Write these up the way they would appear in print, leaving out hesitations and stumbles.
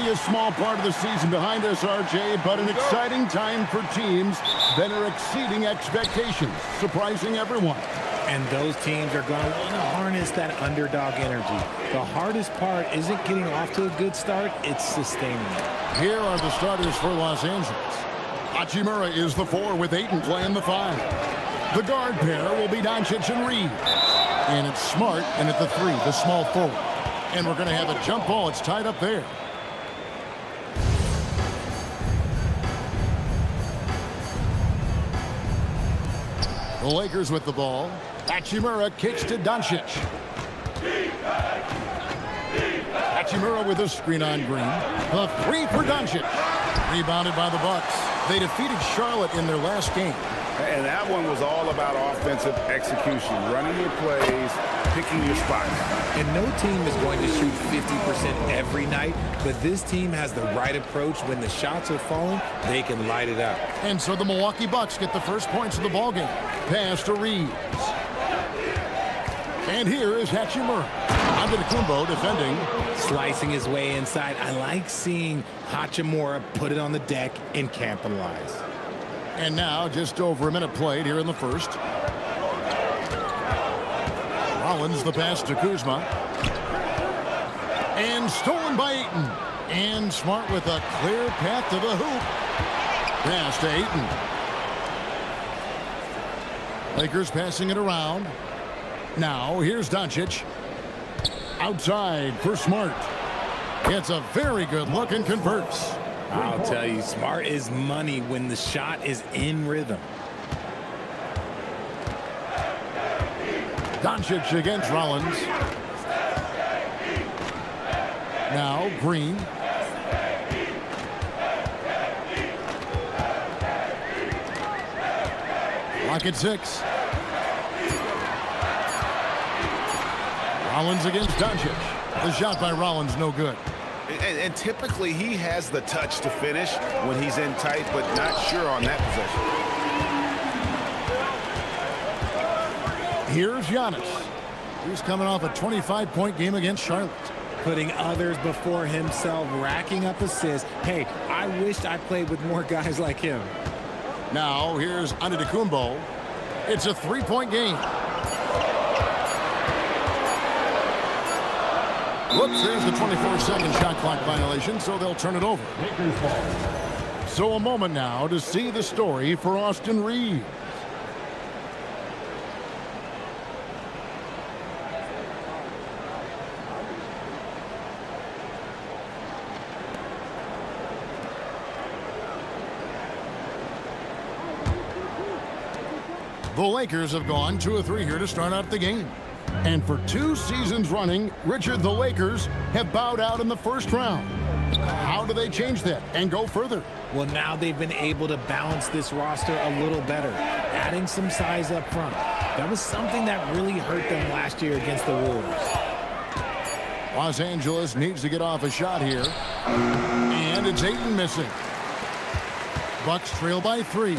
a small part of the season behind us, RJ, but an exciting time for teams that are exceeding expectations, surprising everyone. And those teams are going to want to harness that underdog energy. The hardest part isn't getting off to a good start, it's sustaining it. Here are the starters for Los Angeles. Hachimura is the 4 with Ayton playing the 5. The guard pair will be Doncic and Reed. And it's Smart, and at the 3, the small forward. And we're going to have a jump ball. It's tied up there. The Lakers with the ball. Hachimura kicks to Doncic. Hachimura with a screen on Green. The 3 for Doncic. Rebounded by the Bucks. They defeated Charlotte in their last game. And that one was all about offensive execution, running your plays, picking your spots. And no team is going to shoot 50% every night, but this team has the right approach. When the shots are falling, they can light it up. And so the Milwaukee Bucks get the first points of the ballgame. Pass to Reeves. And here is Hachimura. Antetokounmpo defending. Slicing his way inside. I like seeing Hachimura put it on the deck and capitalize. And now just over a minute played here in the first. Rollins the pass to Kuzma. And stolen by Ayton. And Smart with a clear path to the hoop. Pass to Ayton. Lakers passing it around. Now here's Doncic. Outside for Smart. Gets a very good look and converts. I'll tell you, Smart is money when the shot is in rhythm. Doncic against Rollins. Now Green. Lock at 6. Rollins against Doncic. The shot by Rollins no good. And typically he has the touch to finish when he's in tight, but not sure on that possession. Here's Giannis. He's coming off a 25-point game against Charlotte. Putting others before himself, racking up assists. Hey, I wished I played with more guys like him. Now here's Antetokounmpo. It's a 3-point game. Whoops, there's the 24-second shot clock violation, so they'll turn it over. So a moment now to see the story for Austin Reeves. The Lakers have gone 2 of 3 here to start out the game. And for 2 seasons running, Richard, the Lakers have bowed out in the first round. How do they change that and go further? Well, now they've been able to balance this roster a little better, adding some size up front. That was something that really hurt them last year against the Wolves. Los Angeles needs to get off a shot here. And it's Ayton missing. Bucks trail by 3.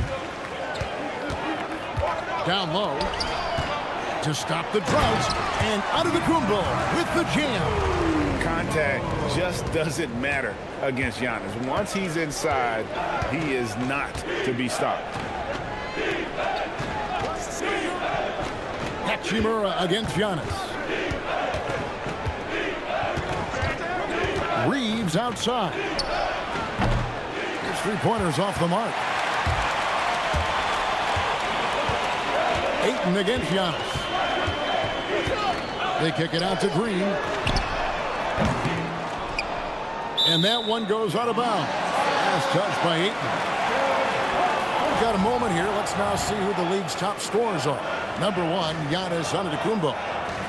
Down low. To stop the drought, and Antetokounmpo with the jam. Contact just doesn't matter against Giannis. Once he's inside, he is not to be stopped. Hachimura against Giannis. Reeves outside. His 3-pointers off the mark. Ayton against Giannis. They kick it out to Green. And that one goes out of bounds. Last touch by Ayton. We've got a moment here. Let's now see who the league's top scorers are. Number 1, Giannis Antetokounmpo.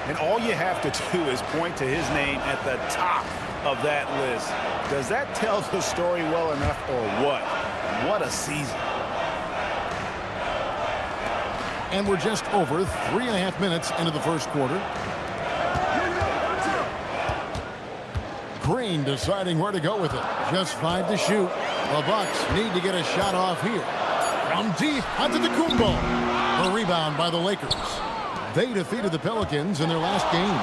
And all you have to do is point to his name at the top of that list. Does that tell the story well enough or what? What a season. And we're just over 3.5 minutes into the first quarter. Green deciding where to go with it. Just 5 to shoot. The Bucks need to get a shot off here. From deep, Antetokounmpo. A rebound by the Lakers. They defeated the Pelicans in their last game.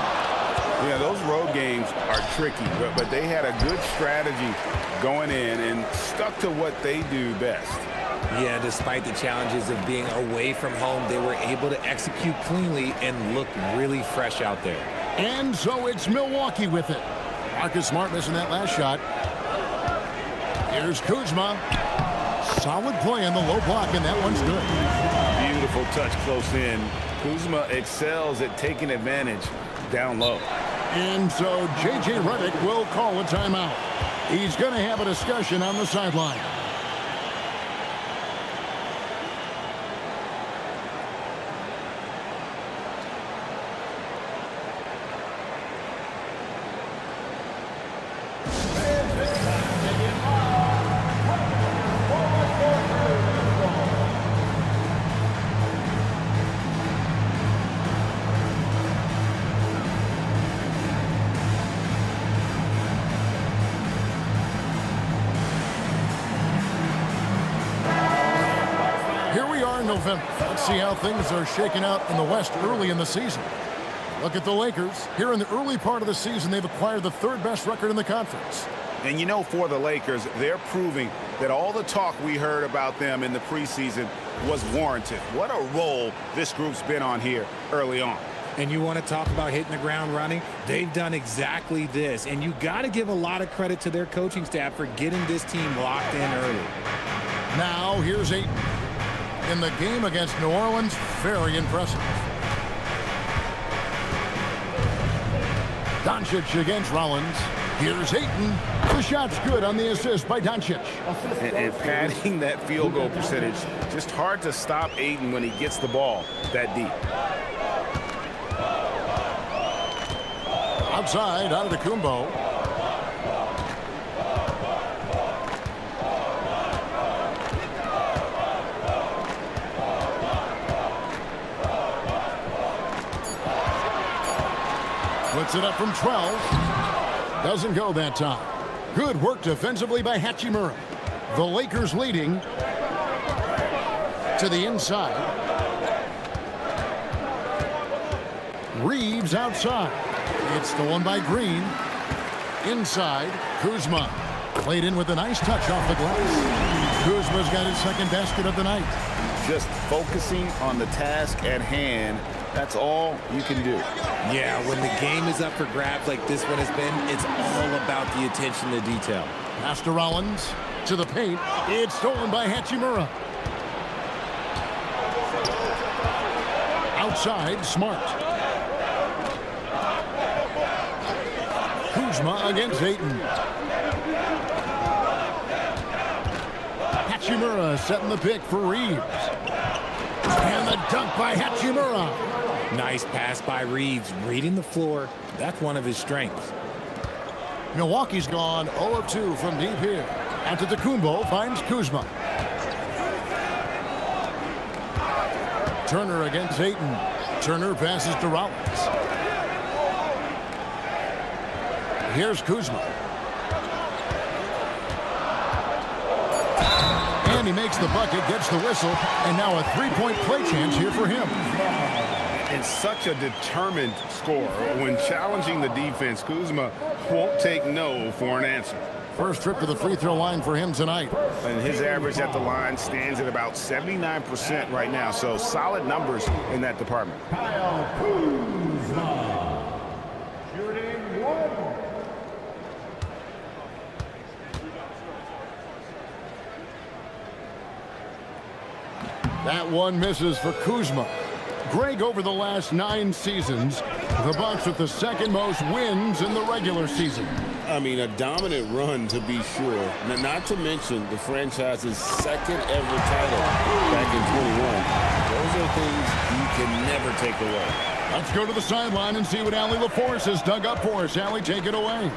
Yeah, those road games are tricky, but they had a good strategy going in and stuck to what they do best. Yeah, despite the challenges of being away from home, they were able to execute cleanly and look really fresh out there. And so it's Milwaukee with it. Marcus Smart missing that last shot. Here's Kuzma. Solid play on the low block, and that one's good. Beautiful touch close in. Kuzma excels at taking advantage down low. And so J.J. Redick will call a timeout. He's going to have a discussion on the sideline. November. Let's see how things are shaking out in the West early in the season. Look at the Lakers. Here in the early part of the season, they've acquired the third best record in the conference. And you know, for the Lakers, they're proving that all the talk we heard about them in the preseason was warranted. What a role this group's been on here early on. And you want to talk about hitting the ground running? They've done exactly this. And you got to give a lot of credit to their coaching staff for getting this team locked in early. Now, here's Ayton. In the game against New Orleans, very impressive. Doncic against Rollins. Here's Ayton. The shot's good on the assist by Doncic. And padding that field goal percentage, just hard to stop Ayton when he gets the ball that deep. Outside, out of the Kumbo. Puts it up from 12. Doesn't go that time. Good work defensively by Hachimura. The Lakers leading to the inside. Reeves outside. It's stolen by Green. Inside, Kuzma. Played in with a nice touch off the glass. Kuzma's got his second basket of the night. Just focusing on the task at hand. That's all you can do. Yeah, when the game is up for grabs like this one has been, it's all about the attention to detail. Pass to Rollins. To the paint. It's stolen by Hachimura. Outside, Smart. Kuzma against Ayton. Hachimura setting the pick for Reeves. And the dunk by Hachimura. Nice pass by Reeves, reading the floor. That's one of his strengths. Milwaukee's gone 0 of 2 from deep here. Antetokounmpo finds Kuzma. Turner against Ayton. Turner passes to Rollins. Here's Kuzma. And he makes the bucket, gets the whistle, and now a three-point play chance here for him. And such a determined scorer. When challenging the defense, Kuzma won't take no for an answer. First trip to the free throw line for him tonight. And his average at the line stands at about 79% right now, so solid numbers in that department. Kyle Kuzma, shooting one. That one misses for Kuzma. Greg, over the last 9 seasons, the Bucks with the second most wins in the regular season. I mean, a dominant run to be sure. Not to mention the franchise's second ever title back in 21. Those are things you can never take away. Let's go to the sideline and see what Allie LaForce has dug up for us. Allie, take it away.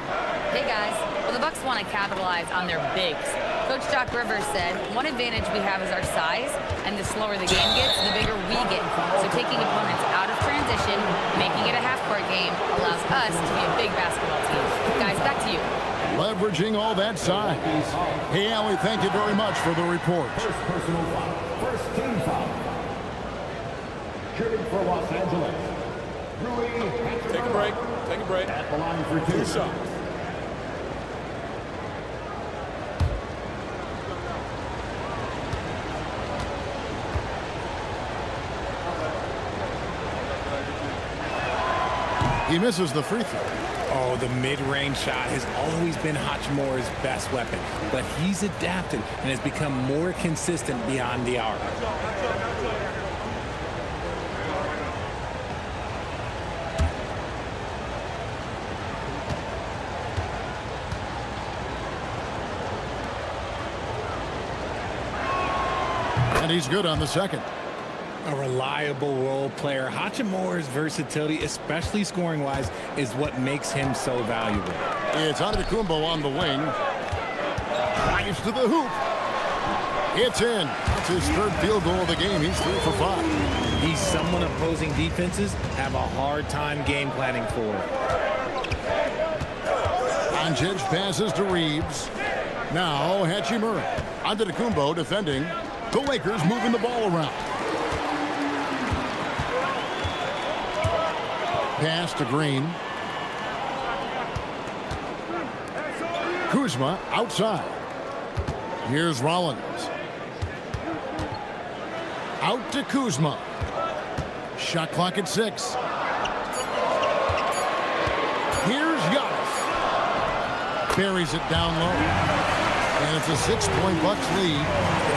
Hey guys, well the Bucks want to capitalize on their bigs. Coach Doc Rivers said, one advantage we have is our size, and the slower the game gets, the bigger we get. So taking opponents out of transition, making it a half-court game, allows us to be a big basketball team. Guys, back to you. Leveraging all that size. Hey, Allie, thank you very much for the report. First personal foul. First team foul. Shooting for Los Angeles. Take a break. Take a break. At the line for two. Good shot. He misses the free throw. Oh, the mid-range shot has always been Hachimura's best weapon, but he's adapted and has become more consistent beyond the arc. And he's good on the second. A reliable role player. Hachimura's versatility, especially scoring-wise, is what makes him so valuable. It's Antetokounmpo on the wing. Drives to the hoop. It's in. It's his third field goal of the game. He's 3 for 5. He's someone opposing defenses have a hard time game planning for. Doncic passes to Reeves. Now Hachimura. Antetokounmpo defending. The Lakers moving the ball around. Pass to Green. Kuzma outside. Here's Rollins. Out to Kuzma. Shot clock at 6. Here's Giannis. Buries it down low. And it's a 6-point Bucks lead.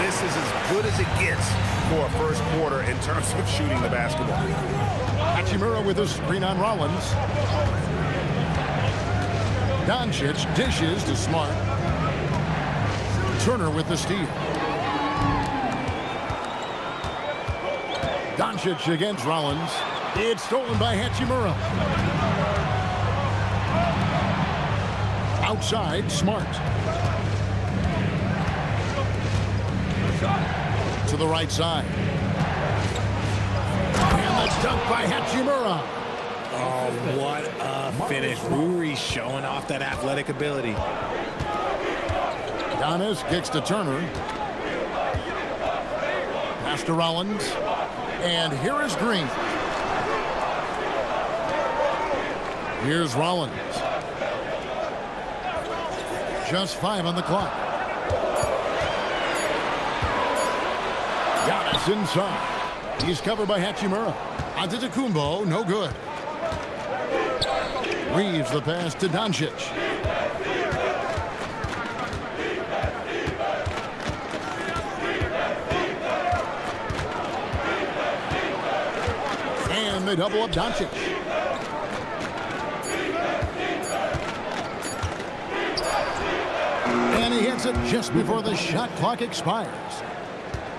This is as good as it gets for a first quarter in terms of shooting the basketball. Hachimura with a screen on Rollins. Doncic dishes to Smart. Turner with the steal. Doncic against Rollins. It's stolen by Hachimura. Outside, Smart. To the right side. And the dunk by Hachimura. Oh, what a finish. Ruri's showing off that athletic ability. Giannis kicks to Turner. Pass to Rollins. And here is Green. Here's Rollins. Just 5 on the clock. Giannis inside. He's covered by Hachimura. Antetokounmpo, no good. Reeves the pass to Doncic. And they double up Doncic. And he hits it just before the shot clock expires.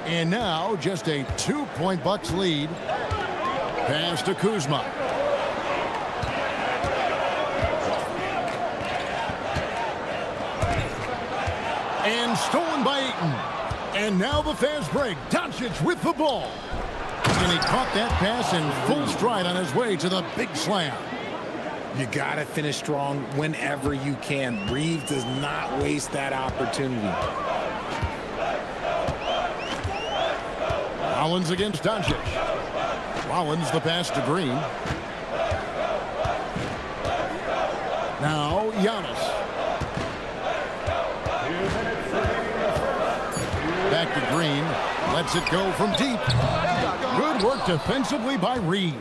And now just a 2-point Bucks lead. Pass to Kuzma. And stolen by Ayton. And now the fast break. Doncic with the ball. And he caught that pass in full stride on his way to the big slam. You got to finish strong whenever you can. Reeves does not waste that opportunity. Rollins against Doncic. Rollins the pass to Green. Now Giannis. Back to Green. Lets it go from deep. Good work defensively by Reeves.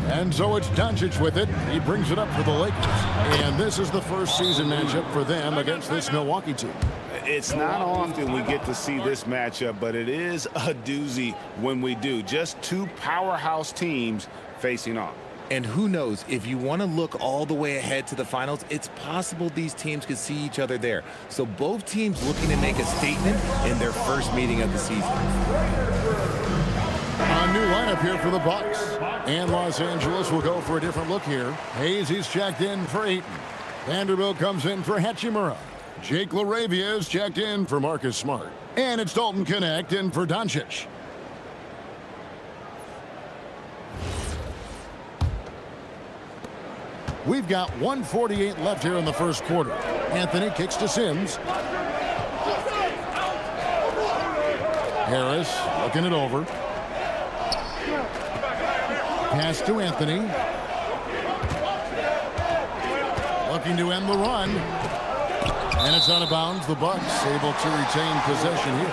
And so it's Doncic with it. He brings it up for the Lakers. And this is the first season matchup for them against this Milwaukee team. It's not often we get to see this matchup, but it is a doozy when we do. Just two powerhouse teams facing off. And who knows, if you want to look all the way ahead to the finals, it's possible these teams could see each other there. So both teams looking to make a statement in their first meeting of the season. A new lineup here for the Bucks. And Los Angeles will go for a different look here. Hayes, he's checked in for Ayton. Vanderbilt comes in for Hachimura. Jake LaRavia is checked in for Marcus Smart. And it's Dalton Connect in for Doncic. We've got 1:48 left here in the first quarter. Anthony kicks to Sims. Harris looking it over. Pass to Anthony. Looking to end the run. And it's out of bounds. The Bucks able to retain possession here.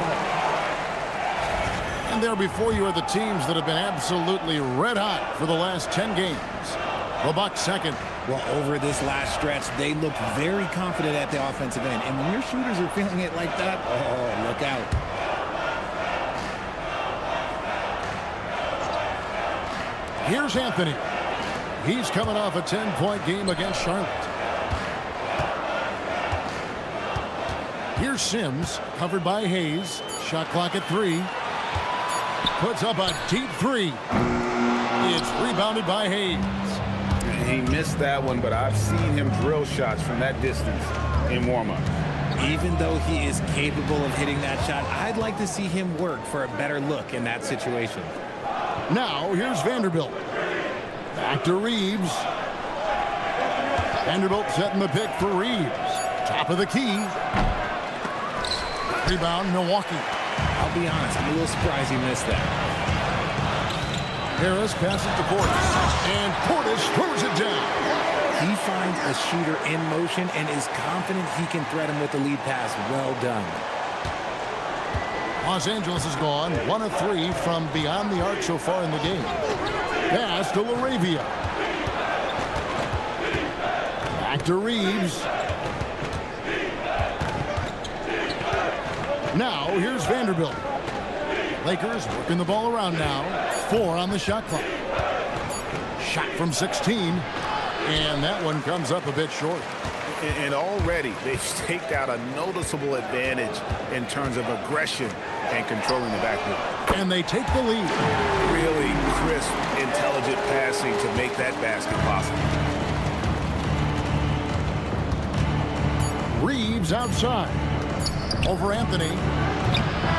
And there before you are the teams that have been absolutely red hot for the last 10 games. The Bucks second. Well, over this last stretch, they look very confident at the offensive end. And when your shooters are feeling it like that, oh, look out. Here's Anthony. He's coming off a 10-point game against Charlotte. Here's Sims, covered by Hayes. Shot clock at 3. Puts up a deep 3. It's rebounded by Hayes. He missed that one, but I've seen him drill shots from that distance in warm-up. Even though he is capable of hitting that shot, I'd like to see him work for a better look in that situation. Now, here's Vanderbilt. Back to Reeves. Vanderbilt setting the pick for Reeves. Top of the key. Rebound, Milwaukee. I'll be honest, I'm a little surprised he missed that. Harris passes to Portis. And Portis throws it down. He finds a shooter in motion and is confident he can thread him with the lead pass. Well done. Los Angeles has gone 1 of 3 from beyond the arc so far in the game. Pass to LaRavia. Back to Reeves. Now, here's Vanderbilt. Lakers working the ball around now. 4 on the shot clock. Shot from 16. And that one comes up a bit short. And already they've staked out a noticeable advantage in terms of aggression and controlling the backcourt. And they take the lead. Really crisp, intelligent passing to make that basket possible. Reeves outside. Over Anthony.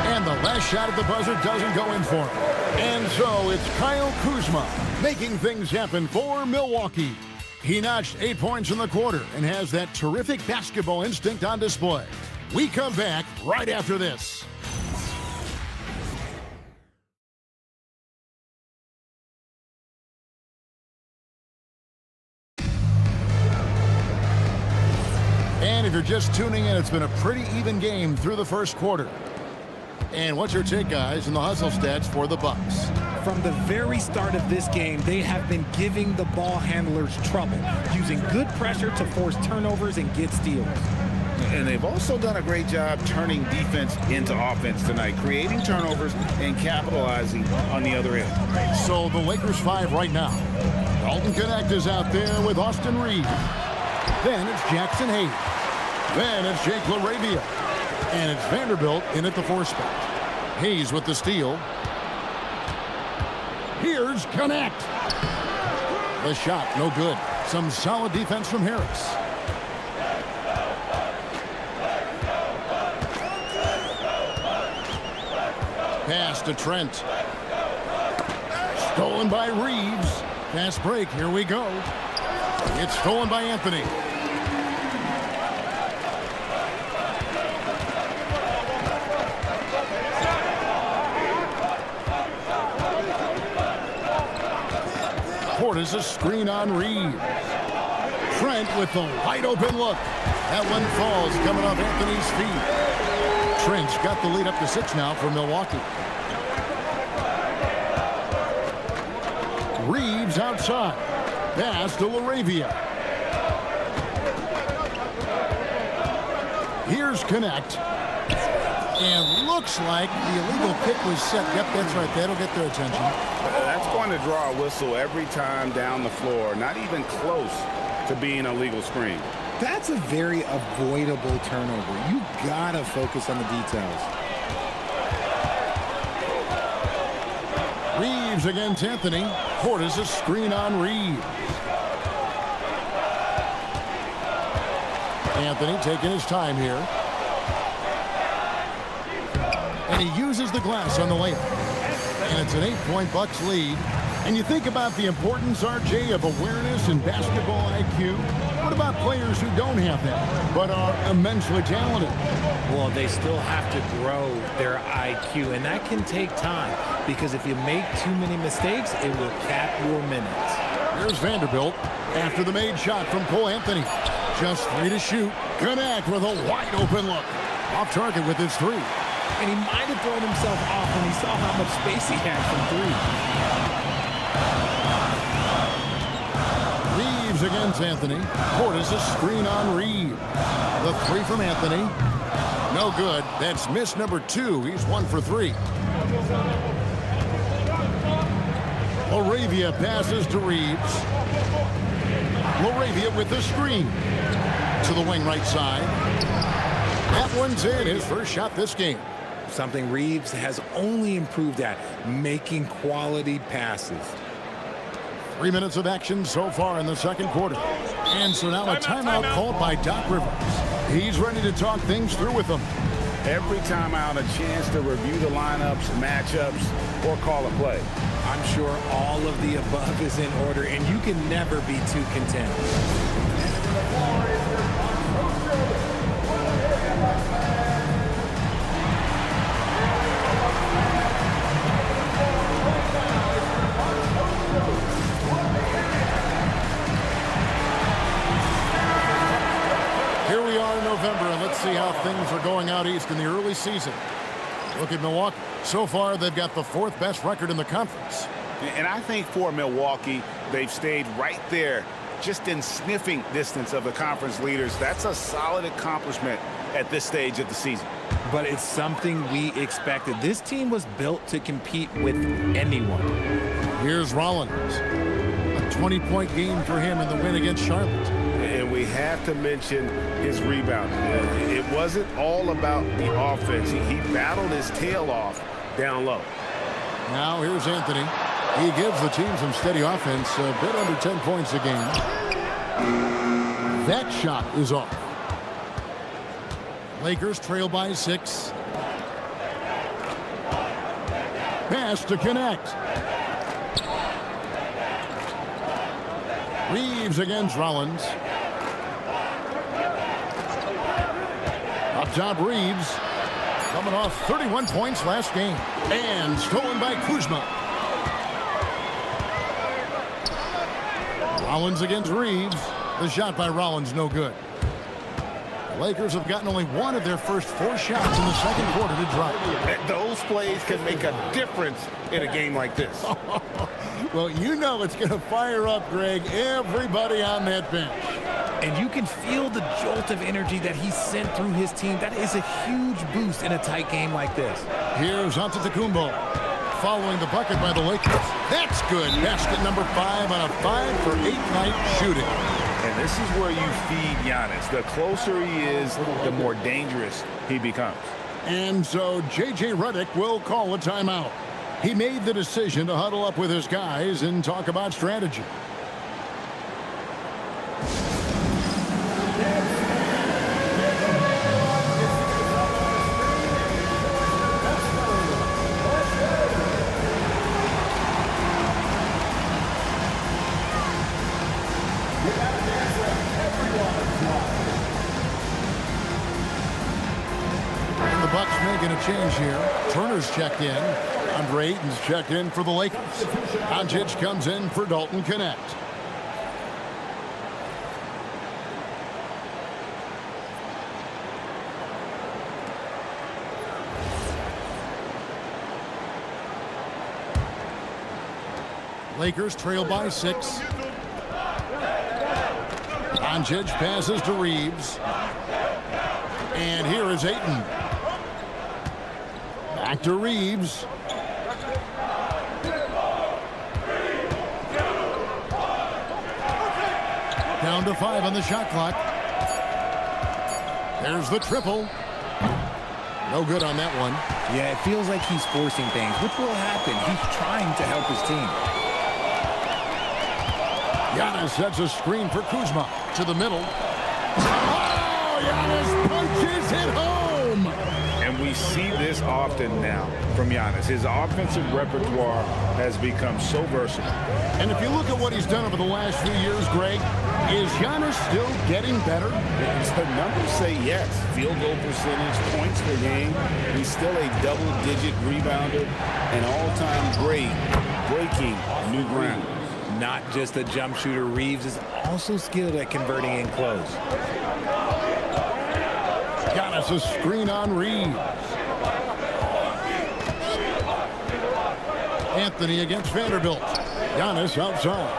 And the last shot at the buzzer doesn't go in for him. And so it's Kyle Kuzma making things happen for Milwaukee. He notched 8 points in the quarter and has that terrific basketball instinct on display. We come back right after this. And if you're just tuning in, it's been a pretty even game through the first quarter. And what's your take, guys, in the hustle stats for the Bucks? From the very start of this game, they have been giving the ball handlers trouble, using good pressure to force turnovers and get steals. And they've also done a great job turning defense into offense tonight, creating turnovers and capitalizing on the other end. So the Lakers 5 right now. Dalton Connect is out there with Austin Reeves. Then it's Jackson Hayes. Then it's Jake LaRavia. And it's Vanderbilt in at the 4 spot. Hayes with the steal. Here's Connect. The shot, no good. Some solid defense from Harris. Pass to Trent. Stolen by Reeves. Fast break, here we go. It's stolen by Anthony. Portis a screen on Reeves. Trent with the wide open look. That one falls coming off Anthony's feet. Trent's got the lead up to 6 now for Milwaukee. Reeves outside. Pass to LaRavia. Here's Connect. And looks like the illegal kick was set. Yep, that's right. That'll get their attention. That's going to draw a whistle every time down the floor. Not even close to being a legal screen. That's a very avoidable turnover. You gotta focus on the details. Reeves against Anthony. Portis a screen on Reeves. Anthony taking his time here. And he uses the glass on the layup. And it's an 8-point Bucks lead. And you think about the importance, RJ, of awareness and basketball IQ. What about players who don't have that, but are immensely talented? Well, they still have to grow their IQ, and that can take time because if you make too many mistakes, it will cap your minutes. Here's Vanderbilt after the made shot from Cole Anthony. Just 3 to shoot. Connect with a wide open look. Off target with his 3. And he might have thrown himself off when he saw how much space he had from 3. Reeves against Anthony. Portis a screen on Reeves. The 3 from Anthony. No good. That's miss number 2. He's 1 for 3. Laravia passes to Reeves. Laravia with the screen. To the wing right side. That one's in. His first shot this game. Something Reeves has only improved at, making quality passes. 3 minutes of action so far in the second quarter. And so now a timeout called by Doc Rivers. He's ready to talk things through with them. Every timeout, a chance to review the lineups, matchups, or call a play. I'm sure all of the above is in order, and you can never be too content. Here we are in November, and let's see how things are going out east in the early season. Look at Milwaukee. So far, they've got the 4th best record in the conference. And I think for Milwaukee, they've stayed right there, just in sniffing distance of the conference leaders. That's a solid accomplishment at this stage of the season. But it's something we expected. This team was built to compete with anyone. Here's Rollins. A 20-point game for him in the win against Charlotte. And we have to mention his rebounding. It wasn't all about the offense. He battled his tail off down low. Now here's Anthony. He gives the team some steady offense, a bit under 10 points a game. That shot is off. Lakers trail by 6. Pass to connect. Reeves against Rollins. Up top, Reeves. Coming off 31 points last game. And stolen by Kuzma. Rollins against Reeves. The shot by Rollins, no good. The Lakers have gotten only 1 of their first 4 shots in the second quarter to drop. Those plays can make a difference in a game like this. Well, you know it's going to fire up, Greg, everybody on that bench. And you can feel the jolt of energy that he sent through his team. That is a huge boost in a tight game like this. Here's Antetokounmpo following the bucket by the Lakers. That's good. Basket number 5 on a 5-for-8 night shooting. And this is where you feed Giannis. The closer he is, the more dangerous he becomes. And so J.J. Redick will call a timeout. He made the decision to huddle up with his guys and talk about strategy. And the Bucks making a change here. Turner's checked in. Andre Ayton's checked in for the Lakers. Doncic comes in for Dalton Connect. Lakers trail by 6. Doncic passes to Reeves. And here is Ayton. Back to Reeves. Down to 5 on the shot clock. There's the triple. No good on that one. Yeah, it feels like he's forcing things, which will happen. He's trying to help his team. Giannis sets a screen for Kuzma to the middle. Oh, Giannis punches it home. And we We see this often now from Giannis. His offensive repertoire has become so versatile. And if you look at what he's done over the last few years, Greg, is Giannis still getting better? The numbers say yes. Field goal percentage, points per game. He's still a double-digit rebounder, an all-time great, breaking new ground. Not just a jump shooter, Reeves is also skilled at converting in close. Giannis a screen on Reeves. Anthony against Vanderbilt. Giannis outside.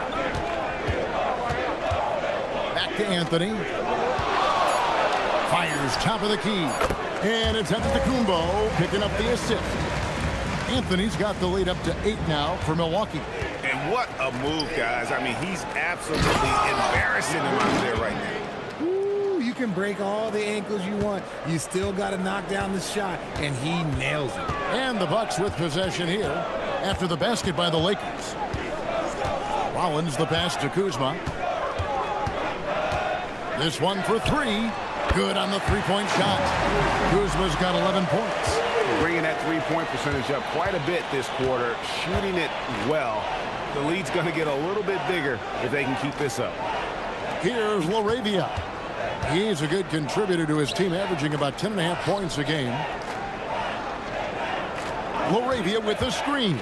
Back to Anthony. Fires top of the key. And it's Antetokounmpo picking up the assist. Anthony's got the lead up to 8 now for Milwaukee. And what a move, guys. I mean, he's absolutely embarrassing him out there right now. Ooh, you can break all the ankles you want. You still got to knock down the shot, and he nails it. And the Bucks with possession here after the basket by the Lakers. Rollins the pass to Kuzma. This one for 3. Good on the three-point shot. Kuzma's got 11 points. Bringing that three-point percentage up quite a bit this quarter, shooting it well. The lead's going to get a little bit bigger if they can keep this up. Here's LaRavia. He's a good contributor to his team, averaging about 10.5 points a game. LaRavia with the screen.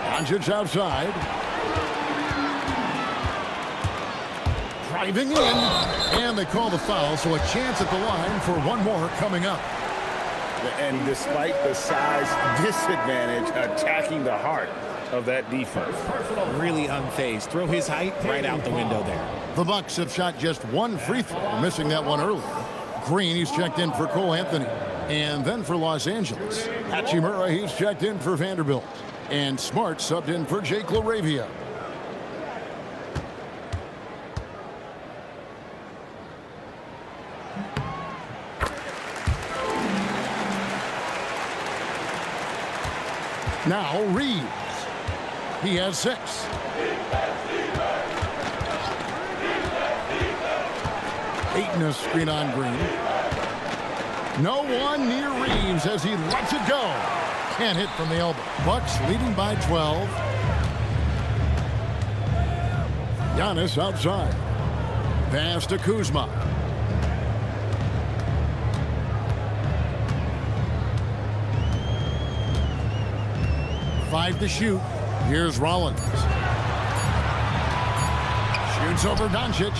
Doncic outside. Driving in. And they call the foul, so a chance at the line for one more coming up. And despite the size disadvantage, attacking the heart of that defense. Really unfazed. Throw his height right out the window there. The Bucks have shot just one free throw, missing that one earlier. Green, he's checked in for Cole Anthony. And then for Los Angeles, Hachimura, he's checked in for Vanderbilt. And Smart subbed in for Jake LaRavia. Now Reeves. He has 6. Ayton a screen on Green. No one near Reeves as he lets it go. Can't hit from the elbow. Bucks leading by 12. Giannis outside. Pass to Kuzma. Five to shoot. Here's Rollins. Shoots over Doncic.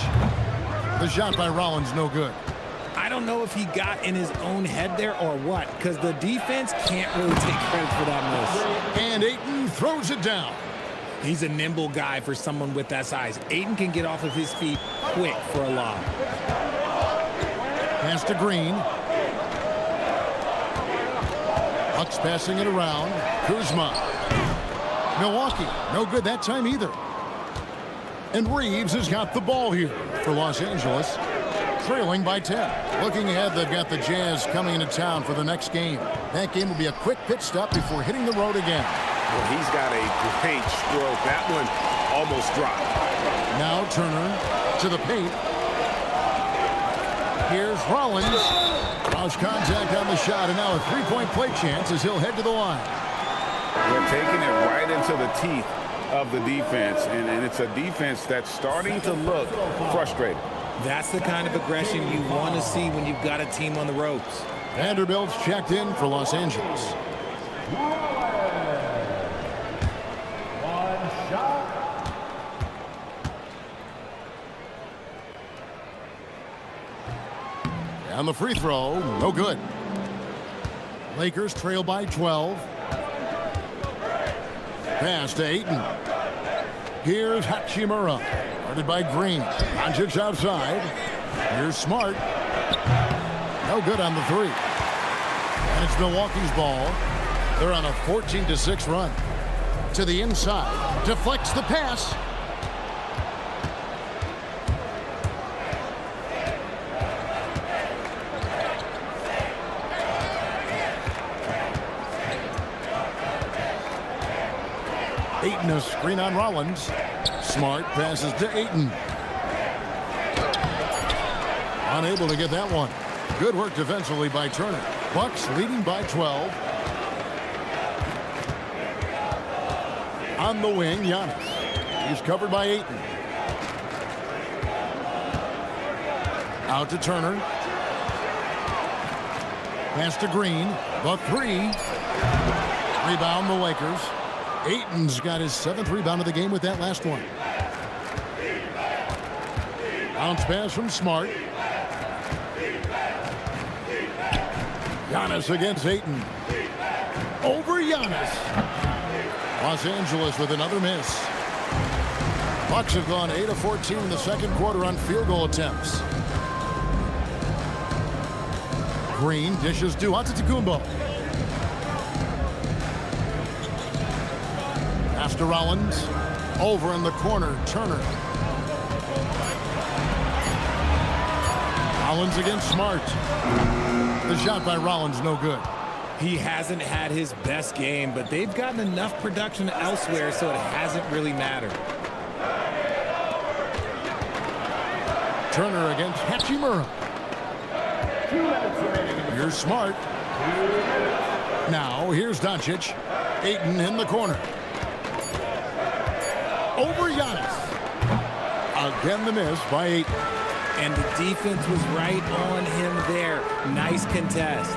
The shot by Rollins no good. I don't know if he got in his own head there or what, because the defense can't really take credit for that miss. And Ayton throws it down. He's a nimble guy for someone with that size. Ayton can get off of his feet quick for a lob. Pass to Green. Bucks passing it around. Kuzma. Milwaukee, no good that time either. And Reeves has got the ball here for Los Angeles, trailing by 10. Looking ahead, they've got the Jazz coming into town for the next game. That game will be a quick pit stop before hitting the road again. Well, he's got a great stroke. That one almost dropped. Now Turner to the paint. Here's Rollins. Lost contact on the shot, and now a three-point play chance as he'll head to the line. They're taking it right into the teeth of the defense, and it's a defense that's starting to look frustrated. That's the kind of aggression you want to see when you've got a team on the ropes. Vanderbilt's checked in for Los Angeles. One shot. And the free throw, no good. Lakers trail by 12. Pass to Ayton. Here's Hachimura. Guarded by Green. Doncic outside. Here's Smart. No good on the 3. And it's Milwaukee's ball. They're on a 14-6 run. To the inside. Deflects the pass. Ayton a screen on Rollins. Smart passes to Ayton. Unable to get that one. Good work defensively by Turner. Bucks leading by 12. On the wing, Giannis. He's covered by Ayton. Out to Turner. Pass to Green. The three. Rebound the Lakers. Ayton's got his 7th rebound of the game with that last one. Bounce pass from Smart. Giannis against Ayton. Over Giannis. Los Angeles with another miss. Bucks have gone 8 of 14 in the second quarter on field goal attempts. Green dishes to Antetokounmpo. Pass to Rollins. Over in the corner, Turner. Rollins against Smart. The shot by Rollins, no good. He hasn't had his best game, but they've gotten enough production elsewhere, so it hasn't really mattered. Turner against Hachimura. Here's Smart. Now, here's Doncic. Ayton in the corner. Over Giannis. Again, the miss by Ayton. And the defense was right on him there. Nice contest.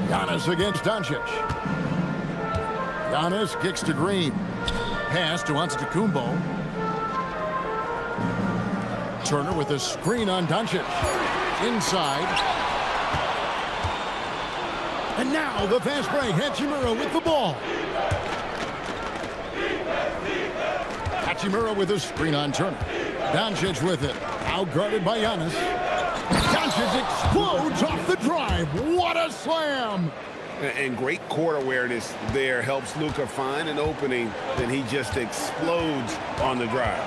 Giannis against Doncic. Giannis kicks to Green. Pass to Antetokounmpo. Turner with a screen on Doncic. Inside. And now the fast break. Hachimura with the ball. Hachimura with a screen on Turner. Doncic with it. Outguarded by Giannis. Doncic explodes off the drive. What a slam! And great court awareness there helps Luka find an opening, then he just explodes on the drive.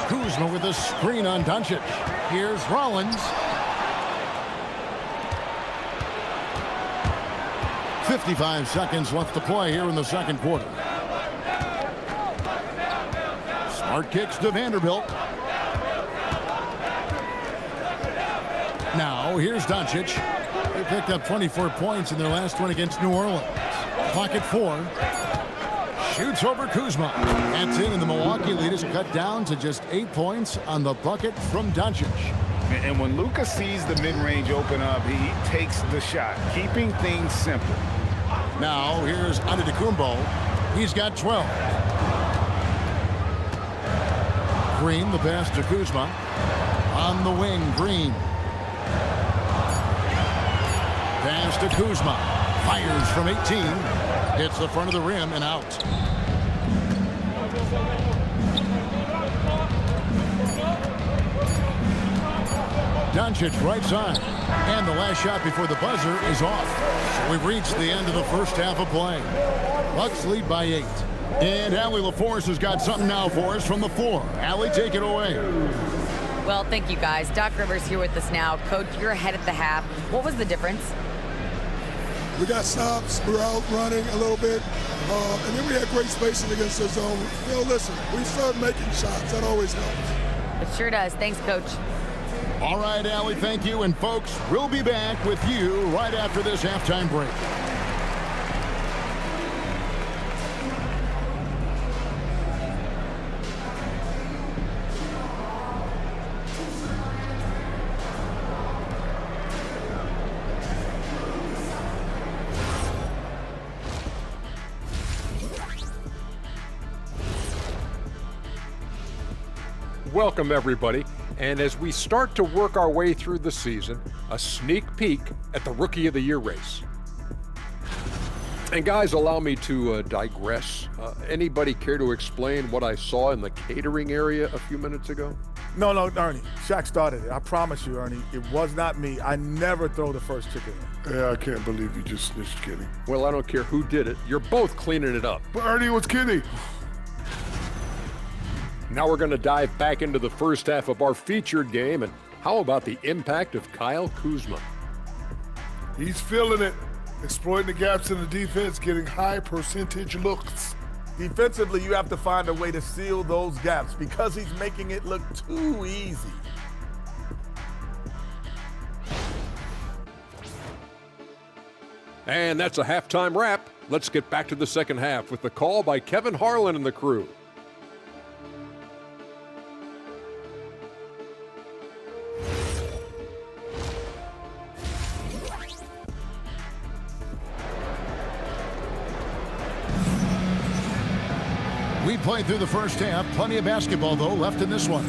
Kuzma with a screen on Doncic. Here's Rollins. 55 seconds left to play here in the second quarter. Smart kicks to Vanderbilt. Now, here's Doncic. They picked up 24 points in their last one against New Orleans. Clock at 4. Shoots over Kuzma. That's in, and the Milwaukee lead is cut down to just 8 points on the bucket from Doncic. And when Luka sees the mid-range open up, he takes the shot, keeping things simple. Now, here's Antetokounmpo. He's got 12. Green, the pass to Kuzma. On the wing, Green. Pass to Kuzma. Fires from 18. Hits the front of the rim and out. Doncic right side. And the last shot before the buzzer is off. So we've reached the end of the first half of play. Bucks lead by 8. And Allie LaForce has got something now for us from the floor. Allie, take it away. Well, thank you, guys. Doc Rivers here with us now. Coach, you're ahead at the half. What was the difference? We got stops, we were out running a little bit, and then we had great spacing against the zone. You know, listen, we started making shots. That always helps. It sure does. Thanks, Coach. All right, Allie, thank you. And, folks, we'll be back with you right after this halftime break. Welcome, everybody. And as we start to work our way through the season, a sneak peek at the Rookie of the Year race. And guys, allow me to digress. Anybody care to explain what I saw in the catering area a few minutes ago? No, Ernie. Shaq started it. I promise you, Ernie. It was not me. I never throw the first chicken in. Yeah, I can't believe you just kidding. Well, I don't care who did it. You're both cleaning it up. But Ernie was kidding. Now we're going to dive back into the first half of our featured game, and how about the impact of Kyle Kuzma? He's feeling it, exploiting the gaps in the defense, getting high percentage looks. Defensively, you have to find a way to seal those gaps because he's making it look too easy. And that's a halftime wrap. Let's get back to the second half with the call by Kevin Harlan and the crew. We played through the first half. Plenty of basketball, though, left in this one.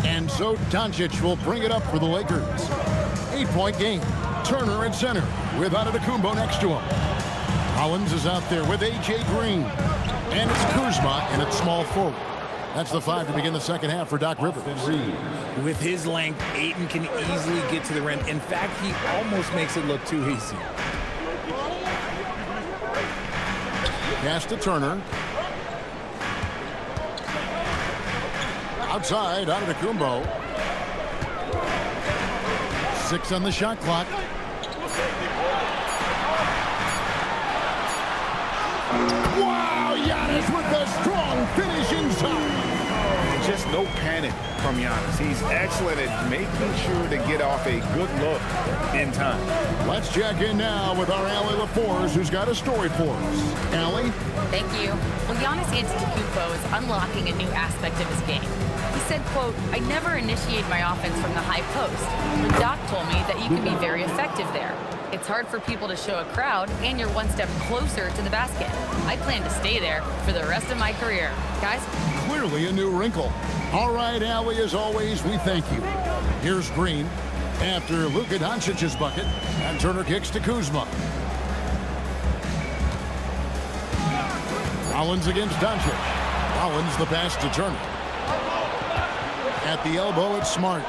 And so Doncic will bring it up for the Lakers. 8-point game. Turner at center with Antetokounmpo next to him. Collins is out there with A.J. Green. And it's Kuzma and it's small forward. That's the 5 to begin the second half for Doc Rivers. With his length, Ayton can easily get to the rim. In fact, he almost makes it look too easy. Pass to Turner. Outside, Antetokounmpo. 6 on the shot clock. Wow, Giannis with the strong finish inside. Just no panic from Giannis. He's excellent at making sure to get off a good look in time. Let's check in now with our Allie LaForce, who's got a story for us. Allie? Thank you. Well, Giannis Antetokounmpo is unlocking a new aspect of his game. He said, quote, "I never initiate my offense from the high post, but Doc told me that you can be very effective there. It's hard for people to show a crowd, and you're one step closer to the basket. I plan to stay there for the rest of my career." Guys? Clearly a new wrinkle. All right, Allie, as always, we thank you. Here's Green after Luka Doncic's bucket, and Turner kicks to Kuzma. Collins against Doncic. Collins the pass to Turner. At the elbow, it's Smart.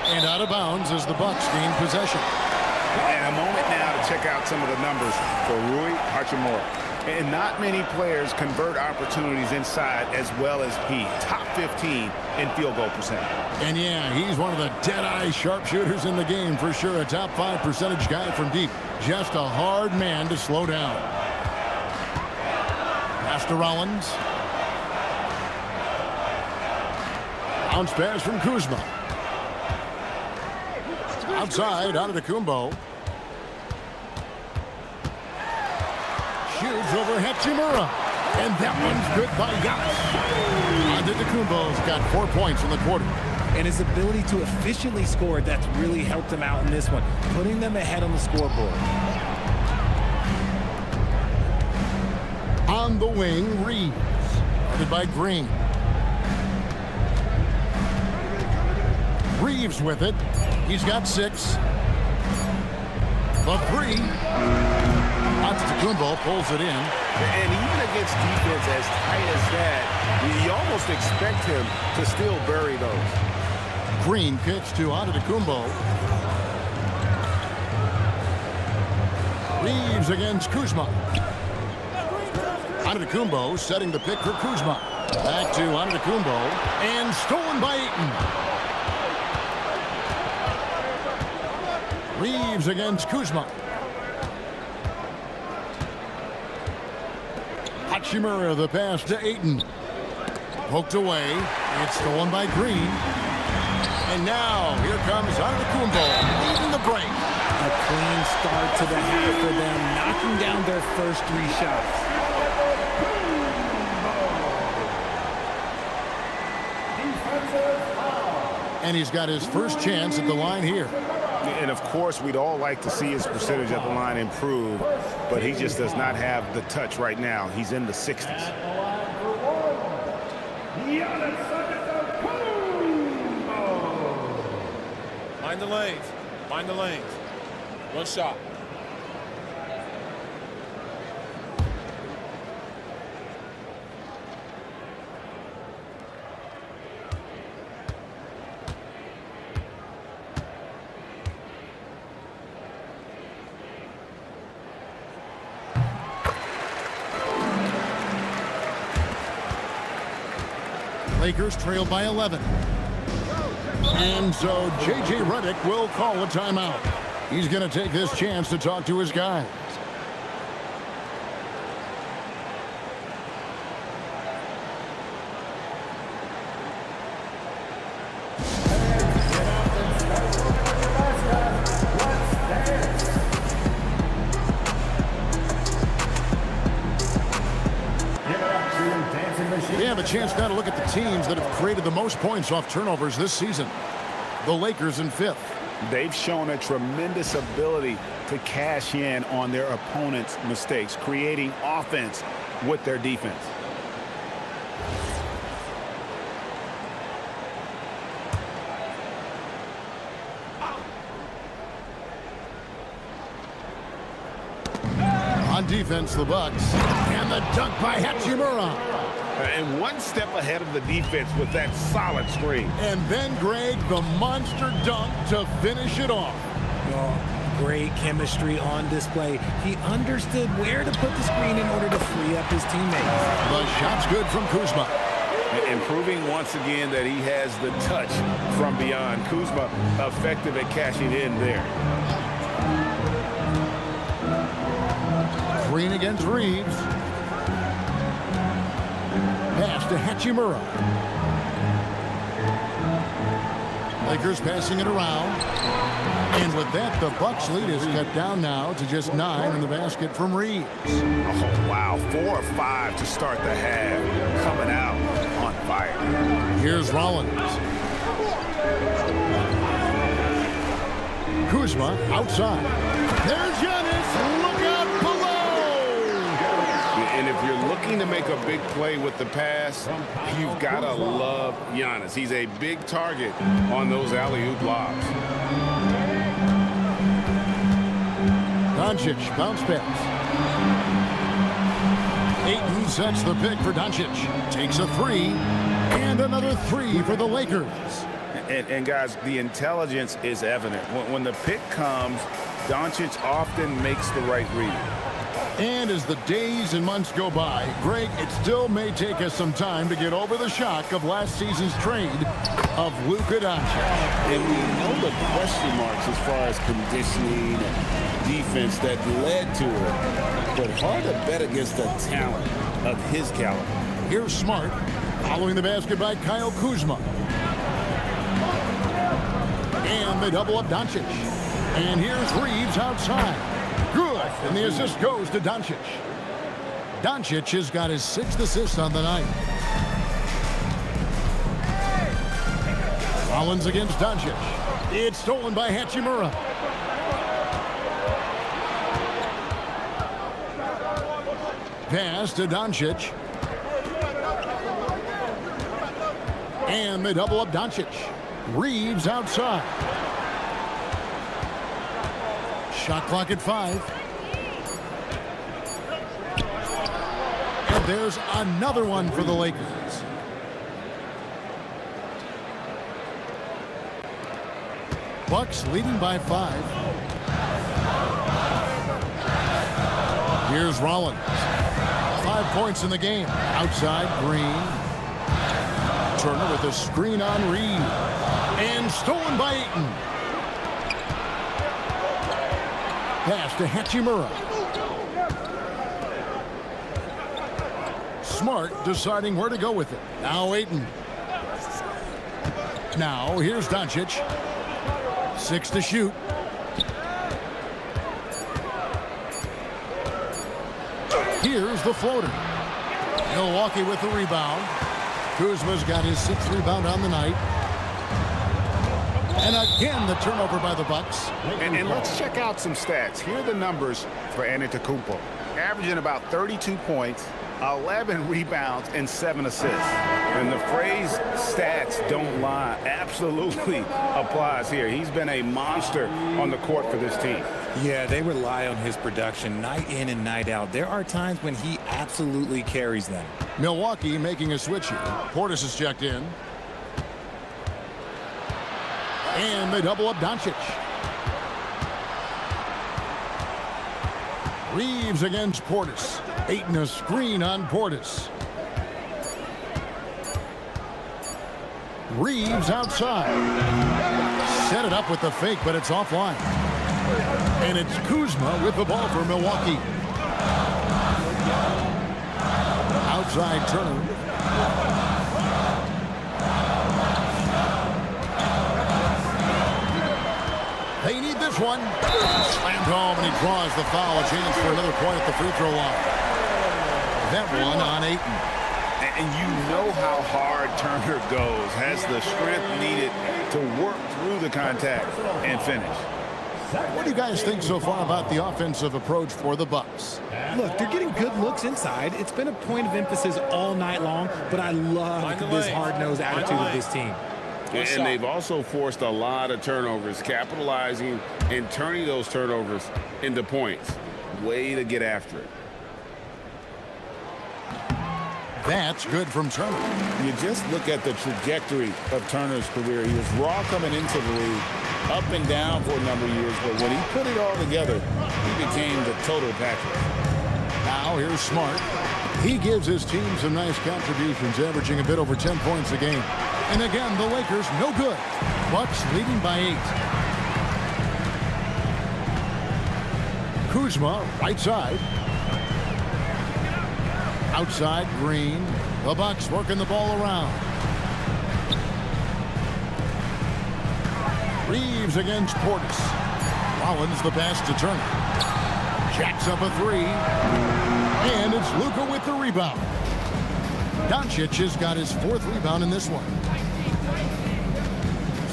And out of bounds as the Bucks gain possession. And a moment now to check out some of the numbers for Rui Hachimura. And not many players convert opportunities inside as well as he. Top 15 in field goal percentage. And yeah, he's one of the dead-eye sharpshooters in the game for sure. A top 5 percentage guy from deep. Just a hard man to slow down. Pass to Rollins. Bounce pass from Kuzma. Outside, Antetokounmpo. Shoots over Hachimura. And that one's good by Giannis. Antetokounmpo's got 4 points in the quarter. And his ability to efficiently score, that's really helped him out in this one, putting them ahead on the scoreboard. On the wing, Reeves. Guarded by Green. Reeves with it. He's got 6. The 3. Antetokounmpo pulls it in. And even against defense as tight as that, you almost expect him to still bury those. Green kicks to Antetokounmpo. Reeves against Kuzma. Antetokounmpo setting the pick for Kuzma. Back to Antetokounmpo. And stolen by Ayton. Reeves against Kuzma. Hachimura the pass to Ayton. Poked away. It's stolen by Green. And now here comes Antetokounmpo leading the break. A clean start to the half for them, knocking down their first 3 shots. And he's got his first chance at the line here. And of course, we'd all like to see his percentage at the line improve, but he just does not have the touch right now. He's in the 60s. Mind the lanes. Mind the lanes. One shot. Lakers trail by 11. And so J.J. Redick will call a timeout. He's going to take this chance to talk to his guys. We have a chance now to look at the teams that have created the most points off turnovers this season. The Lakers in 5th. They've shown a tremendous ability to cash in on their opponent's mistakes, creating offense with their defense. On defense, the Bucks. And the dunk by Hachimura. And one step ahead of the defense with that solid screen. And then, Greg, the monster dunk to finish it off. Great chemistry on display. He understood where to put the screen in order to free up his teammates. The shot's good from Kuzma. And proving once again that he has the touch from beyond. Kuzma effective at cashing in there. Green against Reeves. Pass to Hachimura. Lakers passing it around. And with that, the Bucks lead is cut down now to just 9 in the basket from Reeves. Oh, wow. 4 of 5 to start the half. Coming out on fire. Here's Rollins. Kuzma outside. There's Giannis. Look out below. And if you're looking to make a big play with the pass, you've got to love Giannis. He's a big target on those alley-oop lobs. Doncic, bounce pass. Ayton sets the pick for Doncic. Takes a 3. And another 3 for the Lakers. And guys, the intelligence is evident. When the pick comes, Doncic often makes the right read. And as the days and months go by, Greg, it still may take us some time to get over the shock of last season's trade of Luka Doncic. And we know the question marks as far as conditioning and defense that led to it. But hard to bet against the talent of his caliber. Here's Smart, following the basket by Kyle Kuzma. And they double up Doncic. And here's Reeves outside. Good, and the assist goes to Doncic. Doncic has got his 6th assist on the night. Rollins against Doncic. It's stolen by Hachimura. Pass to Doncic. And they double up Doncic. Reeves outside. Shot clock at 5. And there's another one for the Lakers. Bucks leading by 5. Here's Rollins. 5 points in the game. Outside, Green. Turner with a screen on Reed. And stolen by Ayton. Pass to Hachimura. Smart deciding where to go with it. Now Ayton. Now here's Doncic. 6 to shoot. Here's the floater. Milwaukee with the rebound. Kuzma's got his 6th rebound on the night. And again, the turnover by the Bucks. And let's check out some stats. Here are the numbers for Antetokounmpo. Averaging about 32 points, 11 rebounds, and 7 assists. And the phrase stats don't lie absolutely applies here. He's been a monster on the court for this team. Yeah, they rely on his production night in and night out. There are times when he absolutely carries them. Milwaukee making a switch here. Portis is checked in. And they double up Doncic. Reeves against Portis. Ayton a screen on Portis. Reeves outside. Set it up with the fake, but it's offline. And it's Kuzma with the ball for Milwaukee. Outside Turner. They need this one. Slammed home, and he draws the foul. A chance for another point at the free throw line. That one on Ayton. And you know how hard Turner goes. Has the strength needed to work through the contact and finish. What do you guys think so far about the offensive approach for the Bucks? Look, they're getting good looks inside. It's been a point of emphasis all night long, but I love this hard-nosed attitude of this team. And they've also forced a lot of turnovers, capitalizing and turning those turnovers into points. Way to get after it. That's good from Turner. You just look at the trajectory of Turner's career. He was raw coming into the league, up and down for a number of years, but when he put it all together, he became the total package. Now here's Smart. He gives his team some nice contributions, averaging a bit over 10 points a game. And again, the Lakers no good. Bucks leading by 8. Kuzma, right side. Outside Green. The Bucks working the ball around. Reeves against Portis. Rollins the pass to Turner. Jacks up a three. And it's Luka with the rebound. Doncic has got his 4th rebound in this one.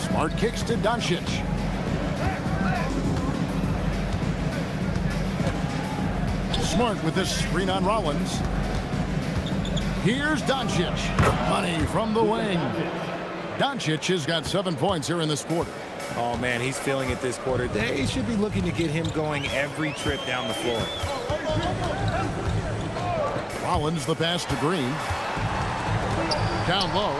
Smart kicks to Doncic. Smart with this screen on Rollins. Here's Doncic. Money from the wing. Doncic has got 7 points here in this quarter. Oh, man, he's feeling it this quarter. They should be looking to get him going every trip down the floor. Rollins the pass to Green. Down low.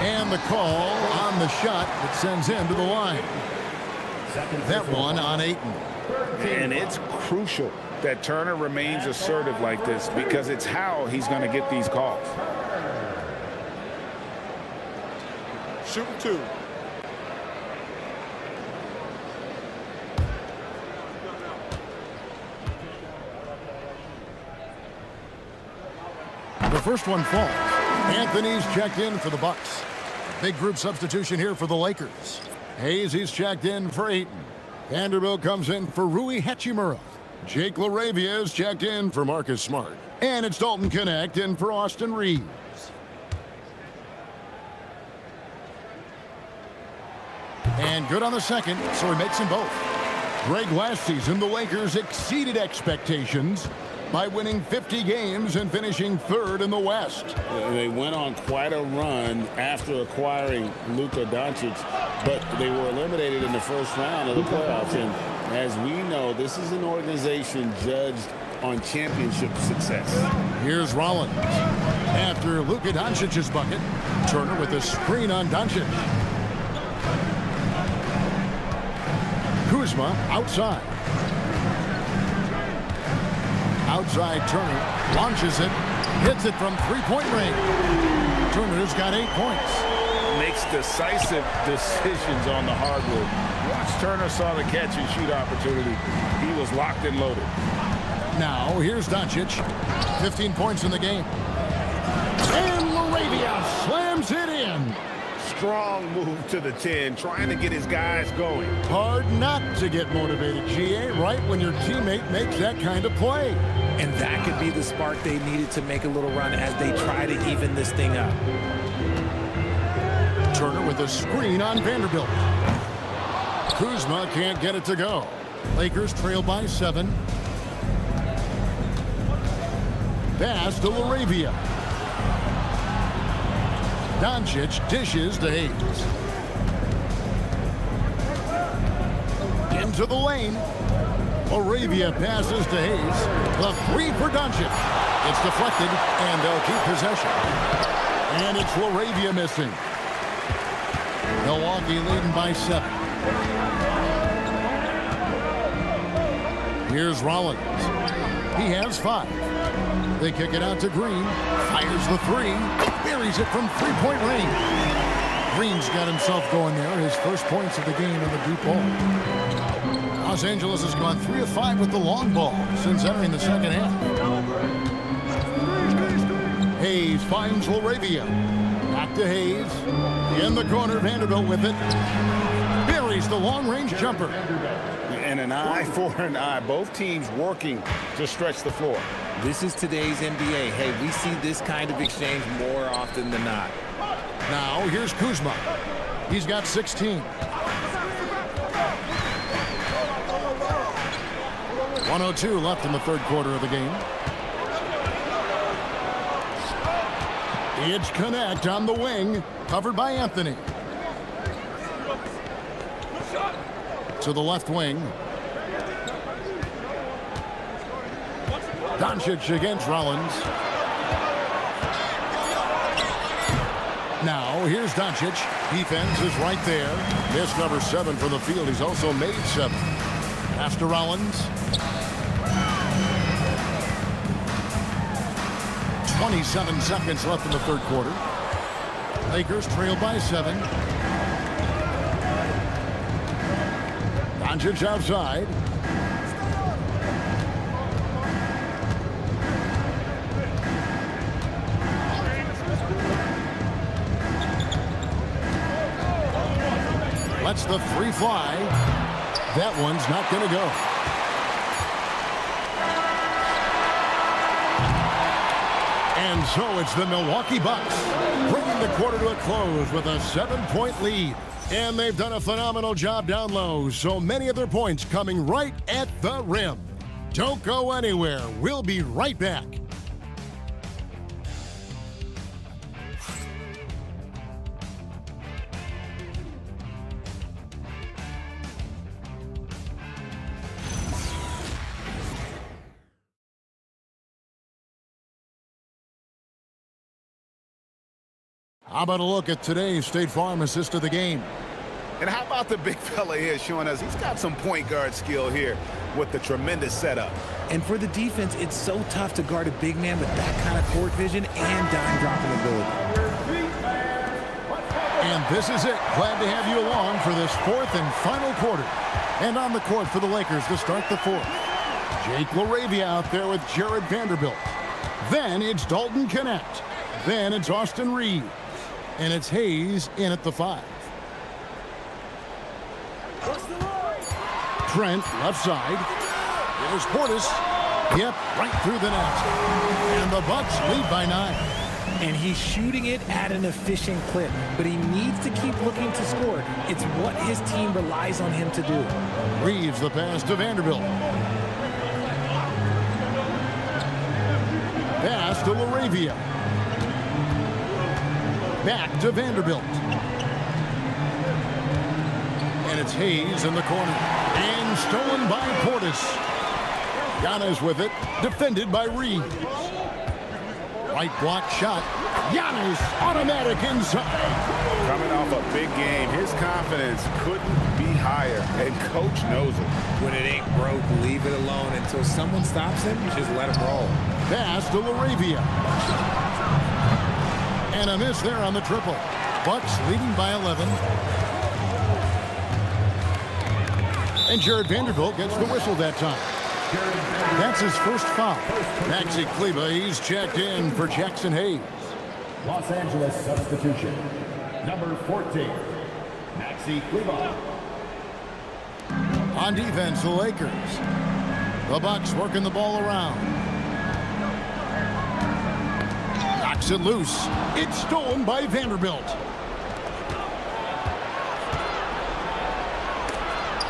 And the call on the shot that sends him to the line. That one on Ayton. And it's crucial that Turner remains assertive like this because it's how he's going to get these calls. Shoot 2. The first one falls. Anthony's checked in for the Bucks. Big group substitution here for the Lakers. Hayes, he's checked in for Ayton. Vanderbilt comes in for Rui Hachimura. Jake LaRavia is checked in for Marcus Smart. And it's Dalton Connect in for Austin Reeves. And good on the second, so he makes them both. Greg, last season, the Lakers exceeded expectations by winning 50 games and finishing 3rd in the West. They went on quite a run after acquiring Luka Doncic, but they were eliminated in the first round of the playoffs. And as we know, this is an organization judged on championship success. Here's Rollins. After Luka Doncic's bucket, Turner with a screen on Doncic. Kuzma outside. Outside Turner launches it, hits it from 3-point range. Turner's got 8 points. Makes decisive decisions on the hardwood. Once Turner saw the catch and shoot opportunity, he was locked and loaded. Now here's Doncic, 15 points in the game. And LaRavia slams it in. Strong move to the 10, trying to get his guys going. Hard not to get motivated, GA, right when your teammate makes that kind of play. And that could be the spark they needed to make a little run as they try to even this thing up. Turner with a screen on Vanderbilt. Kuzma can't get it to go. Lakers trail by 7. Pass to LaRavia. Doncic dishes to Hayes. Into the lane. LaRavia passes to Hayes. The 3 for Doncic. It's deflected, and they'll keep possession. And it's LaRavia missing. Milwaukee leading by 7. Here's Rollins. He has 5. They kick it out to Green. Fires the 3. Buries it from three-point range. Green's got himself going there. His first points of the game in the deep ball. Los Angeles has gone 3 of 5 with the long ball since entering the second half. Hayes finds LaRavia. Back to Hayes. In the corner, Vanderbilt with it. Buries the long-range jumper. And an eye for an eye. Both teams working to stretch the floor. This is today's NBA. Hey, we see this kind of exchange more often than not. Now, here's Kuzma. He's got 16. 1:02 left in the third quarter of the game. It's Connect on the wing, covered by Anthony. To the left wing. Doncic against Rollins. Now, here's Doncic. Defense is right there. Missed number 7 from the field. He's also made 7. Pass to Rollins. 27 seconds left in the third quarter. Lakers trail by 7. Doncic outside. Lets the 3 fly. That one's not going to go. And so it's the Milwaukee Bucks bringing the quarter to a close with a 7-point lead. And they've done a phenomenal job down low. So many of their points coming right at the rim. Don't go anywhere. We'll be right back. How about a look at today's State Farm assist of the game? And how about the big fella here showing us he's got some point guard skill here with the tremendous setup. And for the defense, it's so tough to guard a big man with that kind of court vision and dime dropping ability. And this is it. Glad to have you along for this 4th and final quarter. And on the court for the Lakers to start the 4th. Jake LaRavia out there with Jared Vanderbilt. Then it's Dalton Connect. Then it's Austin Reed. And it's Hayes in at the 5. Trent, left side. Here's Portis. Yep, right through the net. And the Bucks lead by 9. And he's shooting it at an efficient clip, but he needs to keep looking to score. It's what his team relies on him to do. Reeves the pass to Vanderbilt. Pass to LaRavia. Back to Vanderbilt. And it's Hayes in the corner. And stolen by Portis. Giannis with it. Defended by Reeves. Right block shot. Giannis automatic inside. Coming off a big game, his confidence couldn't be higher. And coach knows it. When it ain't broke, leave it alone until someone stops him. Just let him roll. Pass to LaRavia. And a miss there on the triple. Bucks leading by 11. And Jared Vanderbilt gets the whistle that time. That's his first foul. Maxi Kleber, he's checked in for Jackson Hayes. Los Angeles substitution. Number 14, Maxi Kleber. On defense, the Lakers. The Bucks working the ball around. Knocks it loose. It's stolen by Vanderbilt.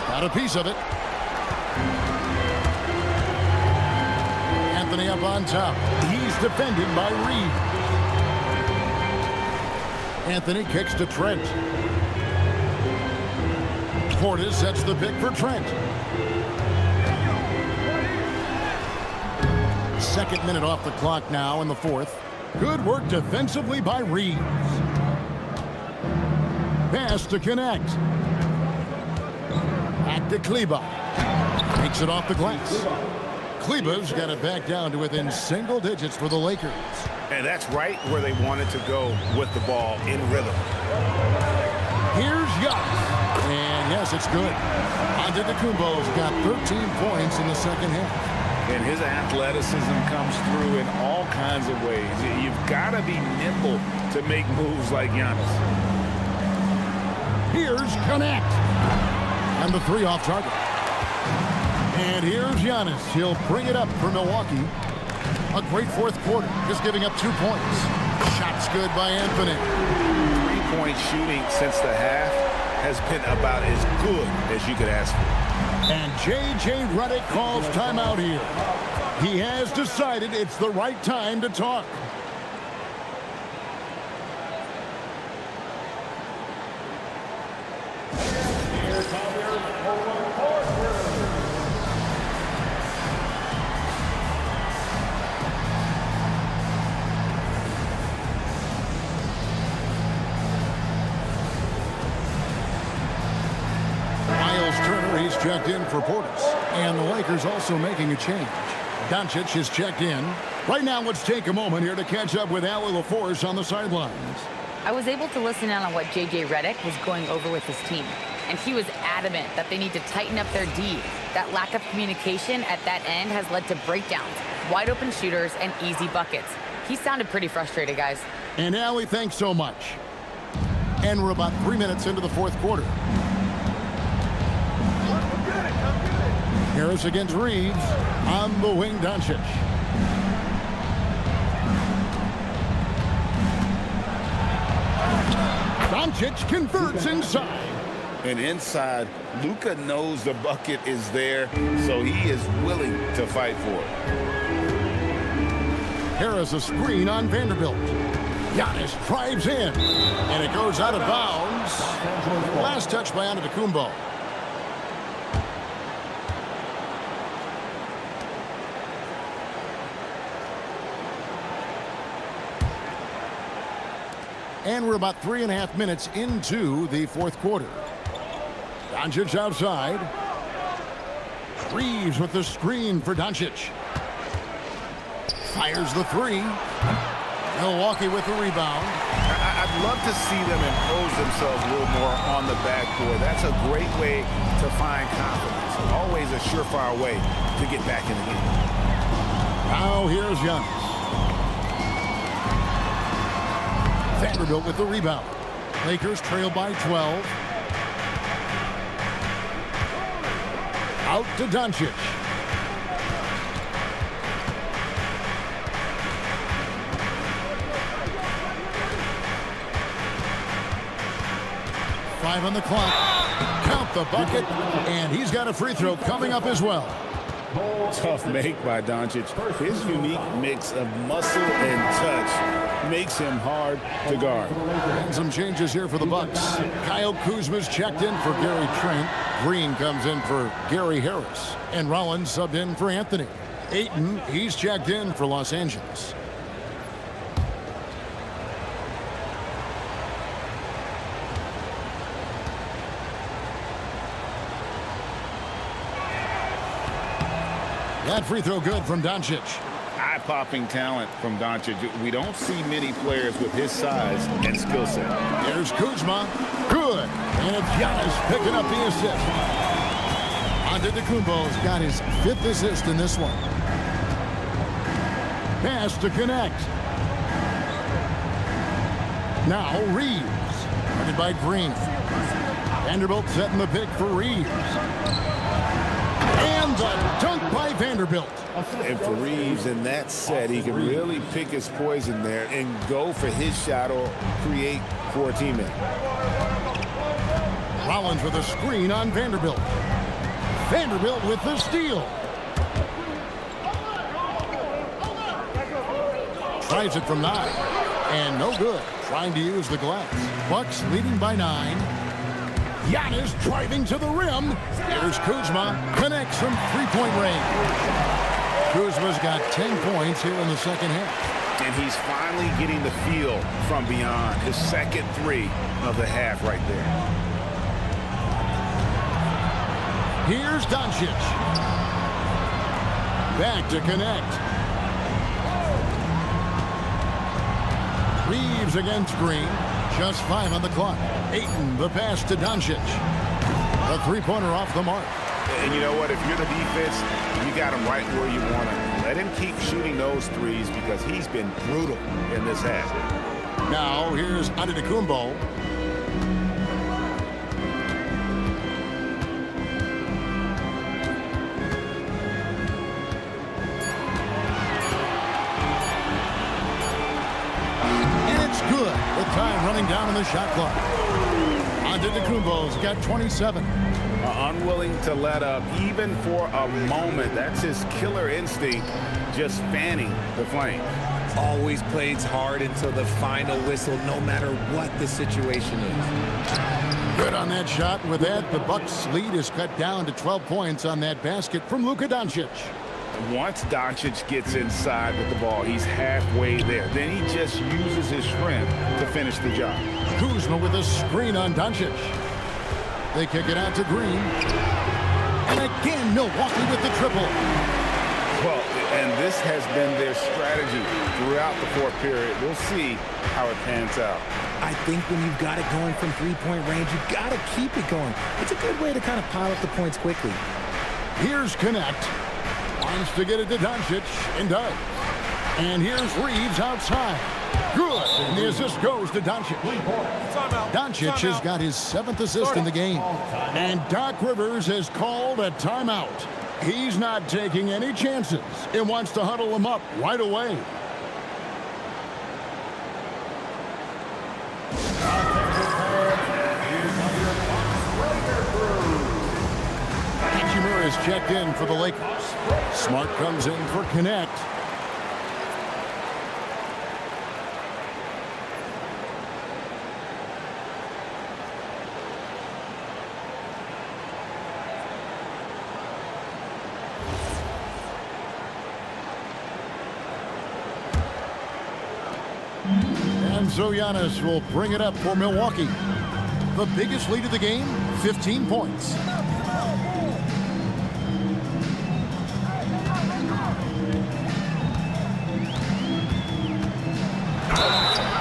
Got a piece of it. Anthony up on top. He's defended by Reed. Anthony kicks to Trent. Portis sets the pick for Trent. Second minute off the clock now in the 4th. Good work defensively by Reeves. Pass to Connect. Back to Kleber. Takes it off the glass. Kleba's got it back down to within single digits for the Lakers. And that's right where they wanted to go with the ball in rhythm. Here's Giannis. And yes, it's good. Antetokounmpo's got 13 points in the second half. And his athleticism comes through in all kinds of ways. You've got to be nimble to make moves like Giannis. Here's Connect. And the three off target. And here's Giannis. He'll bring it up for Milwaukee. A great fourth quarter, just giving up 2 points. Shots good by Anthony. 3-point shooting since the half has been about as good as you could ask for. And J.J. Redick calls timeout here. He has decided it's the right time to talk. He's checked in for Portis. And the Lakers also making a change. Doncic is checked in. Right now, let's take a moment here to catch up with Allie LaForce on the sidelines. I was able to listen in on what J.J. Redick was going over with his team. And he was adamant that they need to tighten up their D. That lack of communication at that end has led to breakdowns, wide open shooters, and easy buckets. He sounded pretty frustrated, guys. And Allie, thanks so much. And we're about 3 minutes into the fourth quarter. Harris against Reeves. On the wing, Doncic. Doncic converts inside. And inside, Luka knows the bucket is there, so he is willing to fight for it. Harris a screen on Vanderbilt. Giannis drives in. And it goes out of bounds. Last touch by Antetokounmpo. And we're about 3.5 minutes into the fourth quarter. Doncic outside. Reeves with the screen for Doncic. Fires the three. Milwaukee with the rebound. I'd love to see them impose themselves a little more on the backboard. That's a great way to find confidence. Always a surefire way to get back in the game. Now here's Giannis. Vanderbilt with the rebound. Lakers trail by 12. Out to Doncic. Five on the clock. Count the bucket. And he's got a free throw coming up as well. Tough make by Doncic. His unique mix of muscle and touch makes him hard to guard. And some changes here for the Bucks. Kyle Kuzma's checked in for Gary Trent. Green comes in for Gary Harris. And Rollins subbed in for Anthony. Ayton, he's checked in for Los Angeles. That free throw good from Doncic. Eye-popping talent from Doncic. We don't see many players with his size and skill set. Here's Kuzma. Good. And it's Giannis picking up the assist. Antetokounmpo's got his 5th assist in this one. Pass to connect. Now Reeves. Guarded by Green. Vanderbilt setting the pick for Reeves. And the dunk by Vanderbilt. And for Reeves in that set, he can really pick his poison there and go for his shot or create for a teammate. Rollins with a screen on Vanderbilt. Vanderbilt with the steal. Tries it from 9. And no good. Trying to use the glass. Bucks leading by 9. Giannis driving to the rim. Here's Kuzma. Connects from three-point range. Kuzma's got 10 points here in the second half. And he's finally getting the feel from beyond. His second three of the half right there. Here's Doncic. Back to connect. Reeves against Green. Just 5 on the clock. Ayton, the pass to Doncic. A three-pointer off the mark. And you know what? If you're the defense, you got him right where you want him. Let him keep shooting those threes because he's been brutal in this half. Now, here's Antetokounmpo. And it's good with time running down on the shot clock. Antetokounmpo's got 27. Unwilling to let up even for a moment. That's his killer instinct, just fanning the flame. Always plays hard until the final whistle, no matter what the situation is. Good on that shot. With that, the Bucks' lead is cut down to 12 points on that basket from Luka Doncic. Once Doncic gets inside with the ball, he's halfway there. Then he just uses his strength to finish the job. Kuzma with a screen on Doncic. They kick it out to Green. And again, Milwaukee with the triple. Well, and this has been their strategy throughout the fourth period. We'll see how it pans out. I think when you've got it going from three-point range, you've got to keep it going. It's a good way to kind of pile up the points quickly. Here's Connect. Wants to get it to Doncic, and does. And here's Reeves outside. Good. And the assist goes to Doncic. Doncic has got his 7th assist in the game. And Doc Rivers has called a timeout. He's not taking any chances and wants to huddle him up right away. Hachimura is checked in for the Lakers. Smart comes in for Connect. And so Giannis will bring it up for Milwaukee. The biggest lead of the game, 15 points.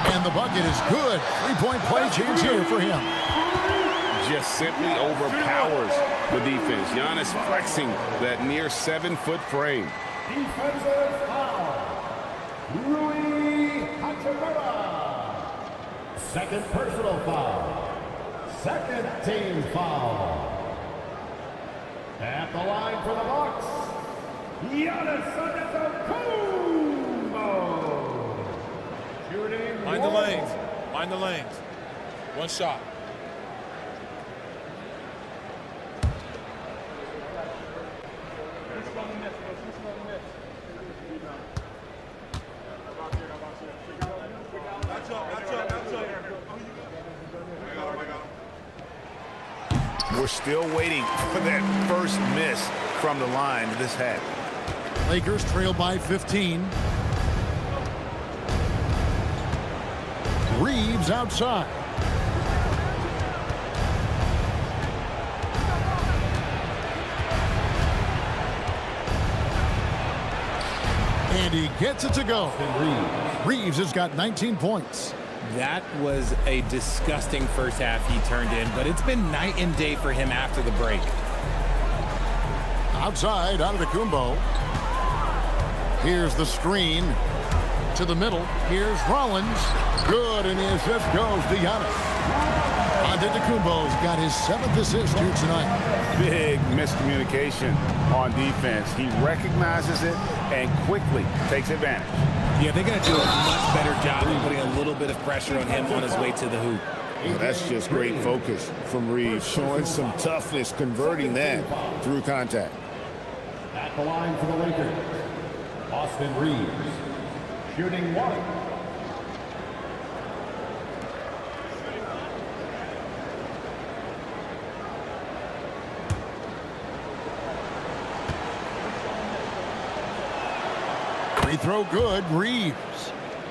And the bucket is good. Three-point play chance here for him. Just simply overpowers the defense. Giannis flexing that near 7-foot frame. Defensive foul. Rui Hachimura. Second personal foul. Second team foul. At the line for the Bucks, Giannis Antetokounmpo. Shooting. Mind the lanes. Mind the lanes. One shot. We're still waiting for that first miss from the line of this half. Lakers trail by 15. Reeves outside. And he gets it to go. Reeves has got 19 points. That was a disgusting first half he turned in, but it's been night and day for him after the break. Outside, Antetokounmpo. Here's the screen to the middle. Here's Rollins. Good, and the assist goes to Giannis. Antetokounmpo's got his 7th assist here tonight. Big miscommunication on defense. He recognizes it and quickly takes advantage. Yeah, they're going to do a much better job of putting a little bit of pressure on him on his way to the hoop. Well, that's just great focus from Reeves, showing some toughness, converting that through contact. At the line for the Lakers, Austin Reeves. Shooting one. Free throw good, Reeves.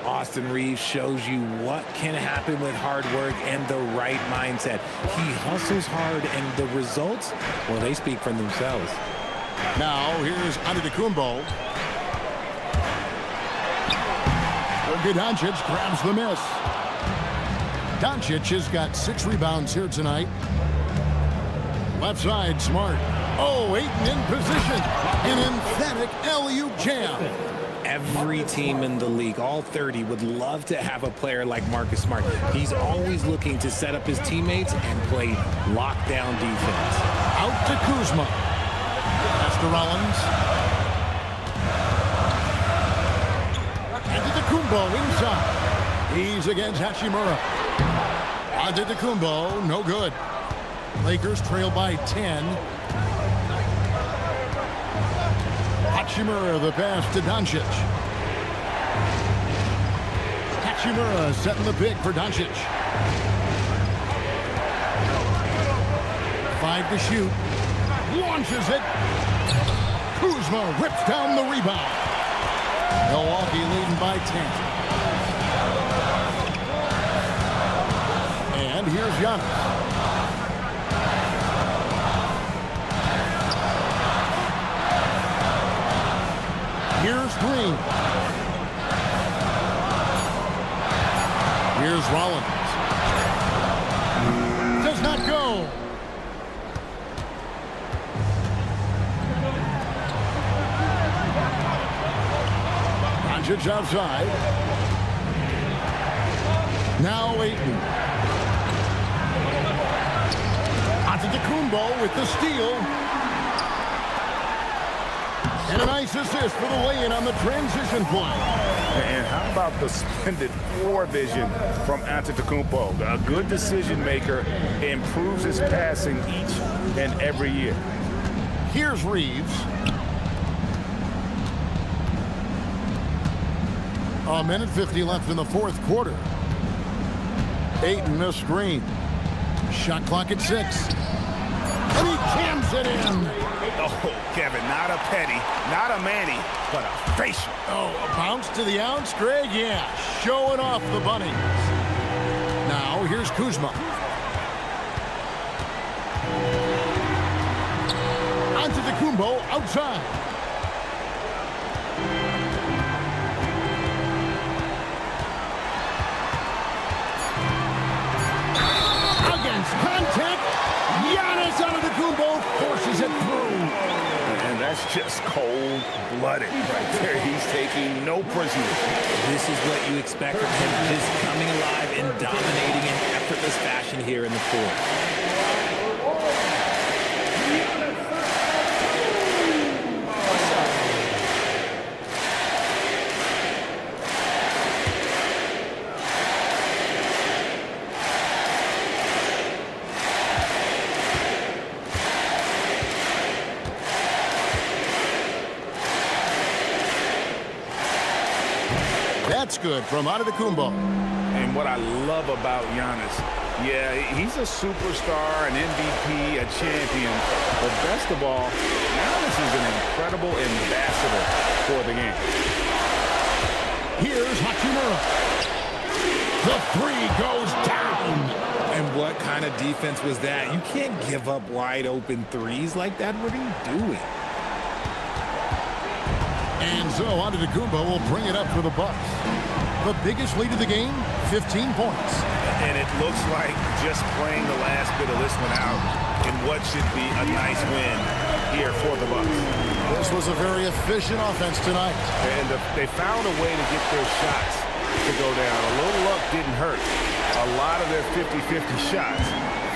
Austin Reeves shows you what can happen with hard work and the right mindset. He hustles hard, and the results, well, they speak for themselves. Now here's Antetokounmpo. Doncic grabs the miss. Doncic has got 6 rebounds here tonight. Left side, Smart. Oh, Ayton in position. An emphatic alley-oop jam. Every team in the league, all 30, would love to have a player like Marcus Smart. He's always looking to set up his teammates and play lockdown defense. Out to Kuzma. Pass to Rollins. Antetokounmpo inside. He's against Hachimura. Antetokounmpo, no good. Lakers trail by 10. Hachimura, the pass to Doncic. Hachimura setting the pick for Doncic. 5 to shoot. Launches it. Kuzma rips down the rebound. Milwaukee leading by 10. And here's Giannis. Here's Green. Here's Rollins. Does not go. Doncic outside. Now Ayton. Antetokounmpo with the steal. And a nice assist for the lay-in on the transition play. And how about the splendid floor vision from Antetokounmpo? A good decision maker, improves his passing each and every year. Here's Reeves. A minute 50 left in the fourth quarter. Ayton, a screen. Shot clock at 6. And he jams it in. Oh, Kevin, not a petty, not a Manny, but a facial. Oh, a bounce to the ounce, Greg? Yeah, showing off the bunnies. Now, here's Kuzma. Antetokounmpo outside. Against contact, Giannis Antetokounmpo forces it through. And that's just cold-blooded right there. He's taking no prisoners. This is what you expect from him, just coming alive and dominating in effortless fashion here in the fourth. That's good from Antetokounmpo. And what I love about Giannis, yeah, he's a superstar, an MVP, a champion. But best of all, Giannis is an incredible ambassador for the game. Here's Hachimura. The 3 goes down. And what kind of defense was that? You can't give up wide open threes like that. What are you doing? And so Antetokounmpo will bring it up for the Bucks. The biggest lead of the game, 15 points. And it looks like just playing the last bit of this one out in what should be a nice win here for the Bucks. This was a very efficient offense tonight. And they found a way to get their shots to go down. A little luck didn't hurt. A lot of their 50-50 shots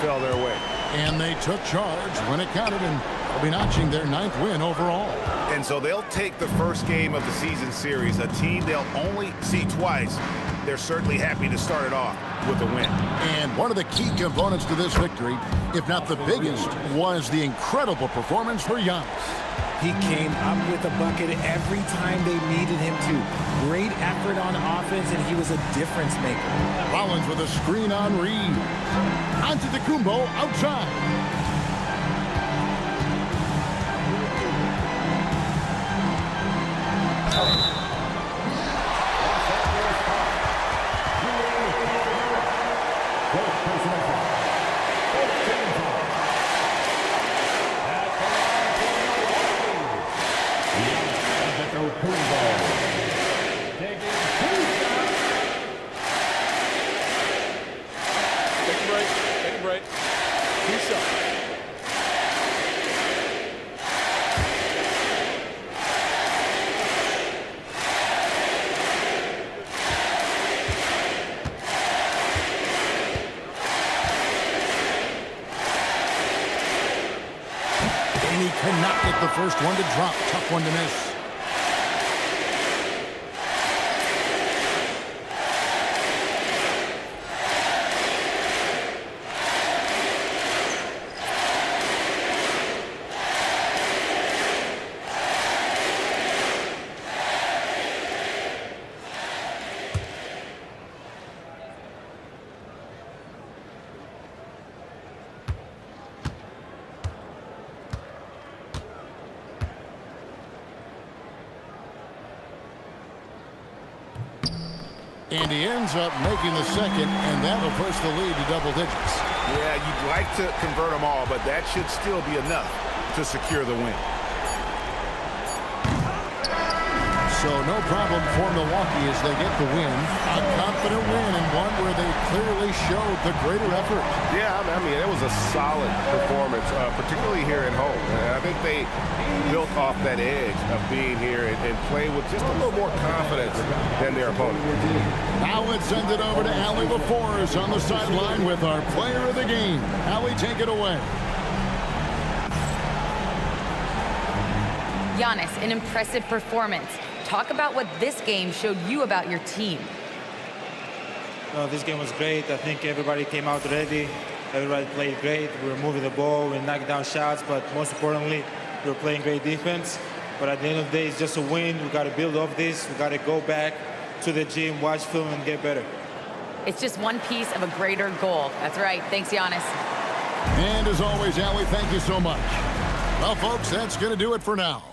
fell their way. And they took charge when it counted, and they'll be notching their 9th win overall. And so they'll take the first game of the season series, a team they'll only see twice. They're certainly happy to start it off with a win. And one of the key components to this victory, if not the biggest, was the incredible performance for Giannis. He came up with a bucket every time they needed him to. Great effort on offense, and he was a difference maker. Rollins with a screen on Reed. Antetokounmpo outside. And he cannot get the first one to drop. Tough one to miss. And he ends up making the second, and that will push the lead to double digits. Yeah, you'd like to convert them all, but that should still be enough to secure the win. So no problem for Milwaukee as they get the win. A confident win and one where they clearly showed the greater effort. Yeah, I mean, it was a solid performance, particularly here at home. And I think they built off that edge of being here and played with just a little more confidence than their opponent. Now let's send it over to Allie LaForce on the sideline with our player of the game. Allie, take it away. Giannis, an impressive performance. Talk about what this game showed you about your team. This game was great. I think everybody came out ready. Everybody played great. We were moving the ball. We knocked down shots. But most importantly, we were playing great defense. But at the end of the day, it's just a win. We got to build off this. We got to go back to the gym, watch film, and get better. It's just one piece of a greater goal. That's right. Thanks, Giannis. And as always, Allie, thank you so much. Well, folks, that's going to do it for now.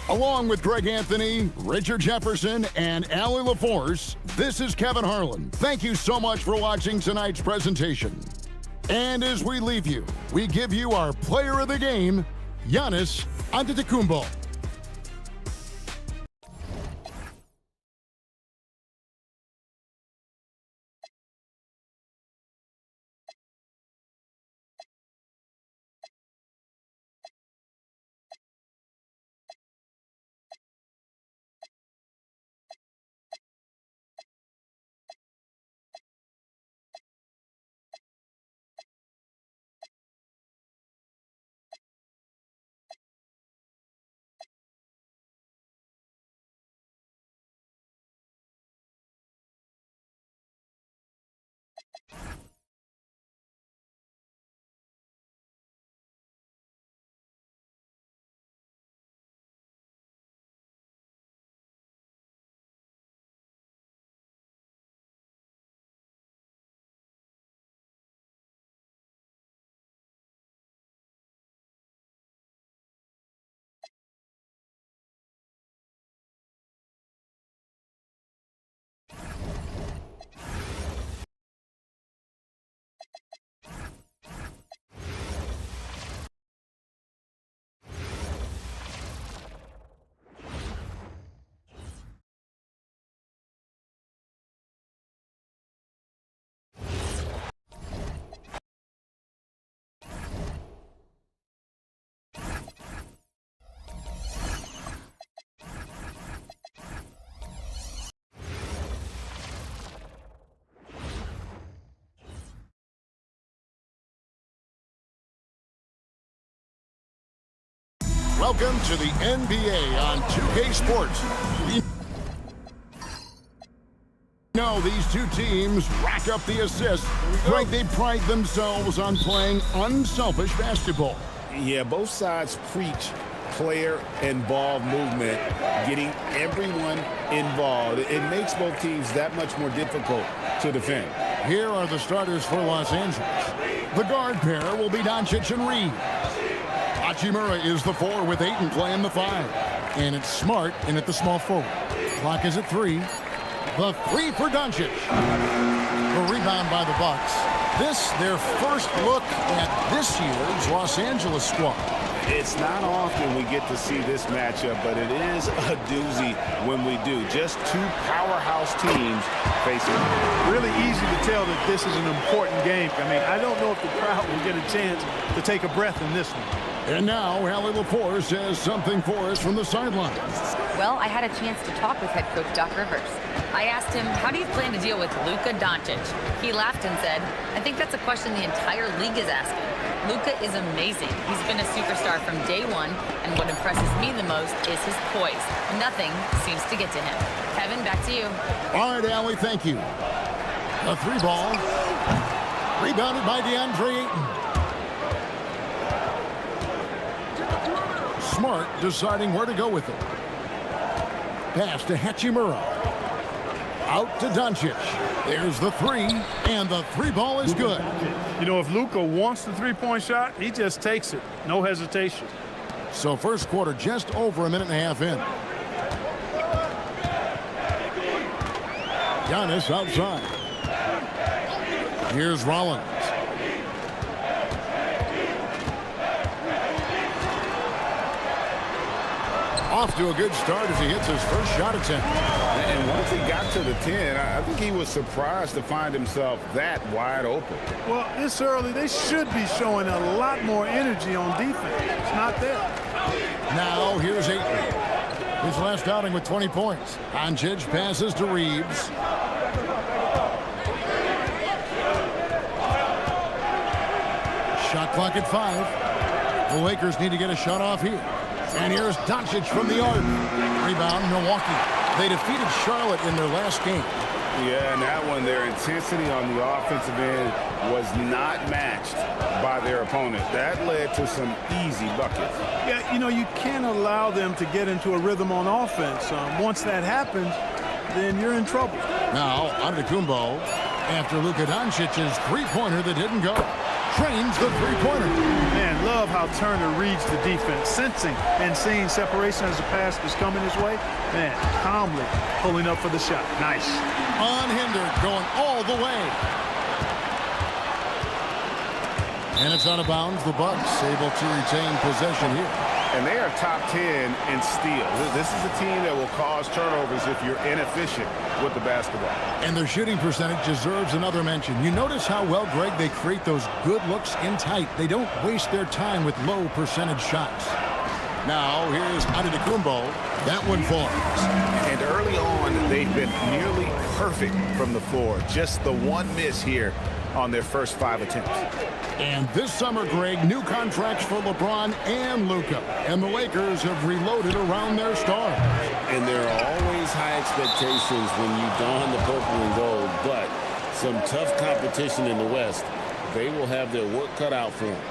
Along with Greg Anthony, Richard Jefferson, and Allie LaForce, this is Kevin Harlan. Thank you so much for watching tonight's presentation. And as we leave you, we give you our player of the game, Giannis Antetokounmpo. Welcome to the NBA on 2K Sports. We know these two teams rack up the assists. Greg, they pride themselves on playing unselfish basketball. Yeah, both sides preach player and ball movement, getting everyone involved. It makes both teams that much more difficult to defend. Here are the starters for Los Angeles. The guard pair will be Doncic and Reed. Hachimura is the 4 with Ayton playing the 5. And it's Smart in at the small forward. Clock is at 3. The 3 for Doncic. A rebound by the Bucks. This, their first look at this year's Los Angeles squad. It's not often we get to see this matchup, but it is a doozy when we do. Just two powerhouse teams facing. Really easy to tell that this is an important game. I mean, I don't know if the crowd will get a chance to take a breath in this one. And now, Allie LaForce has something for us from the sideline. Well, I had a chance to talk with head coach Doc Rivers. I asked him, how do you plan to deal with Luka Doncic? He laughed and said, I think that's a question the entire league is asking. Luka is amazing. He's been a superstar from day one, and what impresses me the most is his poise. Nothing seems to get to him. Kevin, back to you. All right, Allie, thank you. A 3-ball. Rebounded by DeAndre Ayton. Smart deciding where to go with it. Pass to Hachimura. Out to Doncic. There's the 3, and the 3-ball is good. You know, if Luka wants the three-point shot, he just takes it. No hesitation. So first quarter just over a minute and a half in. Giannis outside. Here's Rollins. Off to a good start as he hits his first shot attempt. And once he got to the 10, I think he was surprised to find himself that wide open. Well, this early, they should be showing a lot more energy on defense. It's not there. Now here's Ayton. His last outing with 20 points. Doncic passes to Reeves. Shot clock at 5. The Lakers need to get a shot off here. And here's Doncic from the arc. Rebound, Milwaukee. They defeated Charlotte in their last game. Yeah, and that one, their intensity on the offensive end was not matched by their opponent. That led to some easy buckets. Yeah, you know, you can't allow them to get into a rhythm on offense. Once that happens, then you're in trouble. Now, Antetokounmpo, after Luka Doncic's three-pointer that didn't go, trains the three-pointer. Man, love how Turner reads the defense, sensing and seeing separation as the pass is coming his way. Man, calmly pulling up for the shot. Nice. Unhindered, going all the way. And it's out of bounds. The Bucks able to retain possession here. And they are top 10 in steals. This is a team that will cause turnovers if you're inefficient with the basketball. And their shooting percentage deserves another mention. You notice how well, Greg, they create those good looks in tight. They don't waste their time with low percentage shots. Now, here's Antetokounmpo. That one falls. And early on, they've been nearly perfect from the floor. Just the one miss here on their first 5 attempts. And this summer, Greg, new contracts for LeBron and Luka. And the Lakers have reloaded around their stars. And there are always high expectations when you don the purple and gold, but some tough competition in the West. They will have their work cut out for them.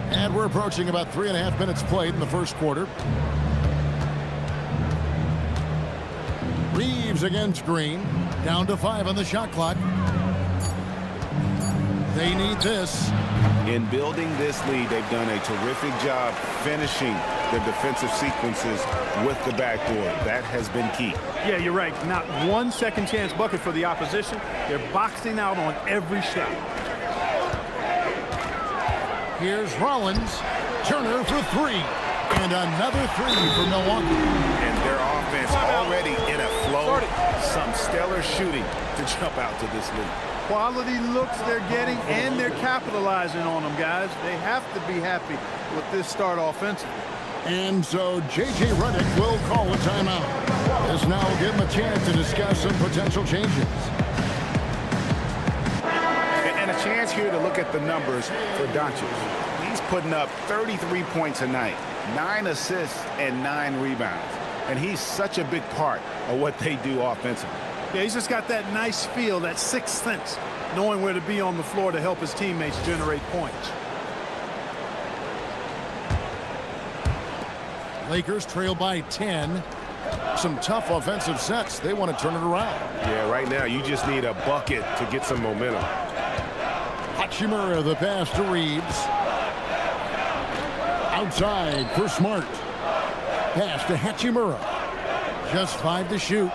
And we're approaching about 3.5 minutes played in the first quarter. Reeves against Green. Down to 5 on the shot clock. They need this. In building this lead, they've done a terrific job finishing the defensive sequences with the backdoor. That has been key. Yeah, you're right. Not one second chance bucket for the opposition. They're boxing out on every shot. Here's Rollins. Turner for 3. And another 3 for Milwaukee. And their offense already in a flow. Some stellar shooting to jump out to this lead. Quality looks they're getting, and they're capitalizing on them, guys. They have to be happy with this start offensively. And so J.J. Redick will call a timeout. This now will give him a chance to discuss some potential changes. And a chance here to look at the numbers for Doncic. He's putting up 33 points a night, 9 assists, and 9 rebounds. And he's such a big part of what they do offensively. Yeah, he's just got that nice feel, that sixth sense, knowing where to be on the floor to help his teammates generate points. Lakers trail by 10. Some tough offensive sets. They want to turn it around. Yeah, right now you just need a bucket to get some momentum. Hachimura, the pass to Reeves. Outside for Smart. Pass to Hachimura. Just 5 to shoot.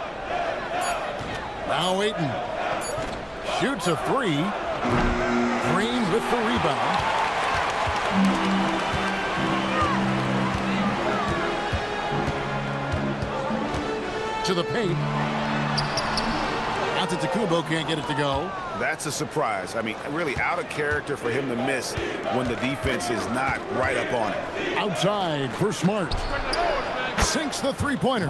Now Ayton shoots a 3. Green with the rebound. To the paint. Antetokounmpo can't get it to go. That's a surprise. I mean, really out of character for him to miss when the defense is not right up on it. Outside for Smart. sinks the three-pointer.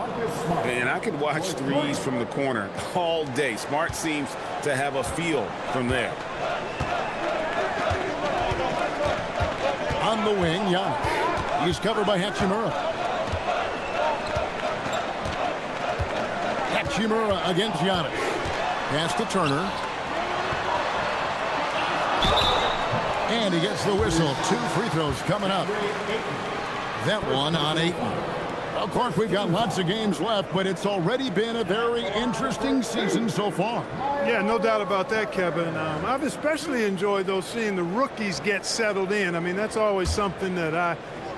And I could watch threes from the corner all day. Smart seems to have a feel from there. On the wing, Giannis. He's covered by Hachimura. Hachimura against Giannis. Pass to Turner. And he gets the whistle. 2 free throws coming up. That one on Ayton. Of course, we've got lots of games left, but it's already been a very interesting season so far. Yeah, no doubt about that, Kevin. I've especially enjoyed, though, seeing the rookies get settled in. I mean, that's always something that I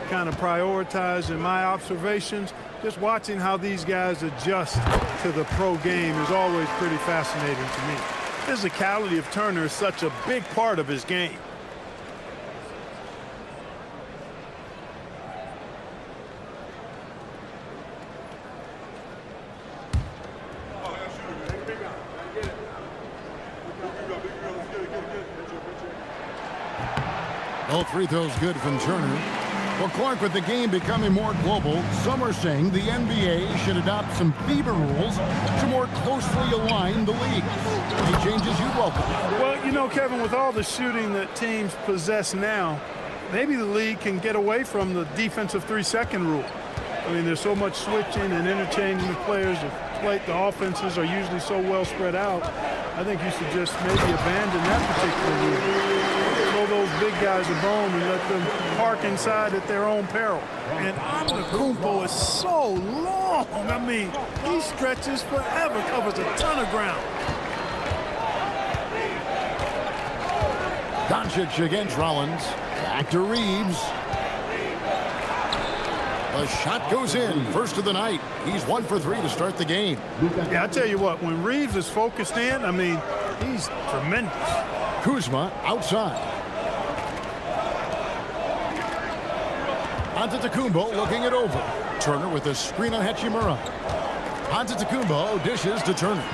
kind of prioritize in my observations. Just watching how these guys adjust to the pro game is always pretty fascinating to me. Physicality of Turner is such a big part of his game. All free throws good from Turner. Well, Clark, with the game becoming more global, some are saying the NBA should adopt some FIBA rules to more closely align the league. Any changes you welcome? Well, you know, Kevin, with all the shooting that teams possess now, maybe the league can get away from the defensive 3-second rule. I mean, there's so much switching and interchanging of players. The offenses are usually so well spread out. I think you should just maybe abandon that particular rule. Throw those big guys a bone and let them park inside at their own peril. And Antetokounmpo is so long. I mean, he stretches forever, covers a ton of ground. Doncic against Rollins. Back to Reeves. The shot goes in. First of the night. He's 1 for 3 to start the game. Yeah, I tell you what, when Reeves is focused in, I mean, he's tremendous. Kuzma outside. Antetokounmpo looking it over. Turner with a screen on Hachimura. Antetokounmpo dishes to Turner.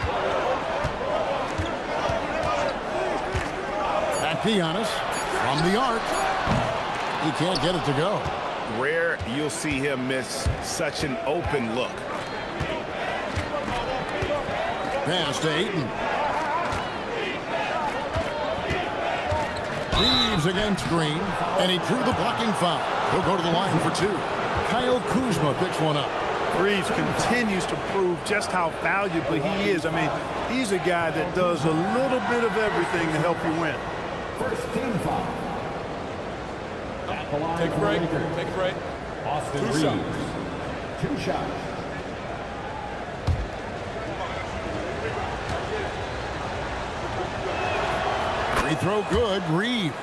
Back to Giannis. From the arc. He can't get it to go. Rare you'll see him miss such an open look. Pass to Ayton. Reeves against Green, and he drew the blocking foul. He'll go to the line for 2. Kyle Kuzma picks one up. Reeves continues to prove just how valuable he is. I mean, he's a guy that does a little bit of everything to help you win. First team foul. Take a break. Take a break. Austin 2 Reeves. shots. 2 shots. Free throw good, Reeves.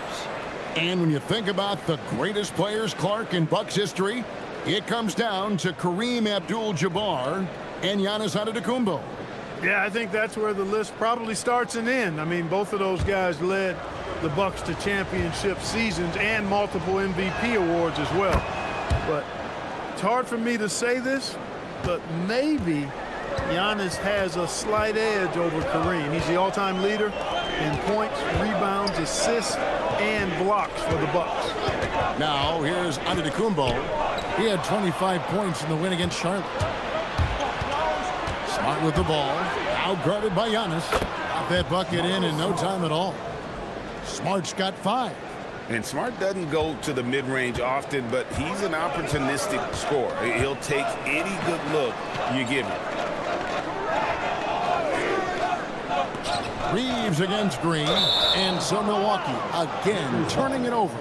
And when you think about the greatest players, Clark, in Bucks history, it comes down to Kareem Abdul-Jabbar and Giannis Antetokounmpo. Yeah, I think that's where the list probably starts and ends. I mean, both of those guys led the Bucks to championship seasons and multiple MVP awards as well. But it's hard for me to say this, but maybe Giannis has a slight edge over Kareem. He's the all-time leader in points, rebounds, assists, and blocks for the Bucks. Now, here's Antetokounmpo. He had 25 points in the win against Charlotte. Smart with the ball. Out guarded by Giannis. Got that bucket in no time at all. Smart's got 5. And Smart doesn't go to the mid-range often, but he's an opportunistic scorer. He'll take any good look you give him. Reeves against Green. And so Milwaukee again turning it over.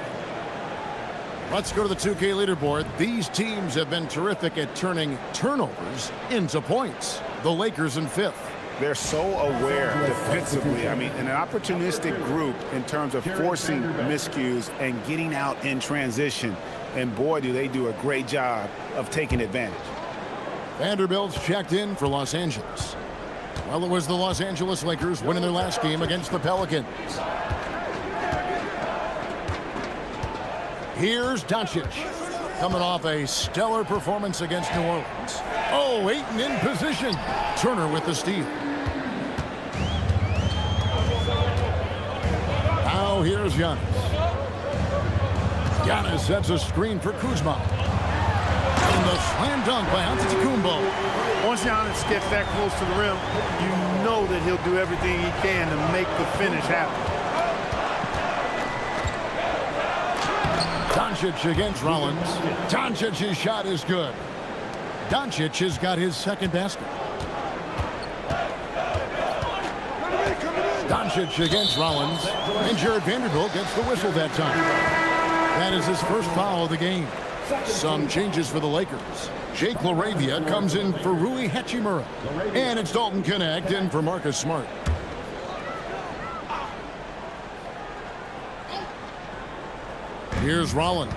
Let's go to the 2K leaderboard. These teams have been terrific at turning turnovers into points. The Lakers in 5th. They're so aware defensively. I mean, an opportunistic group in terms of forcing miscues and getting out in transition. And boy, do they do a great job of taking advantage. Vanderbilt's checked in for Los Angeles. Well, it was the Los Angeles Lakers winning their last game against the Pelicans. Here's Doncic, coming off a stellar performance against New Orleans. Oh, Ayton in position. Turner with the steal. Now here's Giannis. Giannis sets a screen for Kuzma. And And the slam dunk by Antetokounmpo. Once Giannis gets that close to the rim, you know that he'll do everything he can to make the finish happen. Doncic against Rollins. Doncic's shot is good. Doncic has got his second basket. Doncic against Rollins. And Jared Vanderbilt gets the whistle that time. That is his first foul of the game. Some changes for the Lakers. Jake LaRavia comes in for Rui Hachimura. And it's Dalton Connect in for Marcus Smart. Here's Rollins.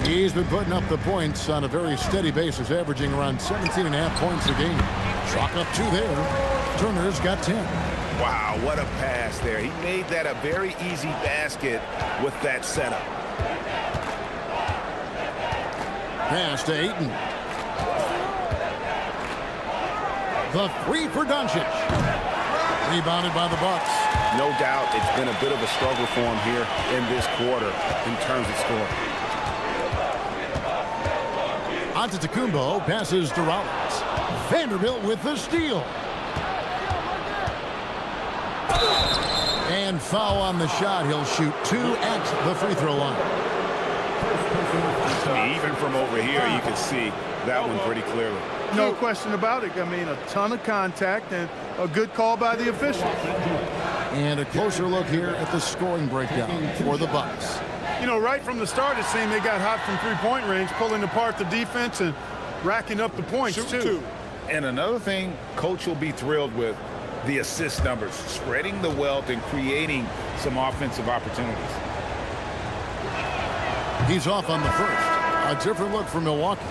He's been putting up the points on a very steady basis, averaging around 17.5 points a game. Chalk up 2 there. Turner's got 10. Wow, what a pass there. He made that a very easy basket with that setup. Pass to Ayton. The 3 for Doncic. Rebounded by the Bucks. No doubt it's been a bit of a struggle for him here in this quarter in terms of scoring. Antetokounmpo passes to Rollins. Vanderbilt with the steal. And foul on the shot. He'll shoot 2 at the free throw line. Even from over here, you can see that one pretty clearly. No question about it. I mean, a ton of contact and a good call by the official. And a closer look here at the scoring breakdown for the Bucks. You know, right from the start, it seemed they got hot from three-point range, pulling apart the defense and racking up the points, too. And another thing Coach will be thrilled with, the assist numbers, spreading the wealth and creating some offensive opportunities. He's off on the first. A different look for Milwaukee.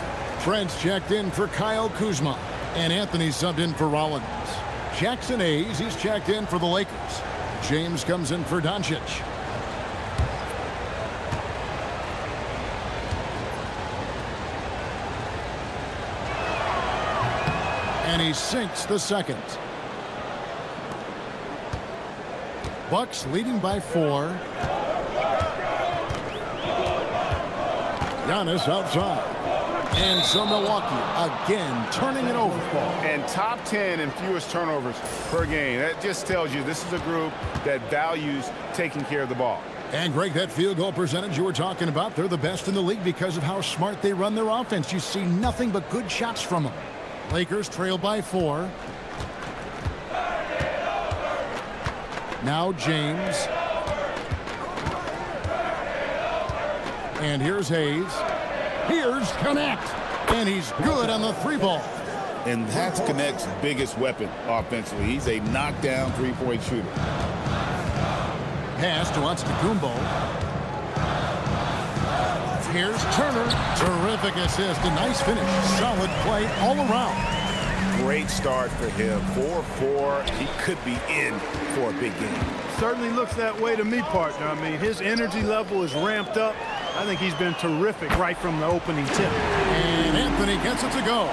Trent's checked in for Kyle Kuzma. And Anthony subbed in for Rollins. Jackson Hayes, he's checked in for the Lakers. James comes in for Doncic. And he sinks the second. Bucks leading by 4. Giannis outside. And so Milwaukee again turning it over. And top 10 in fewest turnovers per game. That just tells you this is a group that values taking care of the ball. And Greg, that field goal percentage you were talking about, they're the best in the league because of how smart they run their offense. You see nothing but good shots from them. Lakers trail by 4. Now James. And here's Hayes. Here's Connect. And he's good on the 3-ball. And that's Connect's biggest weapon offensively. He's a knockdown three-point shooter. Pass to Antetokounmpo. Here's Turner. Terrific assist. A nice finish. Solid play all around. Great start for him. 4-4. He could be in for a big game. Certainly looks that way to me, partner. I mean, his energy level is ramped up. I think he's been terrific right from the opening tip. And Anthony gets it to go.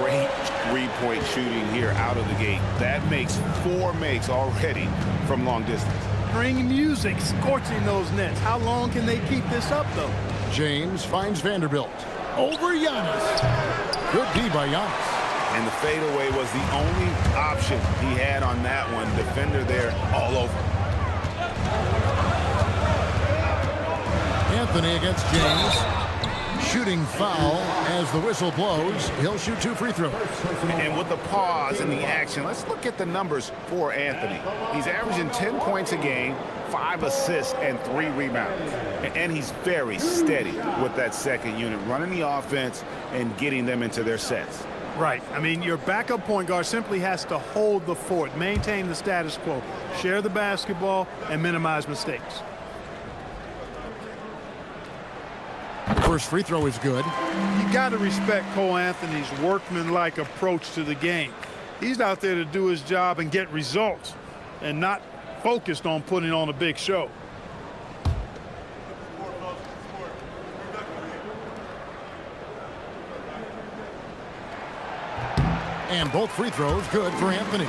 Great three-point shooting here out of the gate. That makes 4 makes already from long distance. Bring music, scorching those nets. How long can they keep this up, though? James finds Vanderbilt. Over Giannis. Good D by Giannis. And the fadeaway was the only option he had on that one. Defender there all over. Anthony against James. Shooting foul as the whistle blows. He'll shoot 2 free throws. And with the pause and the action, let's look at the numbers for Anthony. He's averaging 10 points a game, 5 assists, and 3 rebounds. And he's very steady with that second unit, running the offense and getting them into their sets. Right. I mean, your backup point guard simply has to hold the fort, maintain the status quo, share the basketball, and minimize mistakes. First free throw is good. You got to respect Cole Anthony's workmanlike approach to the game. He's out there to do his job and get results and not focused on putting on a big show. And both free throws good for Anthony.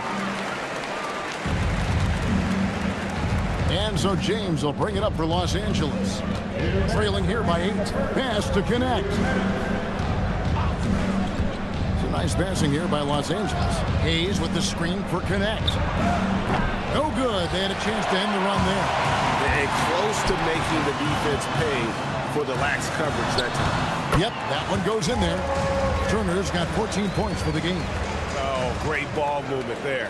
And so James will bring it up for Los Angeles. Trailing here by 8. Pass to Connect. Nice passing here by Los Angeles. Hayes with the screen for connect. No good. They had a chance to end the run there. And close to making the defense pay for the lax coverage that time. Yep, that one goes in there. Turner's got 14 points for the game. Oh, great ball movement there.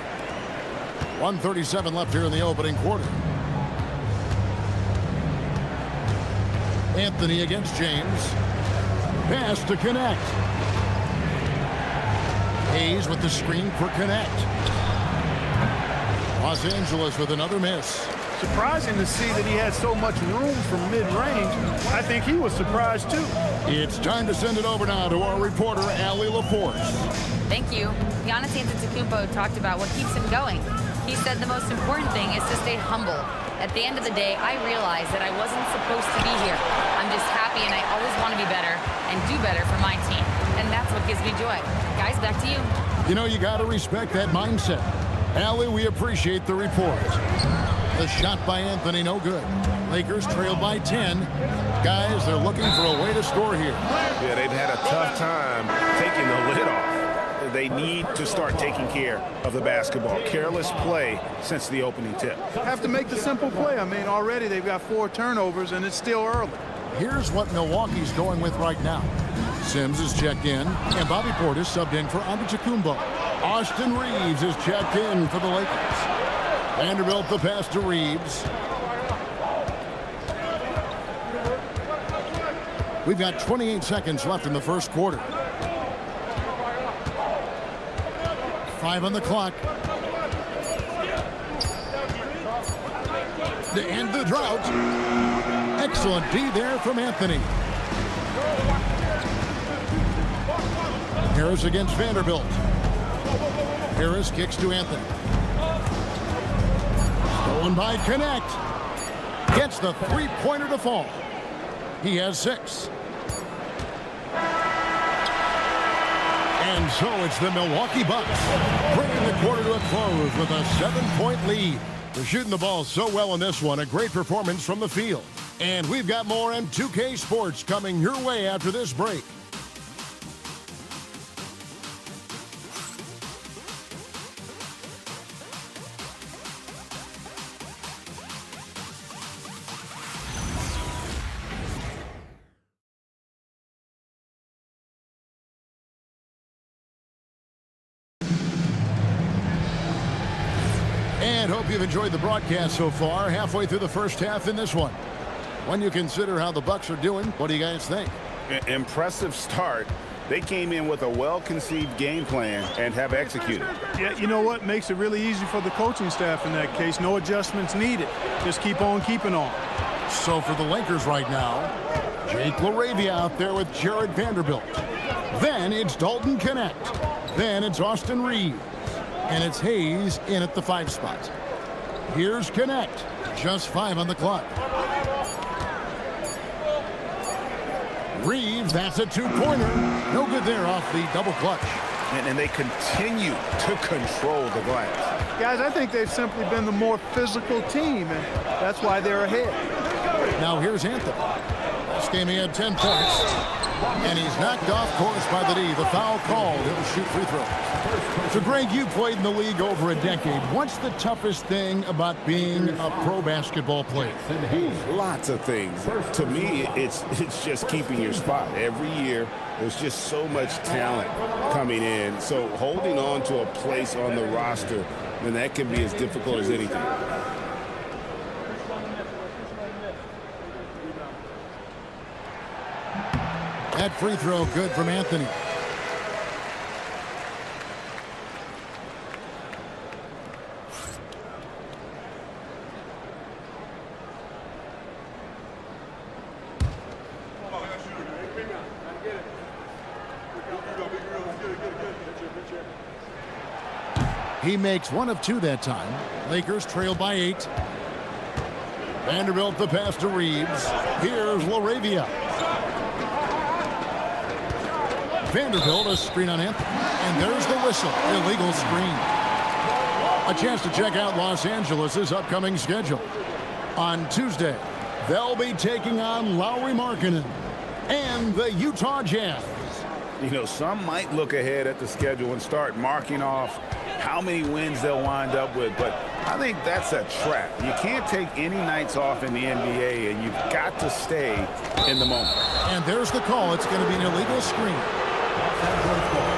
1:37 left here in the opening quarter. Anthony against James. Pass to connect. Hayes with the screen for connect. Los Angeles with another miss. Surprising to see that he had so much room from mid-range. I think he was surprised too. It's time to send it over now to our reporter, Allie LaForce. Thank you. Giannis Antetokounmpo talked about what keeps him going. He said the most important thing is to stay humble. At the end of the day, I realized that I wasn't supposed to be here. I'm just happy, and I always want to be better and do better for my team. And that's what gives me joy. Guys, back to you. You know, you got to respect that mindset. Allie, we appreciate the report. The shot by Anthony, no good. Lakers trail by 10. Guys, they're looking for a way to score here. Yeah, they've had a tough time taking the lid off. They need to start taking care of the basketball. Careless play since the opening tip. Have to make the simple play. I mean, already they've got 4 turnovers, and it's still early. Here's what Milwaukee's going with right now. Sims is checked in, and Bobby Portis subbed in for Antetokounmpo. Austin Reeves is checked in for the Lakers. Vanderbilt the pass to Reeves. We've got 28 seconds left in the first quarter. 5 on the clock. To end the drought. Excellent D there from Anthony. Harris against Vanderbilt. Harris kicks to Anthony. Stolen by Connect. Gets the three-pointer to fall. He has 6. And so it's the Milwaukee Bucks bringing the quarter to a close with a 7-point lead. They're shooting the ball so well in this one. A great performance from the field. And we've got more M2K Sports coming your way after this break. And hope you've enjoyed the broadcast so far. Halfway through the first half in this one. When you consider how the Bucks are doing, what do you guys think? Impressive start. They came in with a well-conceived game plan and have executed. Yeah, you know what? Makes it really easy for the coaching staff in that case. No adjustments needed. Just keep on keeping on. So for the Lakers right now, Jake LaRavia out there with Jared Vanderbilt. Then it's Dalton Connect. Then it's Austin Reeves. And it's Hayes in at the 5 spot. Here's Connect. Just 5 on the clock. Reeves, that's a 2-pointer. No good there off the double clutch. And they continue to control the glass. Guys, I think they've simply been the more physical team, and that's why they're ahead. Now here's Anthony. This game he had 10 points. And he's knocked off course by the D. The foul called. He'll shoot free throws. So, Greg, you played in the league over a decade. What's the toughest thing about being a pro basketball player? Lots of things. To me, it's just keeping your spot. Every year, there's just so much talent coming in. So holding on to a place on the roster, then that can be as difficult as anything. That free throw good from Anthony. He makes 1 of 2 that time. Lakers trail by 8. Vanderbilt the pass to Reeves. Here's LaRavia. Vanderbilt a screen on Anthony. And there's the whistle. Illegal screen. A chance to check out Los Angeles' upcoming schedule. On Tuesday, they'll be taking on Lauri Markkanen and the Utah Jazz. You know, some might look ahead at the schedule and start marking off how many wins they'll wind up with, but I think that's a trap. You can't take any nights off in the NBA, and you've got to stay in the moment. And there's the call. It's going to be an illegal screen.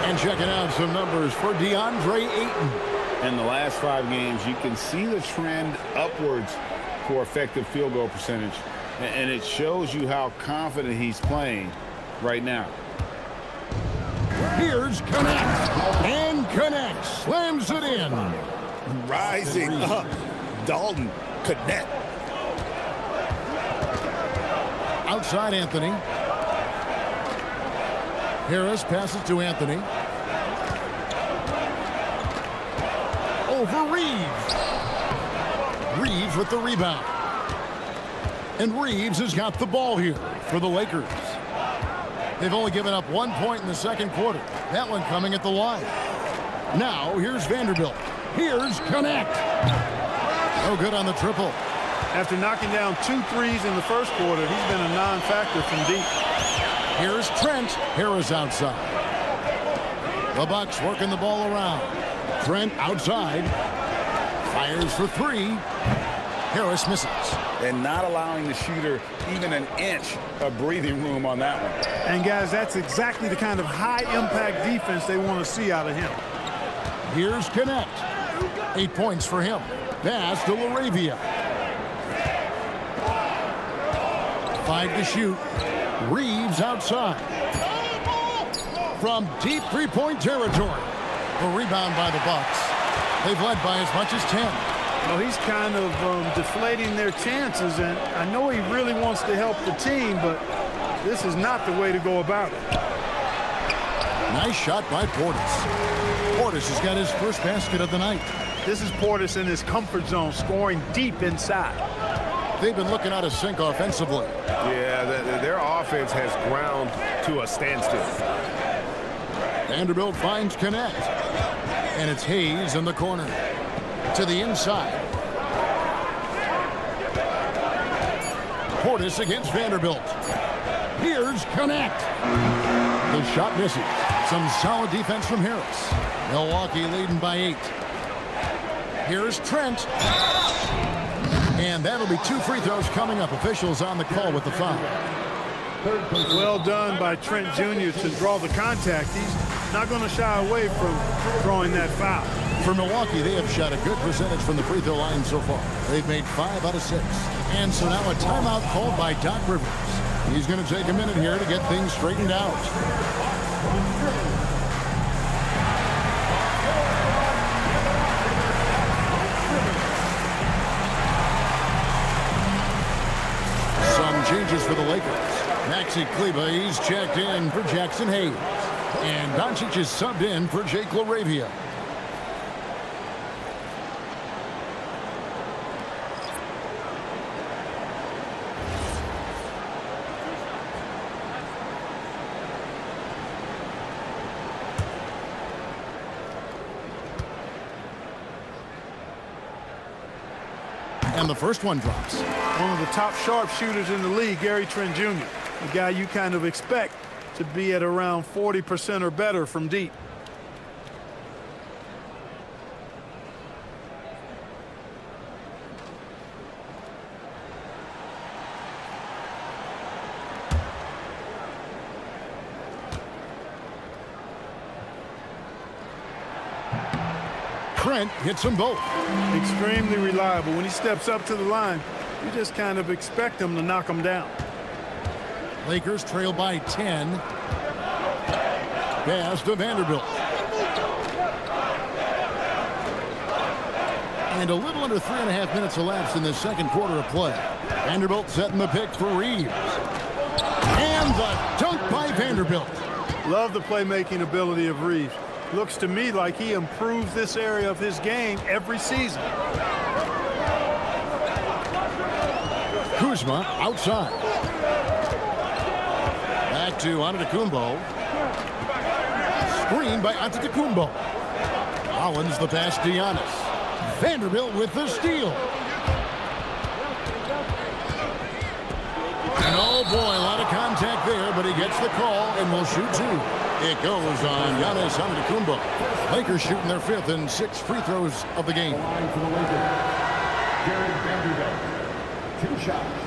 And checking out some numbers for DeAndre Ayton. In the last 5 games, you can see the trend upwards for effective field goal percentage, and it shows you how confident he's playing right now. Here's Connect, and Connect slams it in. Rising up, Dalton Connect. Outside Anthony. Harris passes to Anthony. Over Reeves. Reeves with the rebound. And Reeves has got the ball here for the Lakers. They've only given up 1 point in the second quarter. That one coming at the line. Now, here's Vanderbilt. Here's Connect. No good on the triple. After knocking down 2 threes in the first quarter, he's been a non-factor from deep. Here's Trent. Harris outside. The Bucks working the ball around. Trent outside. Fires for 3. Harris misses. And not allowing the shooter even an inch of breathing room on that one. And guys, that's exactly the kind of high-impact defense they want to see out of him. Here's Connect. 8 points for him. Pass to LaRavia. 5 to shoot. Reeves outside. From deep three-point territory. A rebound by the Bucks. They've led by as much as 10. Well, he's kind of deflating their chances, and I know he really wants to help the team, but this is not the way to go about it. Nice shot by Portis. Portis has got his first basket of the night. This is Portis in his comfort zone, scoring deep inside. They've been looking out of sync offensively. Yeah, their offense has ground to a standstill. Vanderbilt finds Connect. And it's Hayes in the corner. To the inside. Portis against Vanderbilt. Here's Connect. The shot misses. Some solid defense from Harris. Milwaukee leading by 8. Here's Trent. And that'll be 2 free throws coming up. Officials on the call with the foul. Well done by Trent Jr. to draw the contact. He's not going to shy away from drawing that foul. For Milwaukee, they have shot a good percentage from the free throw line so far. They've made 5 out of 6. And so now a timeout called by Doc Rivers. He's going to take a minute here to get things straightened out. Some changes for the Lakers. Maxi Kleber, he's checked in for Jackson Hayes. And Doncic is subbed in for Jake LaRavia. And the first one drops. One of the top sharpshooters in the league, Gary Trent Jr. The guy you kind of expect to be at around 40% or better from deep. Trent hits them both. Extremely reliable. When he steps up to the line, you just kind of expect him to knock him down. Lakers trail by 10. Pass to Vanderbilt. And a little under 3.5 minutes elapsed in the second quarter of play. Vanderbilt setting the pick for Reeves. And the dunk by Vanderbilt. Love the playmaking ability of Reeves. Looks to me like he improves this area of his game every season. Kuzma outside. Back to Antetokounmpo. Screen by Antetokounmpo. Collins the pass to Giannis. Vanderbilt with the steal. And oh boy, a lot of contact there, but he gets the call and will shoot 2. It goes on Giannis Antetokounmpo. Lakers shooting their 5th and 6th free throws of the game. The line for the Lakers. Jared Vanderbilt. 2 shots.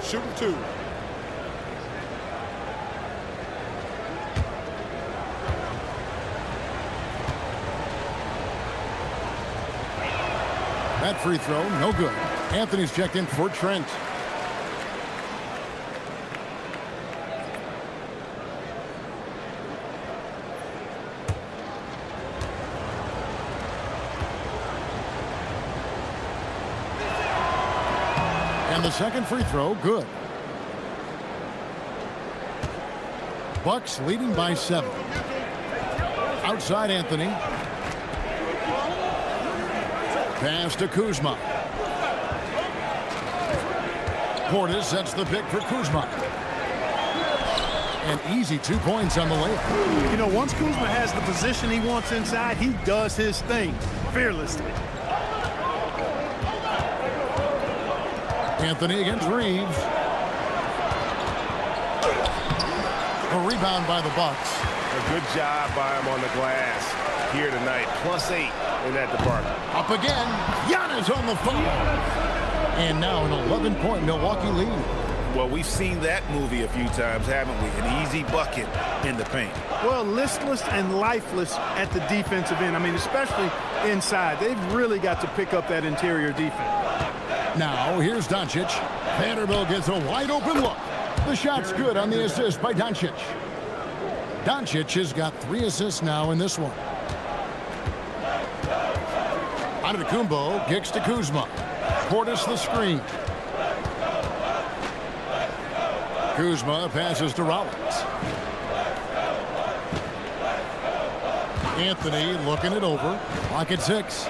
Shooting 2. That free throw, no good. Anthony's checked in for Trent. And the second free throw, good. Bucks leading by 7. Outside Anthony. Pass to Kuzma. Portis sets the pick for Kuzma. An easy 2 points on the layup. You know, once Kuzma has the position he wants inside, he does his thing fearlessly. Anthony against Reeves. A rebound by the Bucks. A good job by him on the glass here tonight. +8 in that department. Up again. Giannis on the foul. And now an 11-point Milwaukee lead. Well, we've seen that movie a few times, haven't we? An easy bucket in the paint. Well, listless and lifeless at the defensive end. I mean, especially inside. They've really got to pick up that interior defense. Now, here's Doncic. Vanderbilt gets a wide-open look. The shot's good on the assist by Doncic. Doncic has got 3 assists now in this one. Antetokounmpo kicks to Kuzma. Portis the screen. Kuzma passes to Rollins. Anthony looking it over. Clock at 6.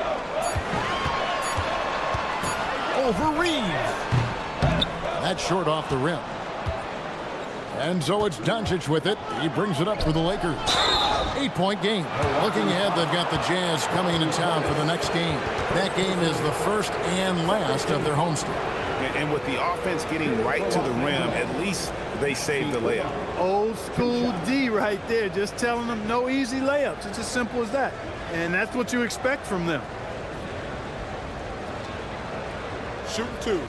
Over Reeves. That's short off the rim. And so it's Doncic with it. He brings it up for the Lakers. 8-point game. Looking ahead, they've got the Jazz coming into town for the next game. That game is the first and last of their homestand. And with the offense getting right to the rim, at least they saved the layup. Old school D right there, just telling them no easy layups. It's as simple as that. And that's what you expect from them. Shooting 2.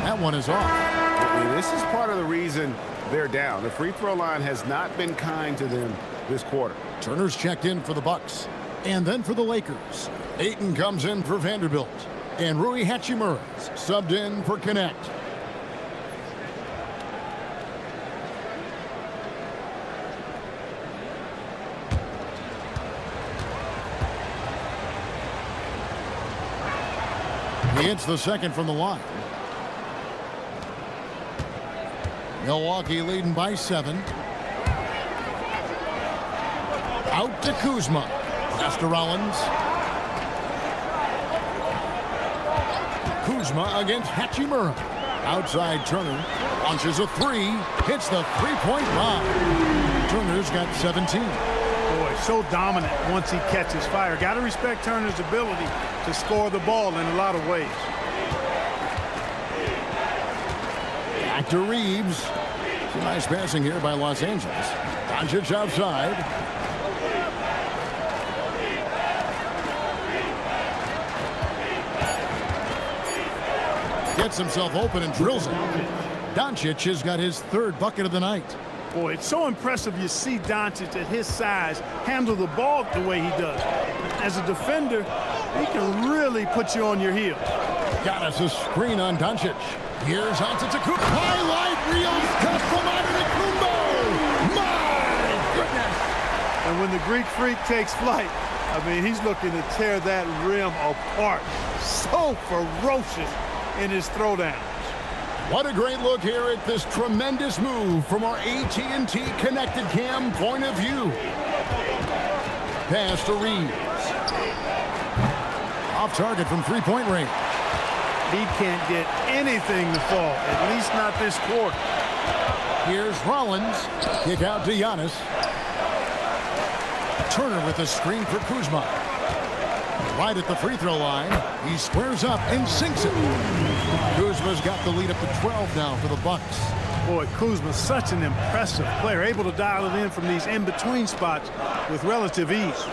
That one is off. This is part of the reason they're down. The free throw line has not been kind to them this quarter. Turner's checked in for the Bucks. And then for the Lakers. Ayton comes in for Vanderbilt. And Rui Hachimura's subbed in for Connect. He hits the second from the line. Milwaukee leading by 7. Out to Kuzma. Pass to Rollins. Kuzma against Hachimura. Outside Turner. Launches a 3. Hits the three-point line. Turner's got 17. Boy, so dominant once he catches fire. Got to respect Turner's ability to score the ball in a lot of ways. Back to Reeves. Some nice passing here by Los Angeles. Doncic outside. Gets himself open and drills it. Doncic has got his 3rd bucket of the night. Boy, it's so impressive you see Doncic at his size handle the ball the way he does. As a defender, he can really put you on your heels. Got us a screen on Doncic. Here's Antetokounmpo. Highlight reels cut from Antetokounmpo. My goodness. And when the Greek Freak takes flight, I mean, he's looking to tear that rim apart. So ferocious in his throwdowns. What a great look here at this tremendous move from our AT&T Connected Cam point of view. Pass to Reeves. Off target from 3-point range. He can't get anything to fall, at least not this quarter. Here's Rollins. Kick out to Giannis. Turner with a screen for Kuzma. Right at the free throw line. He squares up and sinks it. Kuzma's got the lead up to 12 now for the Bucks. Boy, Kuzma's such an impressive player, able to dial it in from these in-between spots with relative ease.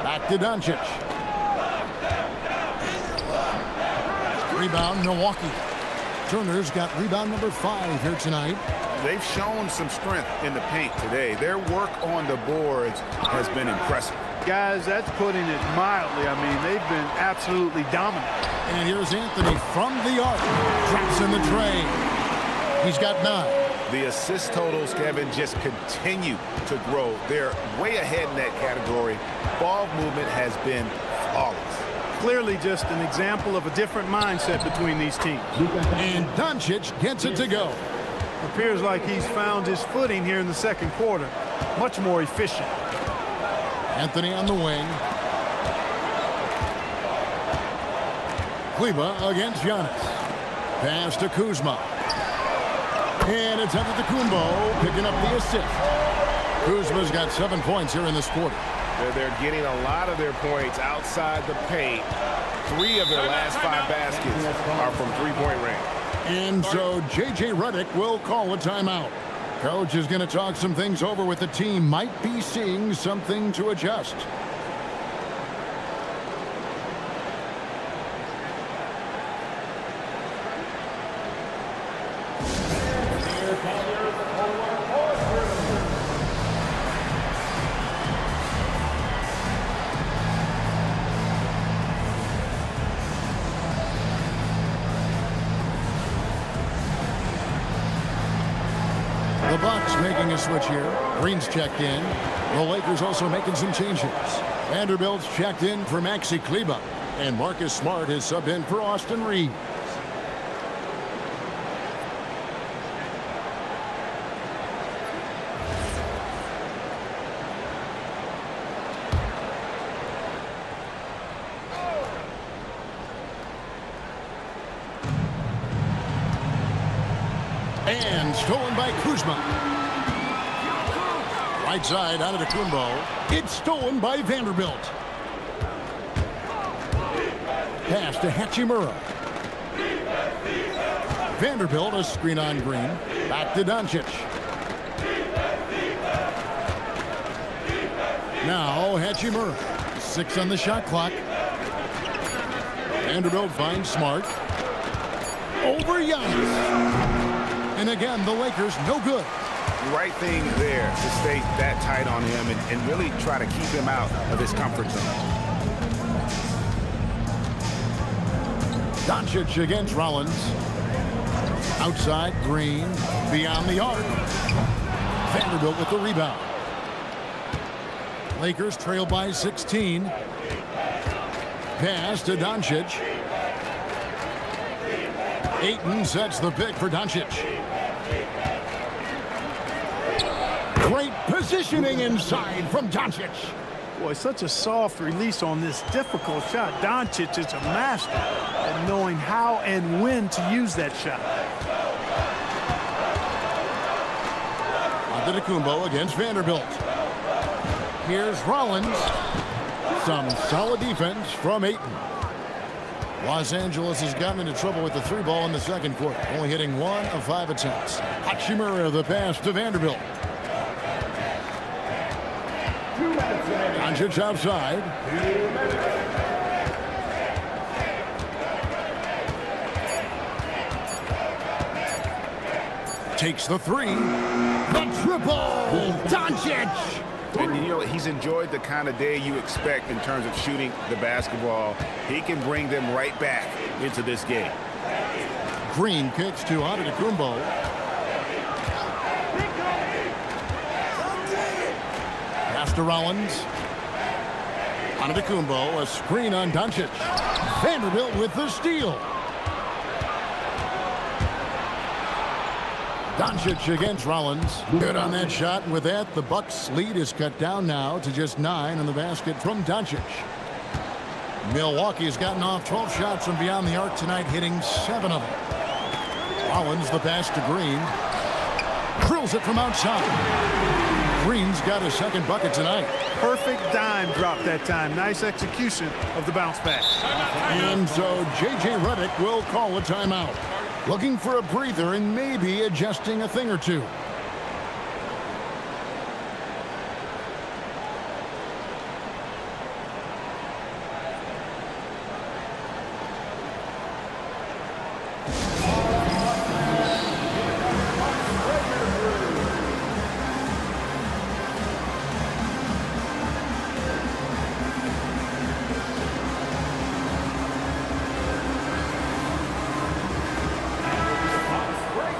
Back to Doncic. Rebound, Milwaukee. Turner's got rebound number 5 here tonight. They've shown some strength in the paint today. Their work on the boards has been impressive. Guys, that's putting it mildly. I mean, they've been absolutely dominant. And here's Anthony from the arc. Drops in the tray. He's got 9. The assist totals, Kevin, just continue to grow. They're way ahead in that category. Ball movement has been flawless. Clearly just an example of a different mindset between these teams. And Doncic gets it to go. Appears like he's found his footing here in the second quarter. Much more efficient. Anthony on the wing. Kleber against Giannis. Pass to Kuzma. And it's Antetokounmpo picking up the assist. Kuzma's got 7 points here in this quarter. They're getting a lot of their points outside the paint. 3 of their last 5 baskets are from three-point range. And so J.J. Redick will call a timeout. Coach is going to talk some things over with the team. Might be seeing something to adjust. The Bucks making a switch here. Green's checked in. The Lakers also making some changes. Vanderbilt's checked in for Maxi Kleber. And Marcus Smart has subbed in for Austin Reeves. And stolen by Kuzma. Right side out of the Antetokounmpo. It's stolen by Vanderbilt. Pass to Hachimura. Vanderbilt a screen on Green. Back to Doncic. Now Hachimura. 6 on the shot clock. Vanderbilt finds Smart. Over Giannis. And again, the Lakers no good. Right thing there to stay that tight on him and really try to keep him out of his comfort zone. Doncic against Rollins. Outside, Green. Beyond the arc. Vanderbilt with the rebound. Lakers trail by 16. Pass to Doncic. Ayton sets the pick for Doncic. Great positioning inside from Doncic. Boy, such a soft release on this difficult shot. Doncic is a master at knowing how and when to use that shot. Antetokounmpo against Vanderbilt. Here's Rollins. Some solid defense from Ayton. Los Angeles has gotten into trouble with the 3 ball in the second quarter, only hitting 1 of 5 attempts. Hachimura the pass to Vanderbilt. Doncic outside. Takes the 3. The triple. Doncic. And you know, he's enjoyed the kind of day you expect in terms of shooting the basketball. He can bring them right back into this game. Green kicks to Antetokounmpo. Pass to Rollins. Antetokounmpo, a screen on Doncic. Vanderbilt with the steal. Doncic against Rollins. Good on that shot. And with that, the Bucks' lead is cut down now to just 9 in the basket from Doncic. Milwaukee has gotten off 12 shots from beyond the arc tonight, hitting 7 of them. Rollins the pass to Green. Drills it from outside. Green's got his second bucket tonight. Perfect dime drop that time. Nice execution of the bounce back. And so J.J. Redick will call a timeout. Looking for a breather and maybe adjusting a thing or two.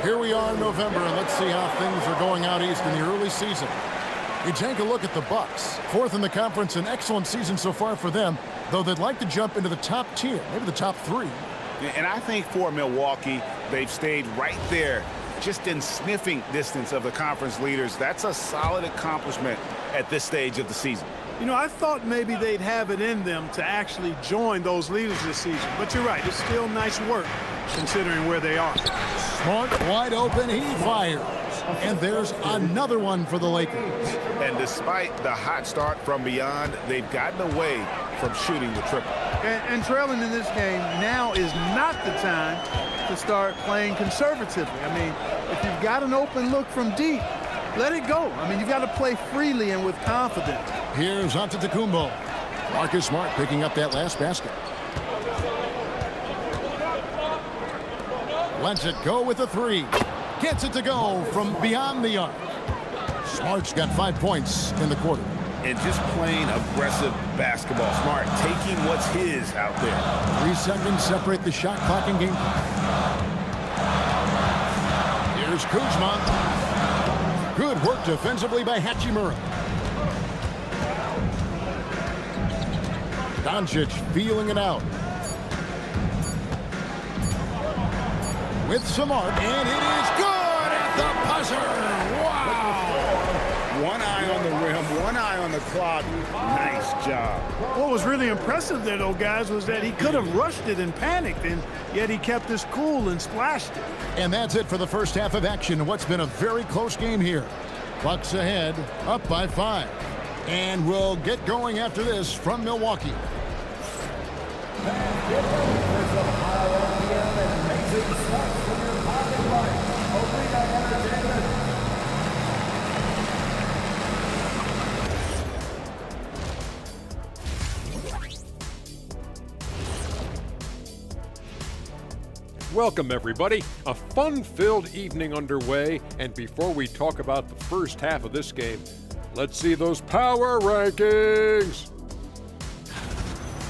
Here we are in November, and let's see how things are going out east in the early season. You take a look at the Bucks. Fourth in the conference, an excellent season so far for them, though they'd like to jump into the top tier, maybe the top 3. And I think for Milwaukee, they've stayed right there, just in sniffing distance of the conference leaders. That's a solid accomplishment at this stage of the season. You know, I thought maybe they'd have it in them to actually join those leaders this season. But you're right, it's still nice work considering where they are. Smart, wide open, he fires. And there's another one for the Lakers. And despite the hot start from beyond, they've gotten away from shooting the triple. And trailing in this game now is not the time to start playing conservatively. I mean, if you've got an open look from deep, let it go. I mean, you've got to play freely and with confidence. Here's Antetokounmpo. Marcus Smart picking up that last basket. Lets it go with a 3. Gets it to go from beyond the arc. Smart's got 5 points in the quarter. And just playing aggressive basketball. Smart taking what's his out there. 3 seconds separate the shot clock and game clock. Here's Kuzma. Good work defensively by Hachimura. Doncic feeling it out. With Smart, and it is good at the buzzer. Wow! One eye on the rim, one eye on the clock. Nice job. What was really impressive there, though, guys, was that he could have rushed it and panicked, and yet he kept his cool and splashed it. And that's it for the first half of action in what's been a very close game here. Bucks ahead, up by 5. And we'll get going after this from Milwaukee. Welcome, everybody. A fun-filled evening underway, and before we talk about the first half of this game, let's see those power rankings.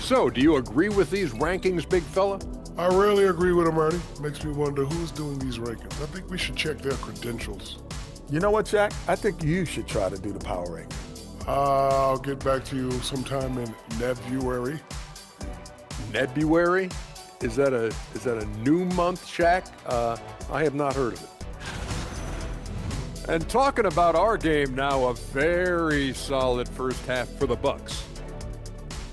So, do you agree with these rankings, big fella? I rarely agree with them, Ernie. Makes me wonder who's doing these rankings. I think we should check their credentials. You know what, Shaq? I think you should try to do the power ranking. I'll get back to you sometime in February. February? Is that a new month, Shaq? I have not heard of it. And talking about our game now, a very solid first half for the Bucks.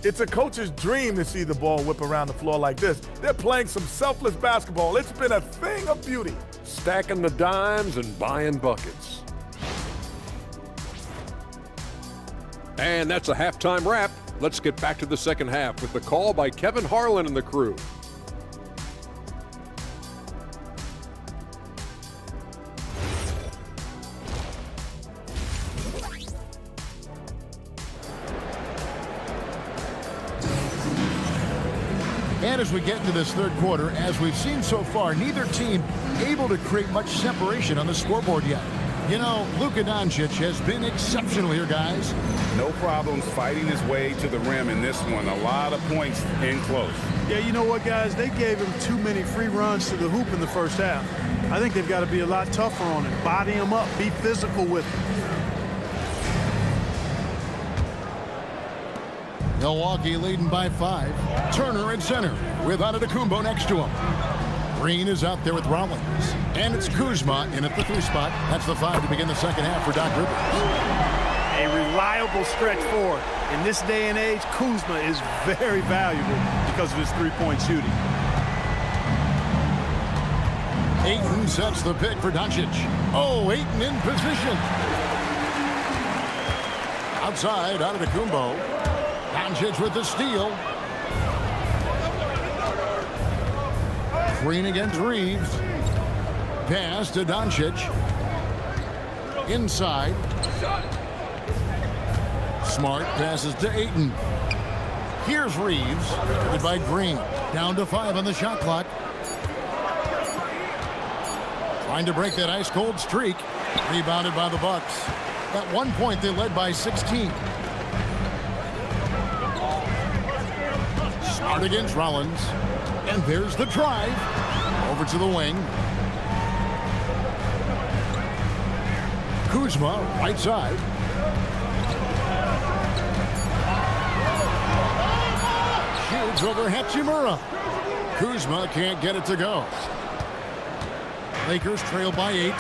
It's a coach's dream to see the ball whip around the floor like this. They're playing some selfless basketball. It's been a thing of beauty. Stacking the dimes and buying buckets. And that's a halftime wrap. Let's get back to the second half with the call by Kevin Harlan and the crew. And as we get into this third quarter, as we've seen so far, neither team able to create much separation on the scoreboard yet. You know, Luka Doncic has been exceptional here, guys. No problems fighting his way to the rim in this one. A lot of points in close. Yeah, you know what, guys? They gave him too many free runs to the hoop in the first half. I think they've got to be a lot tougher on him. Body him up. Be physical with him. Milwaukee leading by 5. Turner at center with Antetokounmpo next to him. Green is out there with Rollins. And it's Kuzma in at the 3 spot. That's the 5 to begin the second half for Doc Rivers. A reliable stretch forward. In this day and age, Kuzma is very valuable because of his three-point shooting. Ayton sets the pick for Doncic. Oh, Ayton in position. Outside, Antetokounmpo. Doncic with the steal. Green against Reeves. Pass to Doncic. Inside. Smart passes to Ayton. Here's Reeves, guarded by Green. Down to 5 on the shot clock. Trying to break that ice-cold streak. Rebounded by the Bucks. At one point, they led by 16. Smart against Rollins. And there's the drive. Over to the wing. Kuzma, right side. Shoots over Hachimura. Kuzma can't get it to go. Lakers trail by 8.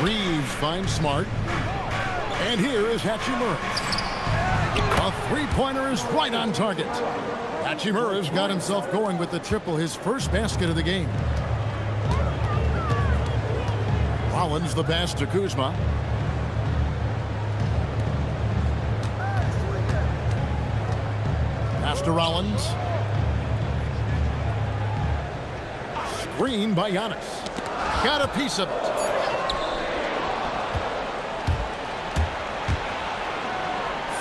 Reeves finds Smart. And here is Hachimura. A three-pointer is right on target. Hachimura's got himself going with the triple, his first basket of the game. Rollins the pass to Kuzma. Pass to Rollins. Screen by Giannis. Got a piece of it.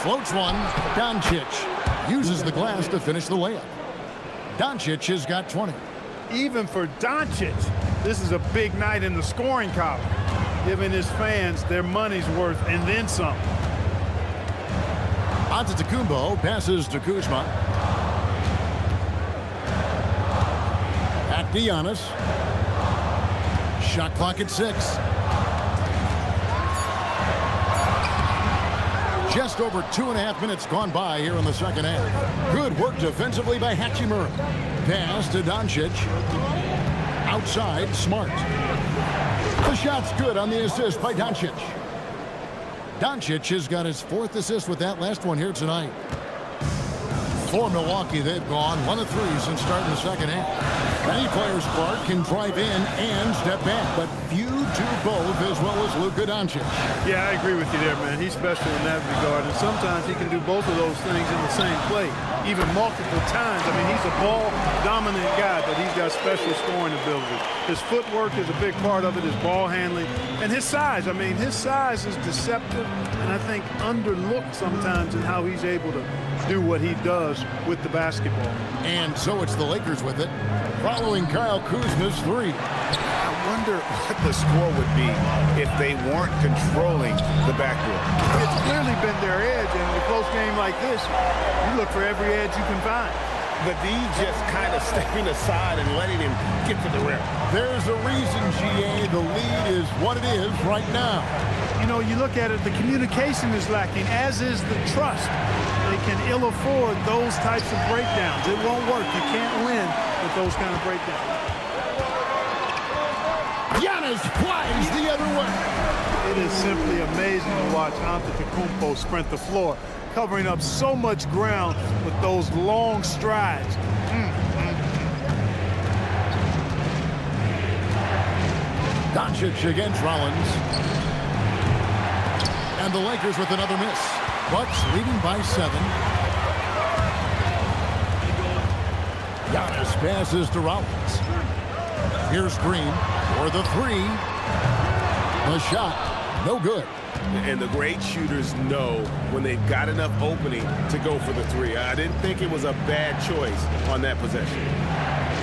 Floats one. Doncic uses the glass to finish the layup. Doncic has got 20. Even for Doncic, this is a big night in the scoring column, giving his fans their money's worth and then some. Antetokounmpo passes to Kuzma. At Giannis. Shot clock at 6. Just over 2.5 minutes gone by here in the second half. Good work defensively by Hachimura. Pass to Doncic. Outside, Smart. The shot's good on the assist by Doncic. Doncic has got his 4th assist with that last one here tonight. For Milwaukee, they've gone 1 of 3 since starting the second half. Many players, Clark, can drive in and step back, but few do both as well as Luka Doncic. Yeah, I agree with you there, man. He's special in that regard, and sometimes he can do both of those things in the same play, even multiple times. I mean, he's a ball-dominant guy, but he's got special scoring ability. His footwork is a big part of it, his ball handling, and his size. I mean, his size is deceptive, and I think underlooked sometimes in how he's able to do what he does with the basketball. And so it's the Lakers with it, following Kyle Kuzma's 3. I wonder what the score would be if they weren't controlling the backdoor. It's clearly been their edge, and in a close game like this, you look for every edge you can find. But he's just kind of stepping aside and letting him get to the rim. There's a reason, GA, the lead is what it is right now. You know, you look at it, the communication is lacking, as is the trust. They can ill afford those types of breakdowns. It won't work. You can't win with those kind of breakdowns. Giannis flies the other way. It is simply amazing to watch Antetokounmpo sprint the floor, covering up so much ground with those long strides. Doncic against Rollins. And the Lakers with another miss. Bucks leading by 7. Giannis passes to Rollins. Here's Green for the 3. The shot, no good. And the great shooters know when they've got enough opening to go for the 3. I didn't think it was a bad choice on that possession.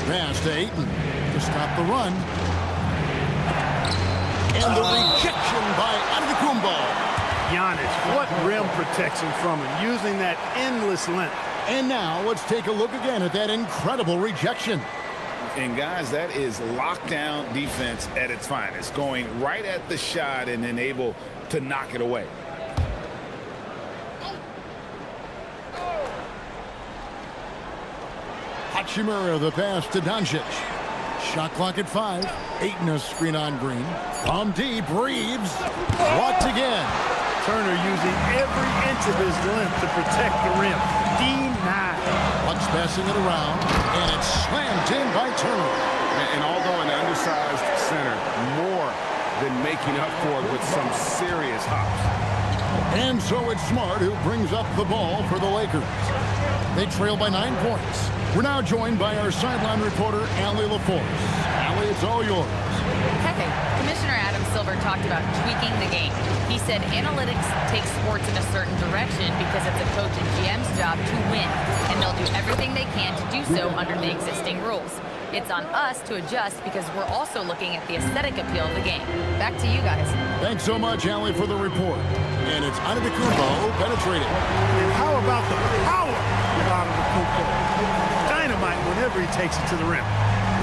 Pass to Ayton to stop the run. And the rejection by Antetokounmpo. Giannis, what rim protection from him, using that endless length. And now let's take a look again at that incredible rejection. And guys, that is lockdown defense at its finest, going right at the shot and then able to knock it away. Hachimura the pass to Doncic. Shot clock at 5. Ayton a screen on Green. From deep, Reeves blocked again. Turner using every inch of his length to protect the rim. Denied. Bucks passing it around, and it's slammed in by Turner. And although an undersized center, more than making up for it with some serious hops. And so it's Smart who brings up the ball for the Lakers. They trail by 9 points. We're now joined by our sideline reporter, Allie LaForce. Allie, it's all yours. Hey, Commissioner Adam Silver talked about tweaking the game. He said analytics take sports in a certain direction because it's a coach and GM's job to win, and they'll do everything they can to do so under the existing rules. It's on us to adjust because we're also looking at the aesthetic appeal of the game. Back to you guys. Thanks so much, Allie, for the report. And it's Antetokounmpo penetrating. And how about the power of Antetokounmpo? Dynamite whenever he takes it to the rim.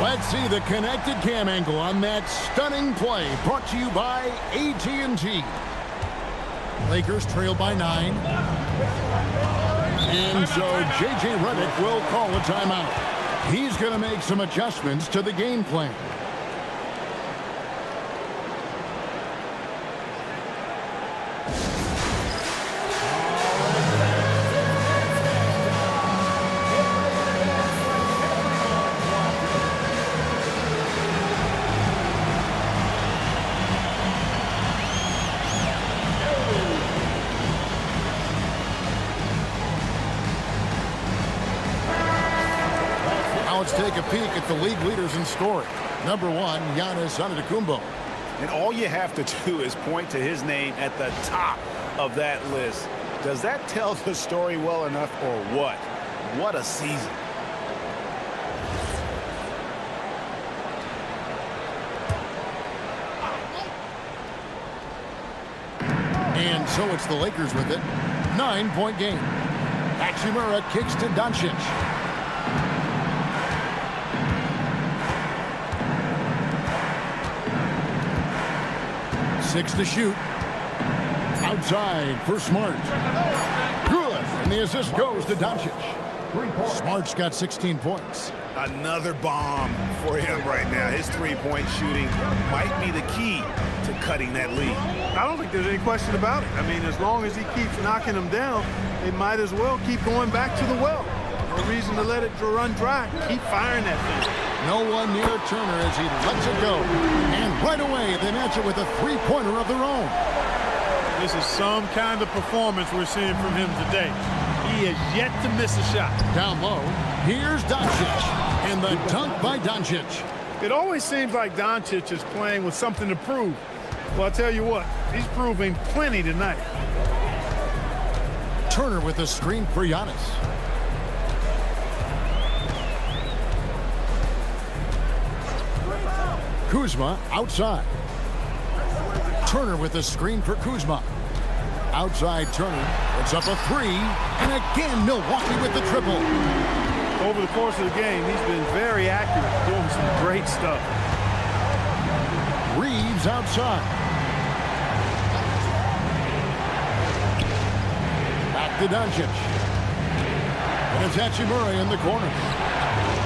Let's see the connected cam angle on that stunning play, brought to you by AT&T. Lakers trail by 9. And so J.J. Redick will call a timeout. He's going to make some adjustments to the game plan. Let's take a peek at the league leaders in scoring. Number 1, Giannis Antetokounmpo. And all you have to do is point to his name at the top of that list. Does that tell the story well enough or what? What a season. And so it's the Lakers with it. 9-point game. Hachimura kicks to Doncic. Six to shoot. Outside for Smart. Good. And the assist goes to Doncic. Smart's got 16 points. Another bomb for him right now. His three-point shooting might be the key to cutting that lead. I don't think there's any question about it. I mean, as long as he keeps knocking them down, they might as well keep going back to the well. No reason to let it run dry. Keep firing that thing. No one near Turner as he lets it go. And right away, they match it with a three-pointer of their own. This is some kind of performance we're seeing from him today. He has yet to miss a shot. Down low, here's Doncic. And the dunk by Doncic. It always seems like Doncic is playing with something to prove. Well, I'll tell you what, he's proving plenty tonight. Turner with a screen for Giannis. Kuzma outside. Turner with a screen for Kuzma. Outside Turner. It's up a 3. And again, Milwaukee with the triple. Over the course of the game, he's been very accurate, doing some great stuff. Reeves outside. Back to Doncic. And it's Hachimura in the corner.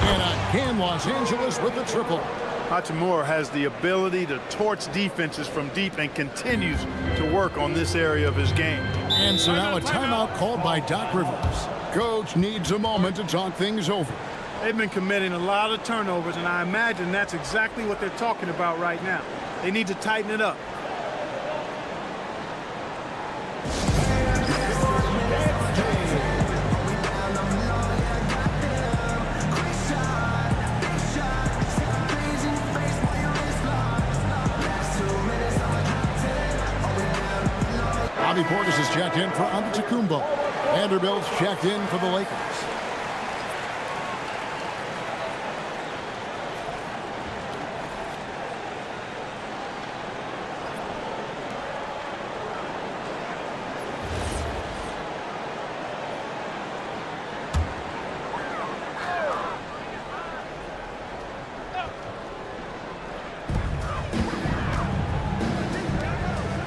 And again, Los Angeles with the triple. Hachimura has the ability to torch defenses from deep and continues to work on this area of his game. And so now a timeout called by Doc Rivers. Coach needs a moment to talk things over. They've been committing a lot of turnovers, and I imagine that's exactly what they're talking about right now. They need to tighten it up. Bobby Portis is checked in for Antetokounmpo. Vanderbilt's checked in for the Lakers.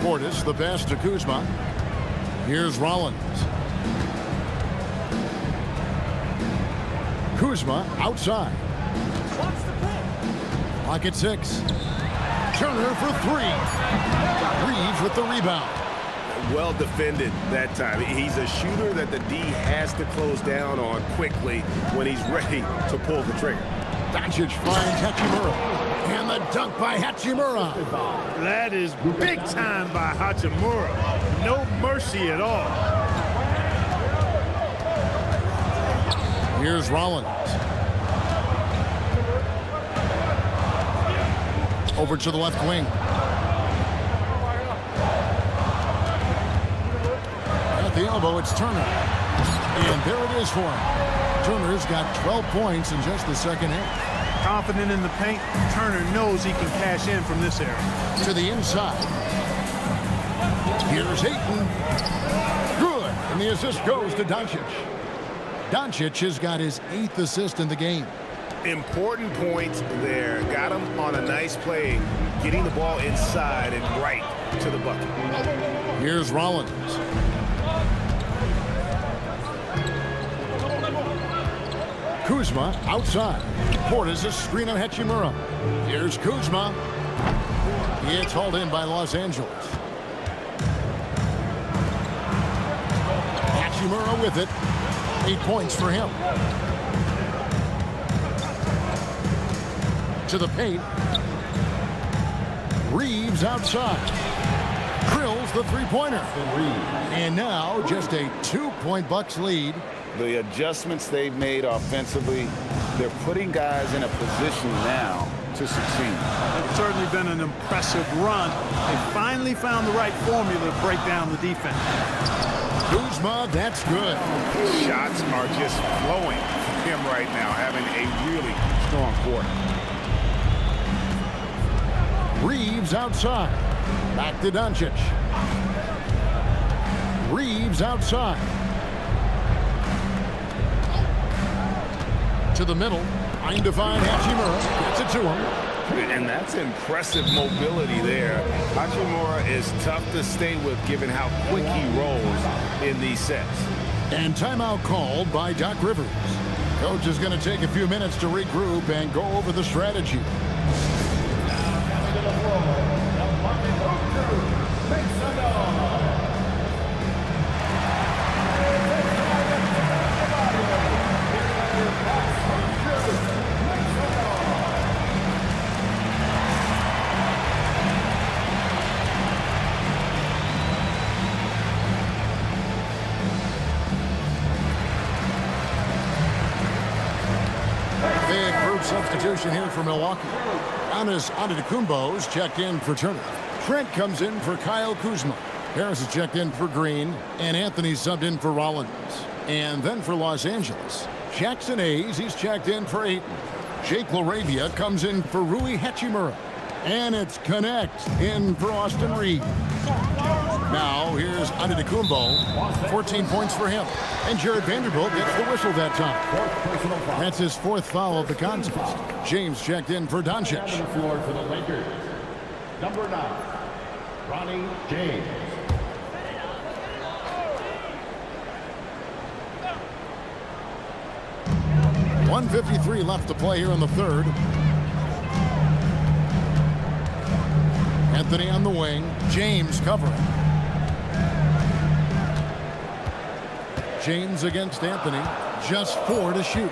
Portis, the pass to Kuzma. Here's Rollins. Kuzma outside. Clock at 6. Turner for 3. Reeves with the rebound. well defended that time. He's a shooter that the D has to close down on quickly when he's ready to pull the trigger. Doncic finds Hachimura. And the dunk by Hachimura. That is big time by Hachimura. No mercy at all. Here's Rollins. Over to the left wing. At the elbow, it's Turner. And there it is for him. Turner's got 12 points in just the second half. Confident in the paint, Turner knows he can cash in from this area. To the inside. Here's Ayton. Good. And the assist goes to Doncic. Doncic has got his 8th assist in the game. Important points there. Got him on a nice play, getting the ball inside and right to the bucket. Here's Rollins. Kuzma outside. Portis a screen on Hachimura. Here's Kuzma. It's hauled in by Los Angeles. Hachimura with it. 8 points for him. To the paint. Reeves outside. Drills the three-pointer. And now just a 2-point Bucks lead. The adjustments they've made offensively, they're putting guys in a position now to succeed. It's certainly been an impressive run. They finally found the right formula to break down the defense. Kuzma, that's good. Shots are just flowing from him right now, having a really strong quarter. Reeves outside. Back to Doncic. Reeves outside. To the middle. Trying to find Hachimura. Gets it to him. And that's impressive mobility there. Hachimura is tough to stay with given how quick he rolls in these sets. And timeout called by Doc Rivers. Coach is going to take a few minutes to regroup and go over the strategy. Big group substitution here for Milwaukee. Giannis Antetokounmpo's checked in for Turner. Trent comes in for Kyle Kuzma. Harris is checked in for Green. And Anthony subbed in for Rollins. And then for Los Angeles, Jackson Hayes, he's checked in for Ayton. Jake LaRavia comes in for Rui Hachimura. And it's Connect in for Austin Reeves. Now here's Antetokounmpo, 14 points for him. And Jared Vanderbilt gets the whistle that time. That's his 4th foul of the contest. James checked in for Doncic. On the floor for the Lakers, number 9, Ronnie James. .153 left to play here in the third. Anthony on the wing. James covering. James against Anthony. Just 4 to shoot.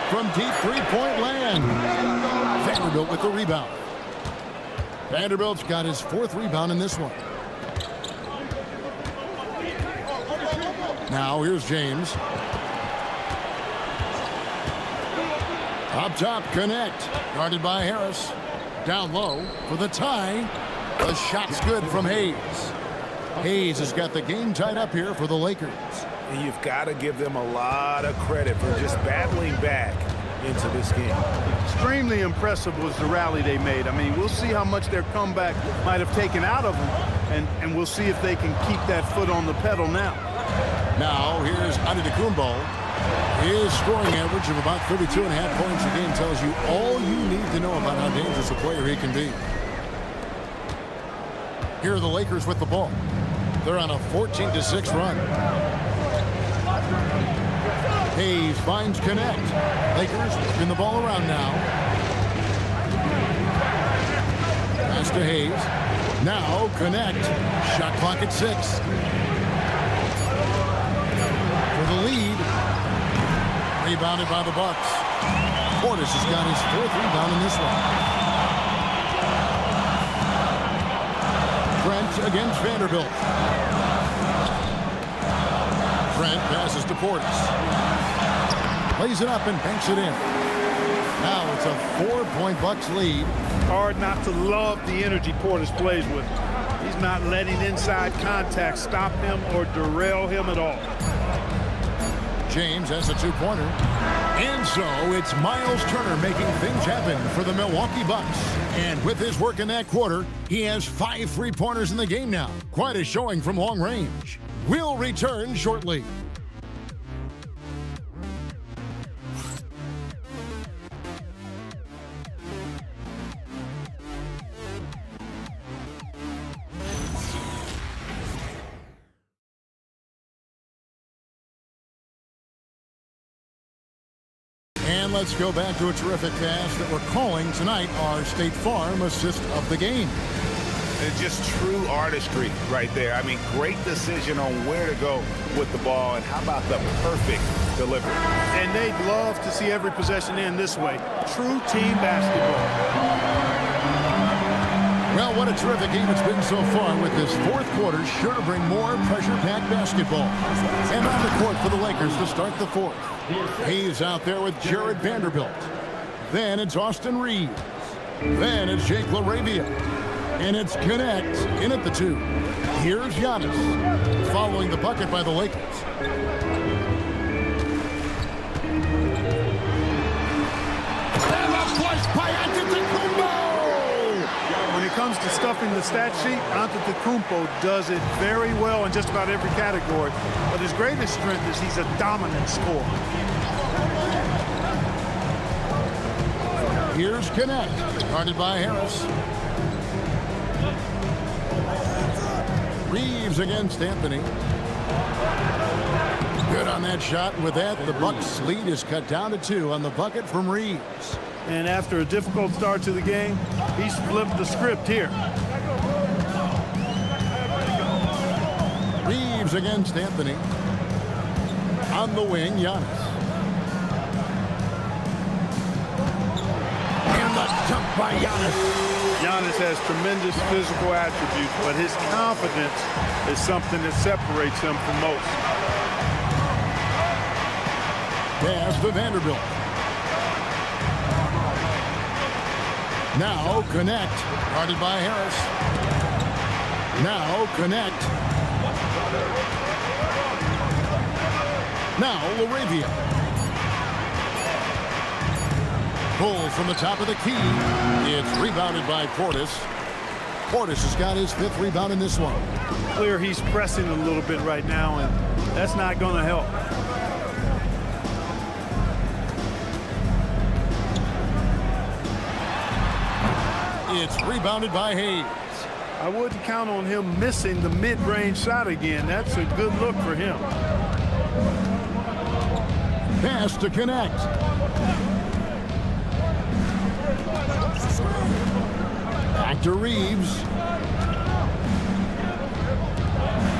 From deep three-point land. Vanderbilt with the rebound. Vanderbilt's got his 4th rebound in this one. Now here's James. Up top, Connect. Guarded by Harris. Down low for the tie. The shot's good from Hayes. Hayes has got the game tied up here for the Lakers. And you've got to give them a lot of credit for just battling back into this game. Extremely impressive was the rally they made. I mean, we'll see how much their comeback might have taken out of them, and we'll see if they can keep that foot on the pedal now. Now, here's Antetokounmpo. His scoring average of about 32.5 points a game tells you all you need to know about how dangerous a player he can be. Here are the Lakers with the ball. They're on a 14-6 run. Hayes finds Connect. Lakers working the ball around now. Pass to Hayes. Now connect. Shot clock at 6. For the lead. Rebounded by the Bucks. Portis has got his 4th rebound in this one. Trent against Vanderbilt. Trent passes to Portis. Plays it up and banks it in. Now it's a 4-point Bucks lead. Hard not to love the energy Portis plays with. He's not letting inside contact stop him or derail him at all. James has a 2-pointer. And so it's Miles Turner making things happen for the Milwaukee Bucks. And with his work in that quarter, he has 5 3-pointers in the game now. Quite a showing from long range. We'll return shortly. And let's go back to a terrific pass that we're calling tonight our State Farm assist of the game. It's just true artistry right there. I mean, great decision on where to go with the ball, and how about the perfect delivery. And they'd love to see every possession end this way. True team basketball. Well, what a terrific game it's been so far, with this 4th quarter sure to bring more pressure-packed basketball. And on the court for the Lakers to start the 4th. He's out there with Jared Vanderbilt. Then it's Austin Reeves. Then it's Jake LaRavia. And it's Connect in at the 2. Here's Giannis following the bucket by the Lakers. When it comes to stuffing the stat sheet, Antetokounmpo does it very well in just about every category. But his greatest strength is he's a dominant scorer. Here's Connect, guarded by Harris. Reeves against Anthony. Good on that shot. With that, the Bucks lead is cut down to 2 on the bucket from Reeves. And after a difficult start to the game, he's flipped the script here. Reeves against Anthony. On the wing, Giannis. And the dunk by Giannis. Giannis has tremendous physical attributes, but his confidence is something that separates him from most. Pass to Vanderbilt. Now Connect, guarded by Harris. Now Connect. Now LaRavia. Pull from the top of the key. It's rebounded by Portis. Portis has got his 5th rebound in this one. Clear he's pressing a little bit right now, and that's not going to help. It's rebounded by Hayes. I wouldn't count on him missing the mid-range shot again. That's a good look for him. Pass to Connect. Back to Reeves.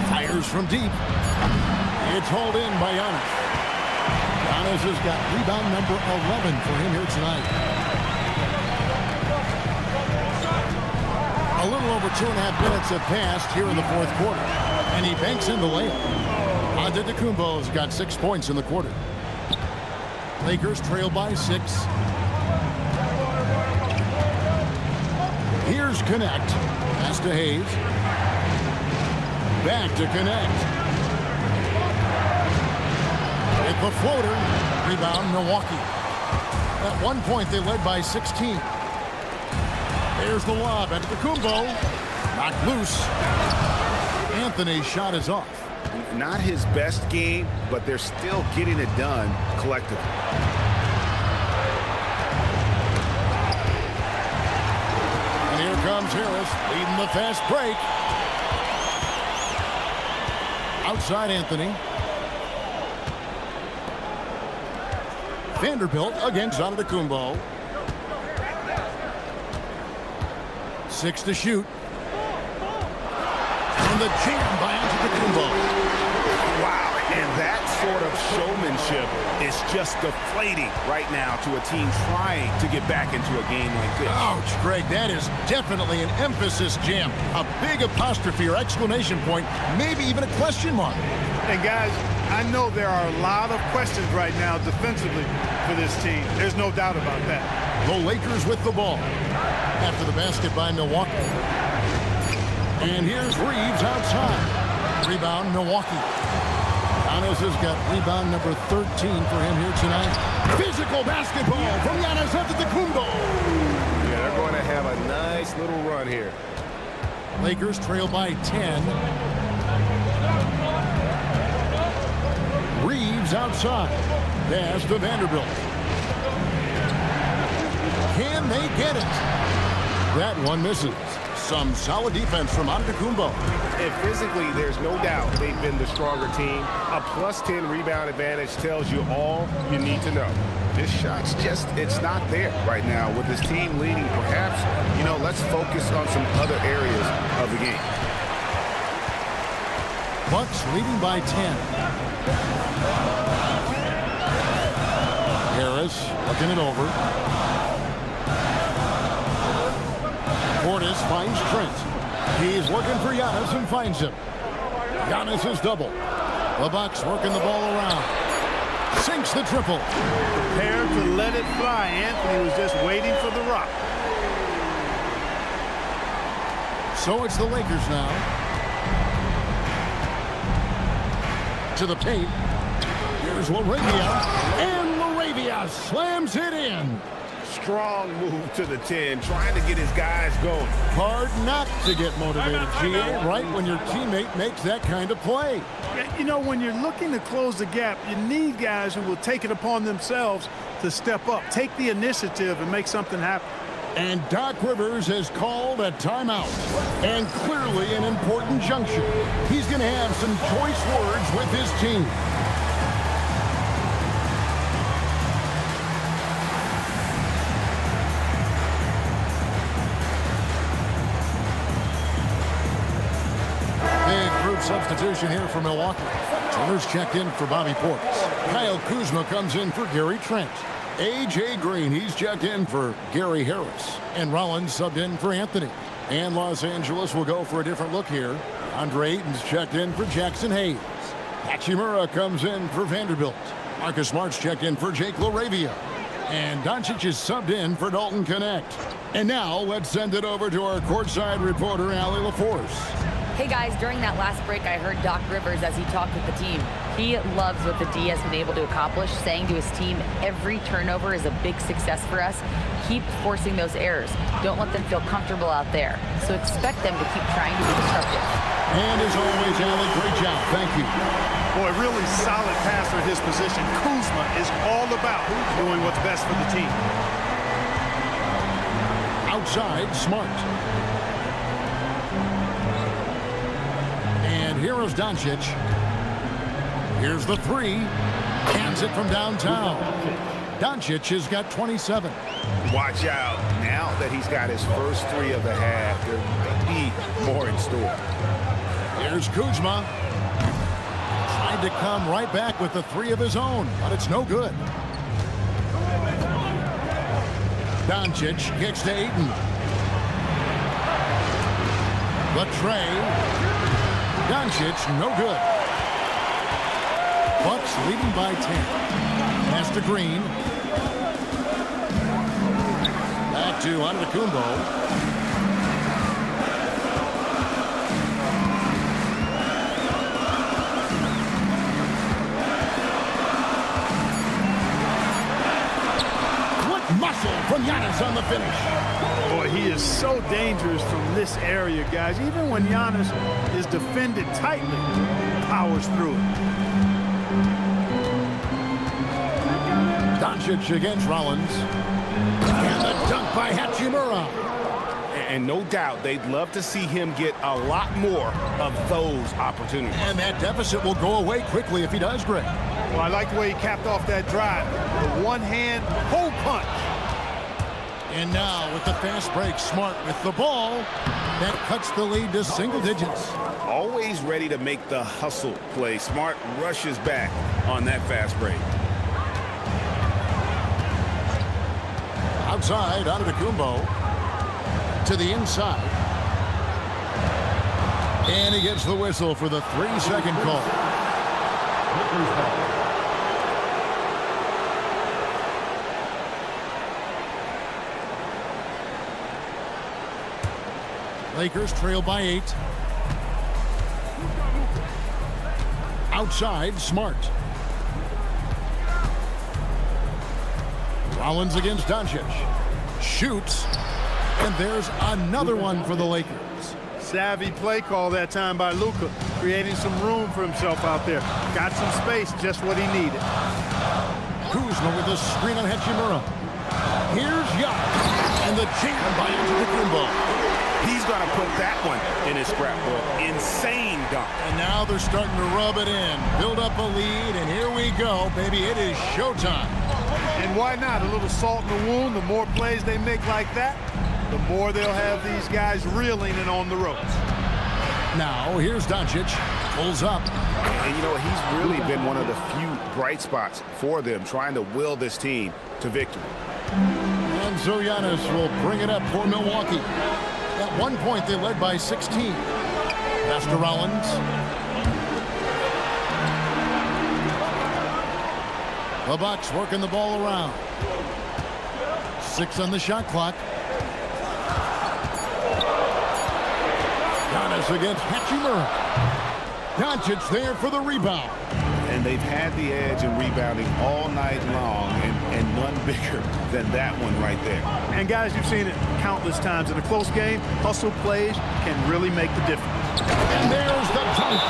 Fires from deep. It's hauled in by Giannis. Giannis has got rebound number 11 for him here tonight. A little over 2.5 minutes have passed here in the 4th quarter, and he banks in the layup. Antetokounmpo's got 6 points in the quarter. Lakers trail by 6. Here's Connect. Pass to Hayes. Back to Connect. At the floater. Rebound Milwaukee. At one point they led by 16. There's the lob. Antetokounmpo knocked loose. Anthony's shot is off. Not his best game, but they're still getting it done collectively. And here comes Harris leading the fast break. Outside Anthony. Vanderbilt against Antetokounmpo. 6 to shoot. And the jam by Antetokounmpo. Wow, and that sort of showmanship is just deflating right now to a team trying to get back into a game like this. Ouch, Greg, that is definitely an emphasis jam. A big apostrophe or exclamation point, maybe even a question mark. And guys, I know there are a lot of questions right now defensively for this team. There's no doubt about that. The Lakers with the ball. After the basket by Milwaukee. And here's Reeves outside. Rebound, Milwaukee. Giannis has got rebound number 13 for him here tonight. Physical basketball from Giannis Antetokounmpo. Yeah, they're going to have a nice little run here. Lakers trail by 10. Reeves outside. Pass to Vanderbilt. Can they get it? That one misses. Some solid defense from Antetokounmpo. And physically, there's no doubt they've been the stronger team. A +10 rebound advantage tells you all you need to know. This shot's just, it's not there right now with this team leading. Perhaps, you know, let's focus on some other areas of the game. Bucks leading by 10. Harris looking it over. Portis finds Trent. He's looking for Giannis and finds him. Giannis is double. The Bucks working the ball around. Sinks the triple. Prepared to let it fly. Anthony was just waiting for the rock. So it's the Lakers now. To the paint. Here's Laravia. And Laravia slams it in. Strong move to the 10, trying to get his guys going. Hard not to get motivated, GA, right when your teammate makes that kind of play. You know, when you're looking to close the gap, you need guys who will take it upon themselves to step up, take the initiative, and make something happen. And Doc Rivers has called a timeout. And clearly an important juncture. He's going to have some choice words with his team. Substitution here for Milwaukee. Turner's checked in for Bobby Portis. Kyle Kuzma comes in for Gary Trent. A.J. Green, he's checked in for Gary Harris. And Rollins subbed in for Anthony. And Los Angeles will go for a different look here. Andre Ayton's checked in for Jackson Hayes. Hachimura comes in for Vanderbilt. Marcus Smart's checked in for Jake LaRavia. And Doncic is subbed in for Dalton Connect. And now let's send it over to our courtside reporter, Allie LaForce. Hey guys, during that last break, I heard Doc Rivers as he talked with the team. He loves what the D has been able to accomplish, saying to his team, every turnover is a big success for us. Keep forcing those errors. Don't let them feel comfortable out there. So expect them to keep trying to be disruptive. And as always, Allie, great job. Thank you. Boy, really solid passer at his position. Kuzma is all about doing what's best for the team. Outside, Smart. Here is Doncic. Here's the three. Hands it from downtown. Doncic has got 27. Watch out. Now that he's got his first three of the half, there may be more in store. Here's Kuzma. Tried to come right back with the three of his own, but it's no good. Doncic kicks to Ayton. The tray. Doncic, no good. Bucks leading by 10. Pass to Green. Back to Antetokounmpo. Muscle from Giannis on the finish. Boy, he is so dangerous from this area, guys. Even when Giannis is defended tightly, powers through it. Doncic against Rollins. And the dunk by Hachimura. And no doubt they'd love to see him get a lot more of those opportunities. And that deficit will go away quickly if he does, Greg. Well, I like the way he capped off that drive. The one-hand hole punch. And now with the fast break, Smart with the ball. That cuts the lead to single digits. Always ready to make the hustle play. Smart rushes back on that fast break. Outside, out of Kumbo. To the inside. And he gets the whistle for the 3-second call. Lakers trail by 8. Outside, Smart. Rollins against Doncic. Shoots. And there's another one for the Lakers. Savvy play call that time by Luka, creating some room for himself out there. Got some space, just what he needed. Kuzma with a screen on Hachimura. Here's Giannis. And the jam by Antetokounmpo. He's going to put that one in his scrapbook. Insane dunk. And now they're starting to rub it in. Build up a lead, and here we go, baby. It is showtime. And why not? A little salt in the wound. The more plays they make like that, the more they'll have these guys reeling and on the ropes. Now, here's Doncic. Pulls up. And, you know, he's really been one of the few bright spots for them, trying to will this team to victory. And so Giannis will bring it up for Milwaukee. At one point, they led by 16. Pass to Rollins. The Bucks working the ball around. 6 on the shot clock. Giannis against Hachimura. Doncic there for the rebound. And they've had the edge in rebounding all night long, and none bigger than that one right there. And guys, you've seen it countless times in a close game. Hustle plays can really make the difference. And there's the dunk.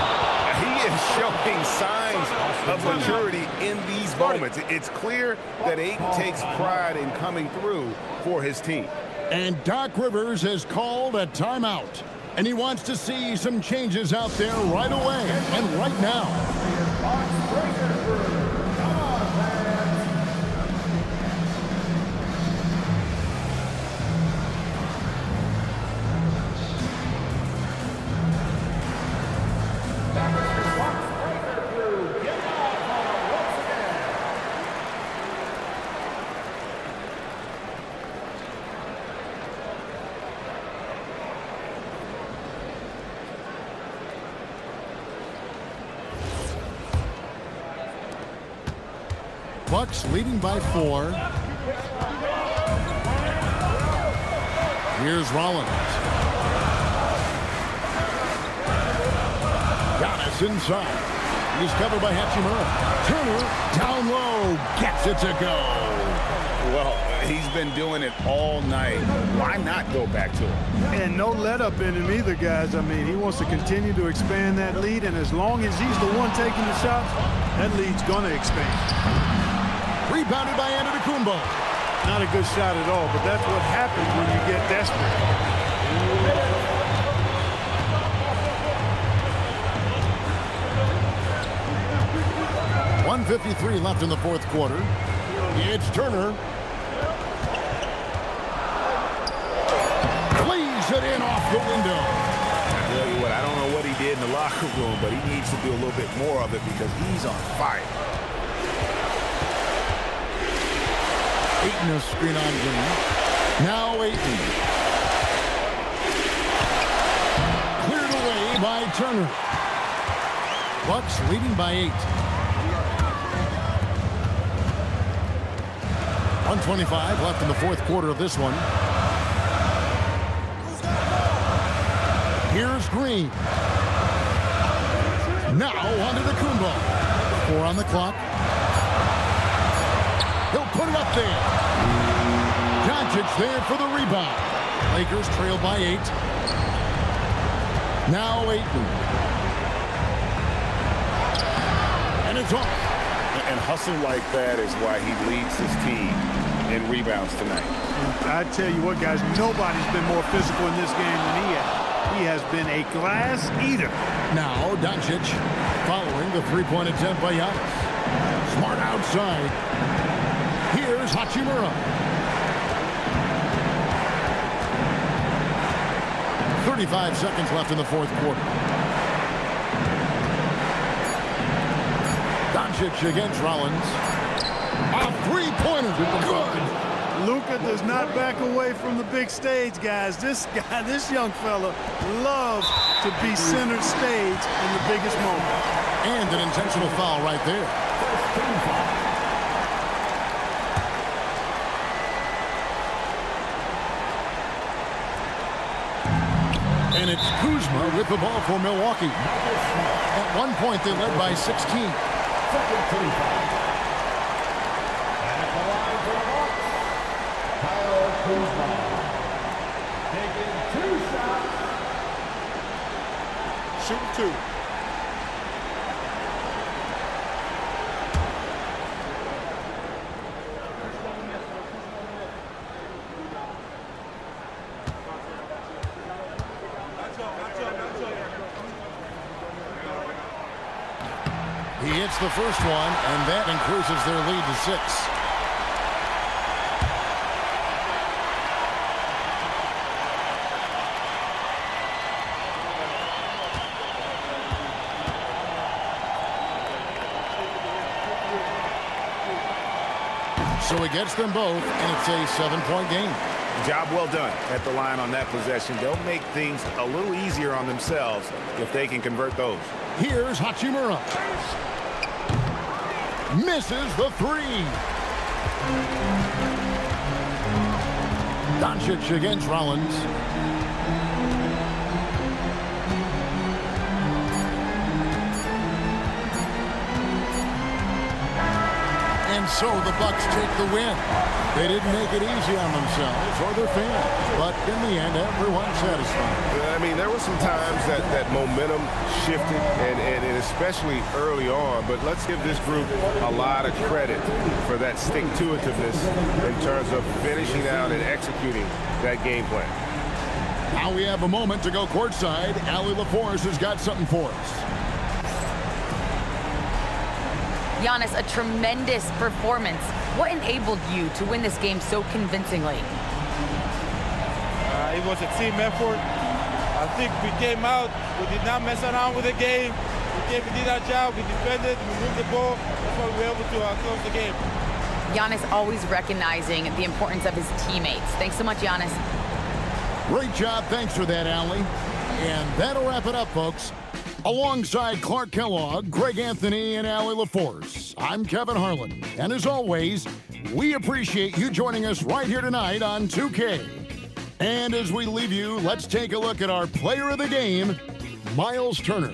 He is showing signs of maturity in these moments. It's clear that Ayton takes pride in coming through for his team. And Doc Rivers has called a timeout. And he wants to see some changes out there right away and right now. Bucks leading by 4. Here's Rollins. Giannis inside. He's covered by Hachimura. Turner down low. Gets it to go. Well, he's been doing it all night. Why not go back to it? And no let up in him either, guys. I mean, he wants to continue to expand that lead, and as long as he's the one taking the shots, that lead's going to expand. Rebounded by Antetokounmpo. Not a good shot at all, but that's what happens when you get desperate. 1:53 left in the fourth quarter. It's Turner. Plays it in off the window. I tell you what, I don't know what he did in the locker room, but he needs to do a little bit more of it because he's on fire. Ayton a screen on Green. Now Ayton. Cleared away by Turner. Bucks leading by 8. 1:25 left in the fourth quarter of this one. Here's Green. Now onto the Kumbo. 4 on the clock. He'll put it up there. Doncic there for the rebound. Lakers trail by 8. Now Ayton. And it's off. And hustle like that is why he leads his team in rebounds tonight. And I tell you what, guys, nobody's been more physical in this game than he has. He has been a glass eater. Now Doncic following the three-point attempt by Giannis. Smart outside. Here's Hachimura. 35 seconds left in the fourth quarter. Doncic against Rollins. A three-pointer. Good. Luka does not back away from the big stage, guys. This young fella loves to be center stage in the biggest moment. And an intentional foul right there. And it's Kuzma with the ball for Milwaukee. At one point, they led by 16. Shooting 2. He hits the first one, and that increases their lead to 6. So he gets them both, and it's a 7-point game. Job well done at the line on that possession. They'll make things a little easier on themselves if they can convert those. Here's Hachimura. Misses the three. Doncic against Rollins. And so the Bucks take the win. They didn't make it easy on themselves or their fans, but in the end, everyone's satisfied. I mean, there were some times that momentum shifted, and especially early on, but let's give this group a lot of credit for that stick-to-itiveness in terms of finishing out and executing that game plan. Now we have a moment to go courtside. Allie LaForce has got something for us. Giannis, a tremendous performance. What enabled you to win this game so convincingly? It was a team effort. I think we came out, we did not mess around with the game. We did our job, we defended, we moved the ball. That's why we were able to close the game. Giannis always recognizing the importance of his teammates. Thanks so much, Giannis. Great job. Thanks for that, Allie. And that'll wrap it up, folks. Alongside Clark Kellogg, Greg Anthony, and Allie LaForce, I'm Kevin Harlan. And as always, we appreciate you joining us right here tonight on 2K. And as we leave you, let's take a look at our player of the game, Miles Turner.